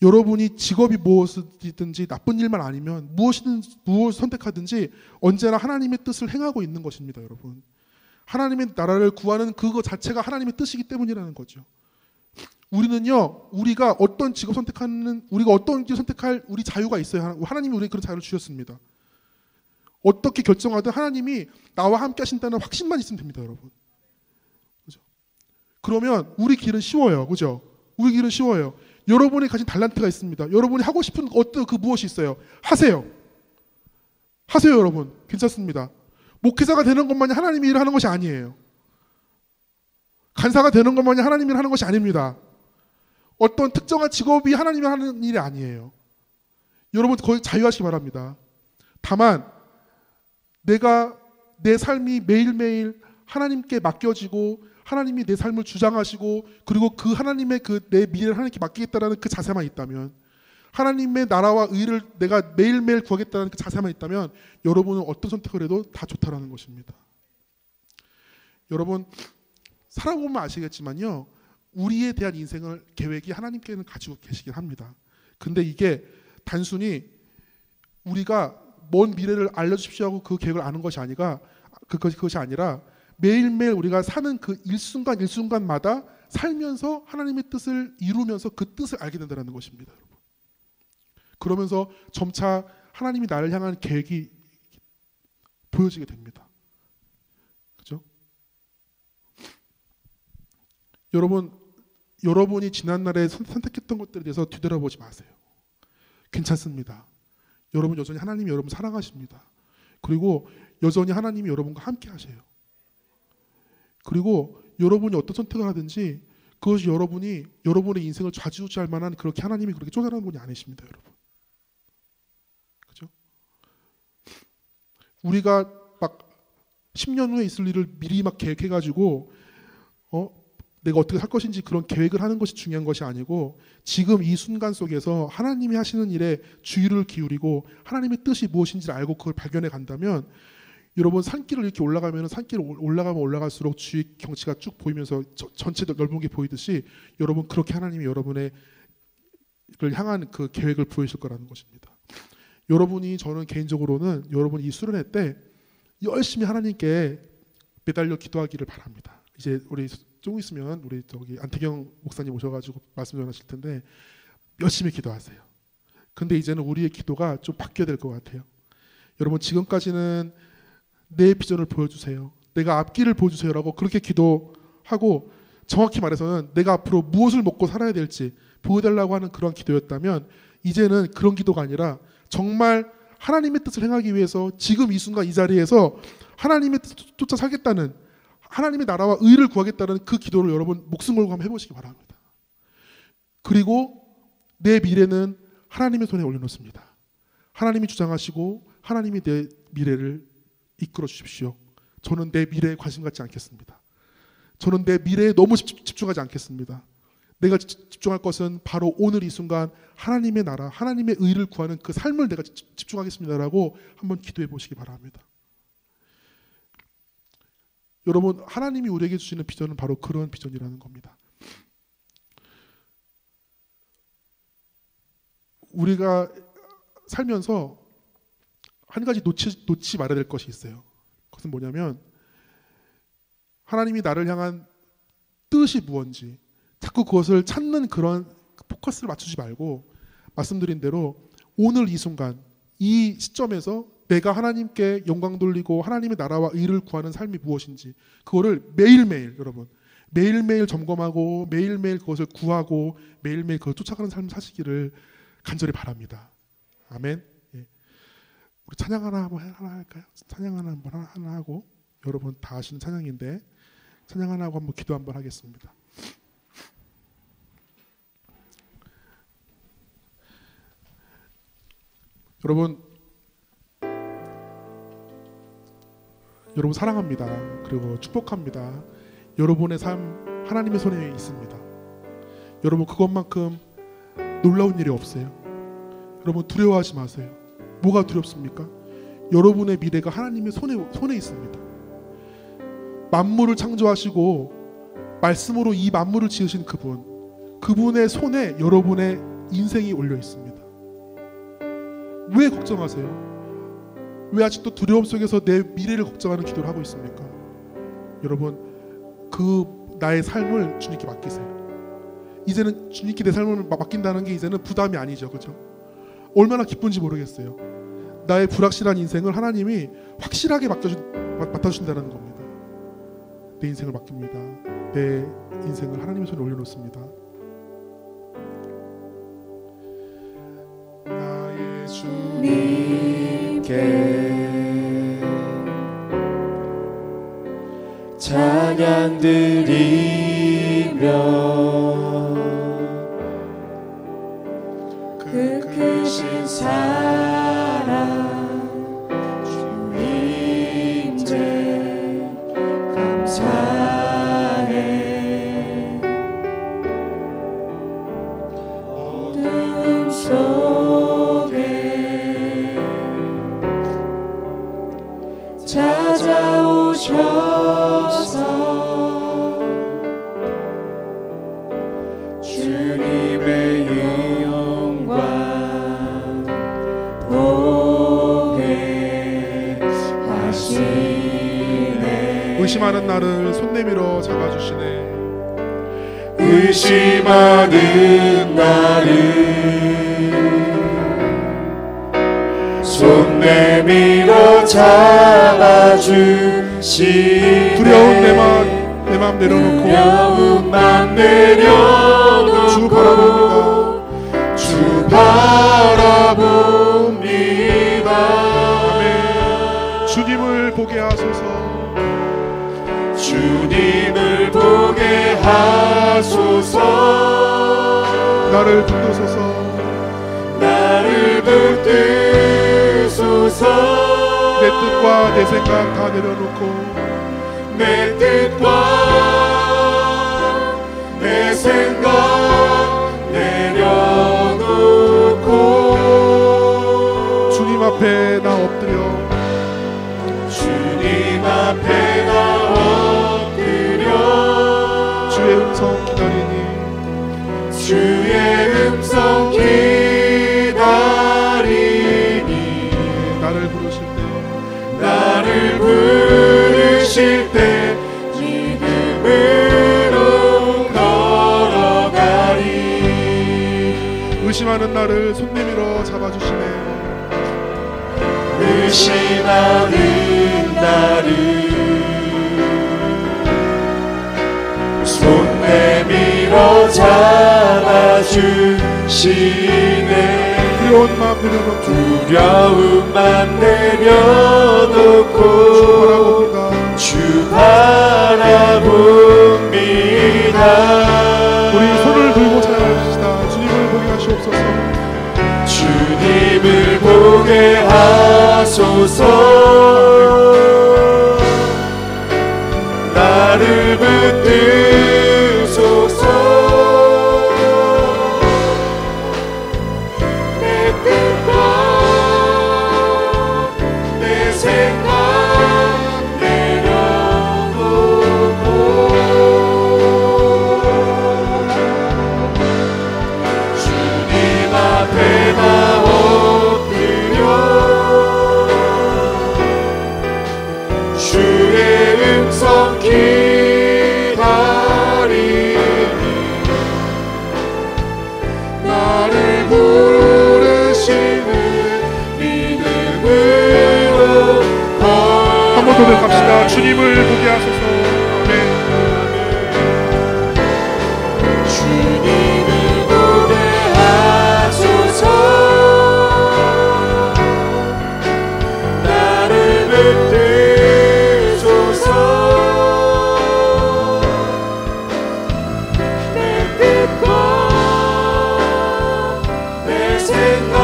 여러분이 직업이 무엇이든지 나쁜 일만 아니면 무엇을 선택하든지 언제나 하나님의 뜻을 행하고 있는 것입니다. 여러분, 하나님의 나라를 구하는 그거 자체가 하나님의 뜻이기 때문이라는 거죠. 우리는요, 우리가 어떤 직업 우리가 어떤 길 선택할 우리 자유가 있어요. 하나님이 우리에게 그런 자유를 주셨습니다. 어떻게 결정하든 하나님이 나와 함께 하신다는 확신만 있으면 됩니다. 여러분, 그죠? 그러면 우리 길은 쉬워요. 그죠? 우리 길은 쉬워요. 여러분이 가진 달란트가 있습니다. 여러분이 하고 싶은 어떤 그 무엇이 있어요. 하세요. 여러분. 괜찮습니다. 목회자가 되는 것만이 하나님이 일을 하는 것이 아니에요. 간사가 되는 것만이 하나님이 일을 하는 것이 아닙니다. 어떤 특정한 직업이 하나님이 하는 일이 아니에요. 여러분, 거의 자유하시기 바랍니다. 다만 내가 내 삶이 매일매일 하나님께 맡겨지고 하나님이 내 삶을 주장하시고 그리고 그 하나님의 내 미래를 하나님께 맡기겠다라는 그 자세만 있다면, 하나님의 나라와 의를 내가 매일매일 구하겠다는 그 자세만 있다면 여러분은 어떤 선택을 해도 다 좋다라는 것입니다. 여러분, 살아보면 아시겠지만요, 우리에 대한 인생을 계획이 하나님께는 가지고 계시긴 합니다. 근데 이게 단순히 우리가 먼 미래를 알려주십시오 하고 그 계획을 아는 것이 아니라 그것이 아니라 매일매일 우리가 사는 그 일순간 일순간마다 살면서 하나님의 뜻을 이루면서 그 뜻을 알게 된다는 것입니다, 여러분. 그러면서 점차 하나님이 나를 향한 계획이 보여지게 됩니다. 그죠? 여러분이 지난날에 선택했던 것들에 대해서 뒤돌아보지 마세요. 괜찮습니다. 여러분 여전히 하나님이 여러분 사랑하십니다. 그리고 여전히 하나님이 여러분과 함께 하세요. 그리고 여러분이 어떤 선택을 하든지 그것이 여러분의 인생을 좌지우지할 만한 그렇게 하나님이 그렇게 쪼잔한 분이 아니십니다, 여러분. 그죠? 우리가 막 10년 후에 있을 일을 미리 막 계획해가지고 내가 어떻게 할 것인지 그런 계획을 하는 것이 중요한 것이 아니고 지금 이 순간 속에서 하나님이 하시는 일에 주의를 기울이고 하나님의 뜻이 무엇인지를 알고 그걸 발견해 간다면 여러분 산길을 이렇게 올라가면 산길을 올라가면 올라갈수록 주위 경치가 쭉 보이면서 전체 넓은 게 보이듯이 여러분 그렇게 하나님이 여러분의 향한 그 계획을 보이실 거라는 것입니다. 저는 개인적으로는 여러분이 이 수련회 때 열심히 하나님께 매달려 기도하기를 바랍니다. 이제 우리 좀 있으면 우리 안태경 목사님 오셔가지고 말씀 전하실 텐데 열심히 기도하세요. 근데 이제는 우리의 기도가 좀 바뀌어야 될 것 같아요. 여러분 지금까지는 내 비전을 보여주세요. 내가 앞길을 보여주세요라고 그렇게 기도하고 정확히 말해서는 내가 앞으로 무엇을 먹고 살아야 될지 보여달라고 하는 그런 기도였다면 이제는 그런 기도가 아니라 정말 하나님의 뜻을 행하기 위해서 지금 이 순간 이 자리에서 하나님의 뜻 쫓아 살겠다는 하나님의 나라와 의를 구하겠다는 그 기도를 여러분 목숨 걸고 한번 해보시기 바랍니다. 그리고 내 미래는 하나님의 손에 올려놓습니다. 하나님이 주장하시고 하나님이 내 미래를 이끌어 주십시오. 저는 내 미래에 관심 갖지 않겠습니다. 저는 내 미래에 너무 집중하지 않겠습니다. 내가 집중할 것은 바로 오늘 이 순간 하나님의 나라, 하나님의 의를 구하는 그 삶을 내가 집중하겠습니다라고 한번 기도해 보시기 바랍니다. 여러분 하나님이 우리에게 주시는 비전은 바로 그런 비전이라는 겁니다. 우리가 살면서 한 가지 놓지 말아야 될 것이 있어요. 그것은 뭐냐면 하나님이 나를 향한 뜻이 무엇인지 자꾸 그것을 찾는 그런 포커스를 맞추지 말고 말씀드린 대로 오늘 이 순간 이 시점에서 내가 하나님께 영광 돌리고 하나님의 나라와 의를 구하는 삶이 무엇인지 그거를 매일매일 여러분 매일매일 점검하고 매일매일 그것을 구하고 매일매일 그걸 쫓아가는 삶을 사시기를 간절히 바랍니다. 아멘. 예. 우리 찬양 하나 할까요? 찬양 하나 하고 여러분 다 아시는 찬양인데 찬양 하나 하고 한번 기도 한번 하겠습니다. 여러분 사랑합니다. 그리고 축복합니다. 여러분의 삶 하나님의 손에 있습니다. 여러분 그것만큼 놀라운 일이 없어요. 여러분 두려워하지 마세요. 뭐가 두렵습니까? 여러분의 미래가 하나님의 손에 있습니다. 만물을 창조하시고 말씀으로 이 만물을 지으신 그분의 손에 여러분의 인생이 올려 있습니다. 왜 걱정하세요? 왜 아직도 두려움 속에서 내 미래를 걱정하는 기도를 하고 있습니까? 여러분 그 나의 삶을 주님께 맡기세요. 이제는 주님께 내 삶을 맡긴다는 게 이제는 부담이 아니죠. 그죠? 얼마나 기쁜지 모르겠어요. 나의 불확실한 인생을 하나님이 확실하게 맡아주신다는 겁니다. 내 인생을 맡깁니다. 내 인생을 하나님의 손에 올려놓습니다. 나의 주님께 찬양 드리며 그 크신 사랑 주님께 감사해. 어둠 속에 찾아오셔서 하시네. 의심하는 나를 손 내밀어 잡아주시네. 의심하는 나를 손 내밀어 잡아주시네. 두려운 내 맘 내려놓고 두려움만 내려놓고 주 바라봅니다. 주 바라봅니다. 아멘. 주님을 보게 하소서. 주님을 보게 하소서. 나를 붙드소서. 나를 붙드소서. 내 뜻과 내 생각 다 내려놓고 내 뜻과 내 생각 내려놓고 주님 앞에 나 엎드려 주님 앞에 나 엎드려 주의 음성 기다리니 주의 음성 기다리니 나를 부르실 때 나를 부르실 때 믿음으로 걸어가리. 의심하는 나를 손 내밀어 잡아주시네. 의심하는 나를 손 내밀어 잡아주시네. 두려운 마음 내려놓고 두려움만 내려놓고 주 바라봅니다. 우리 손을 들고 찬양합시다. 주님을 보게 하시옵소서. 주님을 보게 하소서. 나를 붙드소서. 내 뜻과 내 생각 내려놓고 주님 앞에 나 엎드려 주의 음성 기다리니 나를 부르시는 믿음으로 한 번 더 고백합시다. 주님을 보게 하소서. 아멘. 주님을 보게 하소서. 나를 붙드소서. 내 뜻과 내 생각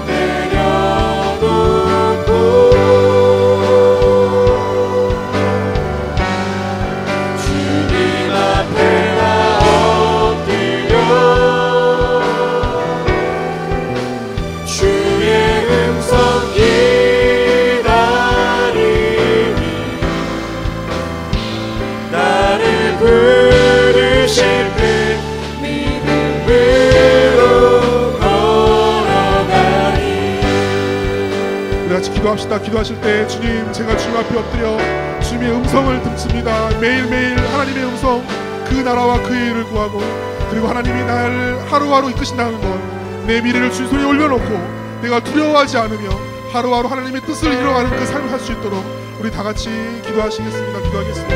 내려놓고 주님 앞에 나 엎드려 주의 음성 기다리니 나를 부르실 때 믿음으로 걸어가리. 우리 같이 기도합시다. 기도하실 때 주님, 제가 주님 앞에 엎드려 주님의 음성을 듣습니다. 매일매일 하나님의 음성, 그 나라와 그 일을 구하고, 그리고 하나님이 나를 하루하루 이끄신다는 것, 내 미래를 주님 손에 올려놓고 내가 두려워하지 않으며 하루하루 하나님의 뜻을 이뤄가는 그 삶을 할 수 있도록 우리 다 같이 기도하시겠습니다. 기도하겠습니다.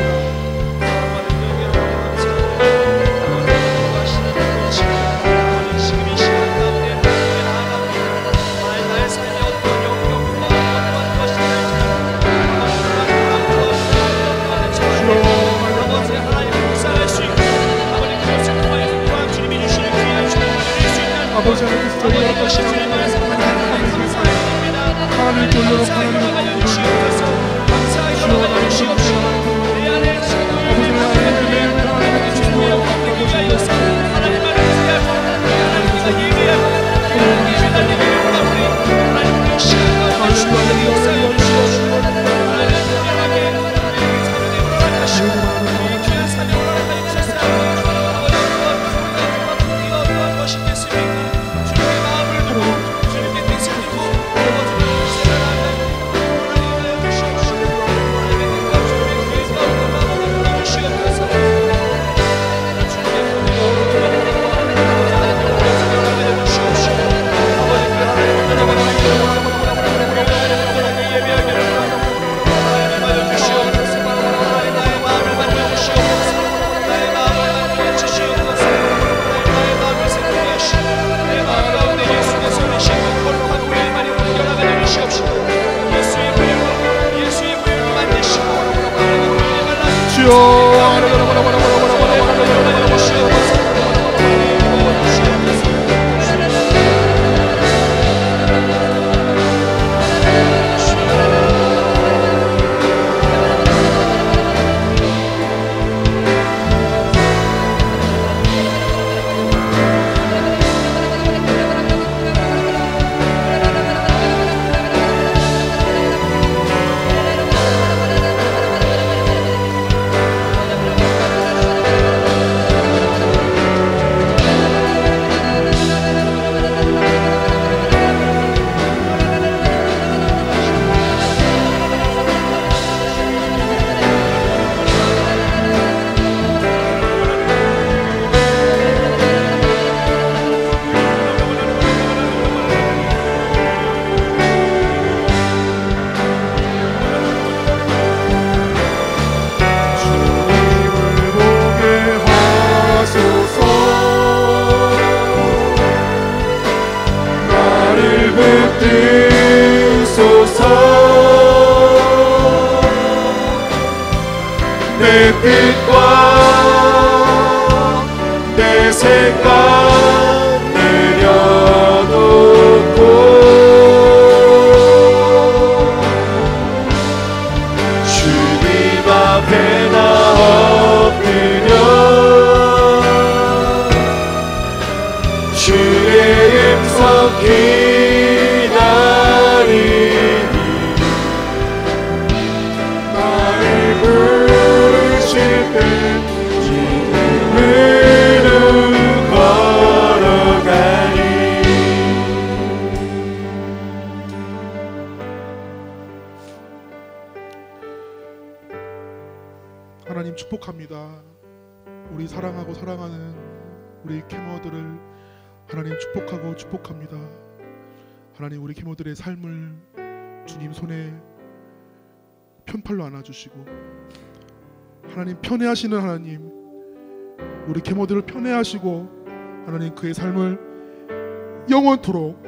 아버지 하나님께서 저희를 하나님께 올려놓고 하나님을 내 뜻과 내 생각 내려놓고 주님 앞에 나 엎드려 주의 음성 기다리니 나를 부르실 때 지금으로 걸어가니. 하나님 축복합니다. 우리 사랑하고 사랑하는 우리 캐머들을 하나님 축복하고 축복합니다. 하나님 우리 캐머들의 삶을 주님 손에 편팔로 안아주시고 하나님 편애하시는 하나님 우리 캐머들을 편애하시고 하나님 그의 삶을 영원토록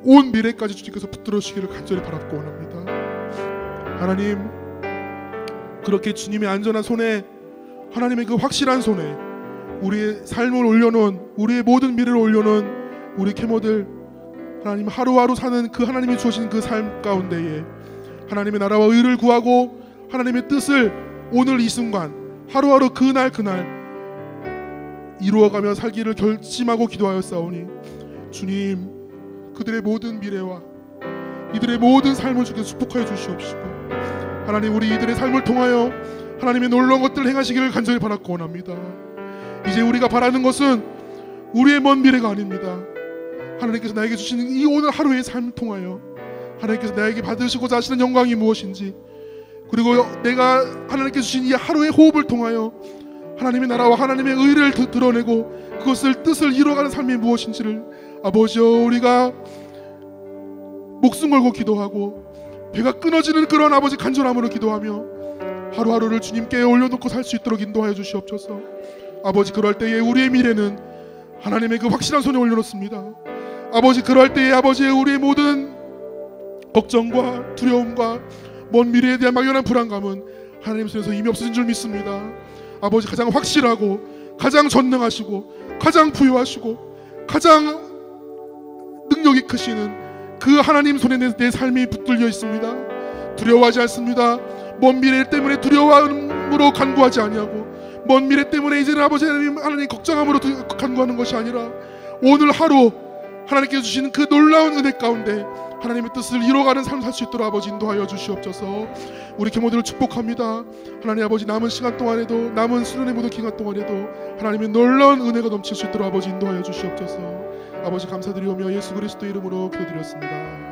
온 미래까지 주님께서 붙들어 주시기를 간절히 바랍고 원합니다. 하나님 그렇게 주님의 안전한 손에 하나님의 그 확실한 손에 우리의 삶을 올려놓은 우리의 모든 미래를 올려놓은 우리 캐머들 하나님 하루하루 사는 그 하나님이 주신 그 삶 가운데에 하나님의 나라와 의를 구하고 하나님의 뜻을 오늘 이 순간 하루하루 그날 이루어가며 살기를 결심하고 기도하였사오니 주님 그들의 모든 미래와 이들의 모든 삶을 주께서 축복하여 주시옵시고 하나님 우리 이들의 삶을 통하여 하나님의 놀라운 것들을 행하시기를 간절히 바라고 원합니다. 이제 우리가 바라는 것은 우리의 먼 미래가 아닙니다. 하나님께서 나에게 주시는 이 오늘 하루의 삶을 통하여 하나님께서 나에게 받으시고자 하시는 영광이 무엇인지 그리고 내가 하나님께서 주신 이 하루의 호흡을 통하여 하나님의 나라와 하나님의 의를 드러내고 그것을 뜻을 이루어가는 삶이 무엇인지를 아버지여 우리가 목숨 걸고 기도하고 배가 끊어지는 그런 아버지 간절함으로 기도하며 하루하루를 주님께 올려놓고 살 수 있도록 인도하여 주시옵소서. 아버지 그럴 때에 우리의 미래는 하나님의 그 확실한 손에 올려놓습니다. 아버지 그럴 때에 아버지의 우리의 모든 걱정과 두려움과 먼 미래에 대한 막연한 불안감은 하나님 손에서 이미 없어진 줄 믿습니다. 아버지 가장 확실하고 가장 전능하시고 가장 부유하시고 가장 능력이 크시는 그 하나님 손에 내 삶이 붙들려 있습니다. 두려워하지 않습니다. 먼 미래 때문에 두려움으로 간구하지 아니하고 먼 미래 때문에 이제는 아버지 하나님 걱정함으로 간구하는 것이 아니라 오늘 하루 하나님께서 주시는 그 놀라운 은혜 가운데 하나님의 뜻을 이뤄가는 삶 살 수 있도록 아버지 인도하여 주시옵소서. 우리 캐머들을 축복합니다. 하나님 아버지 남은 시간 동안에도 남은 수련의 모든 기간 동안에도 하나님의 놀라운 은혜가 넘칠 수 있도록 아버지 인도하여 주시옵소서. 아버지 감사드리오며 예수 그리스도 이름으로 기도드렸습니다.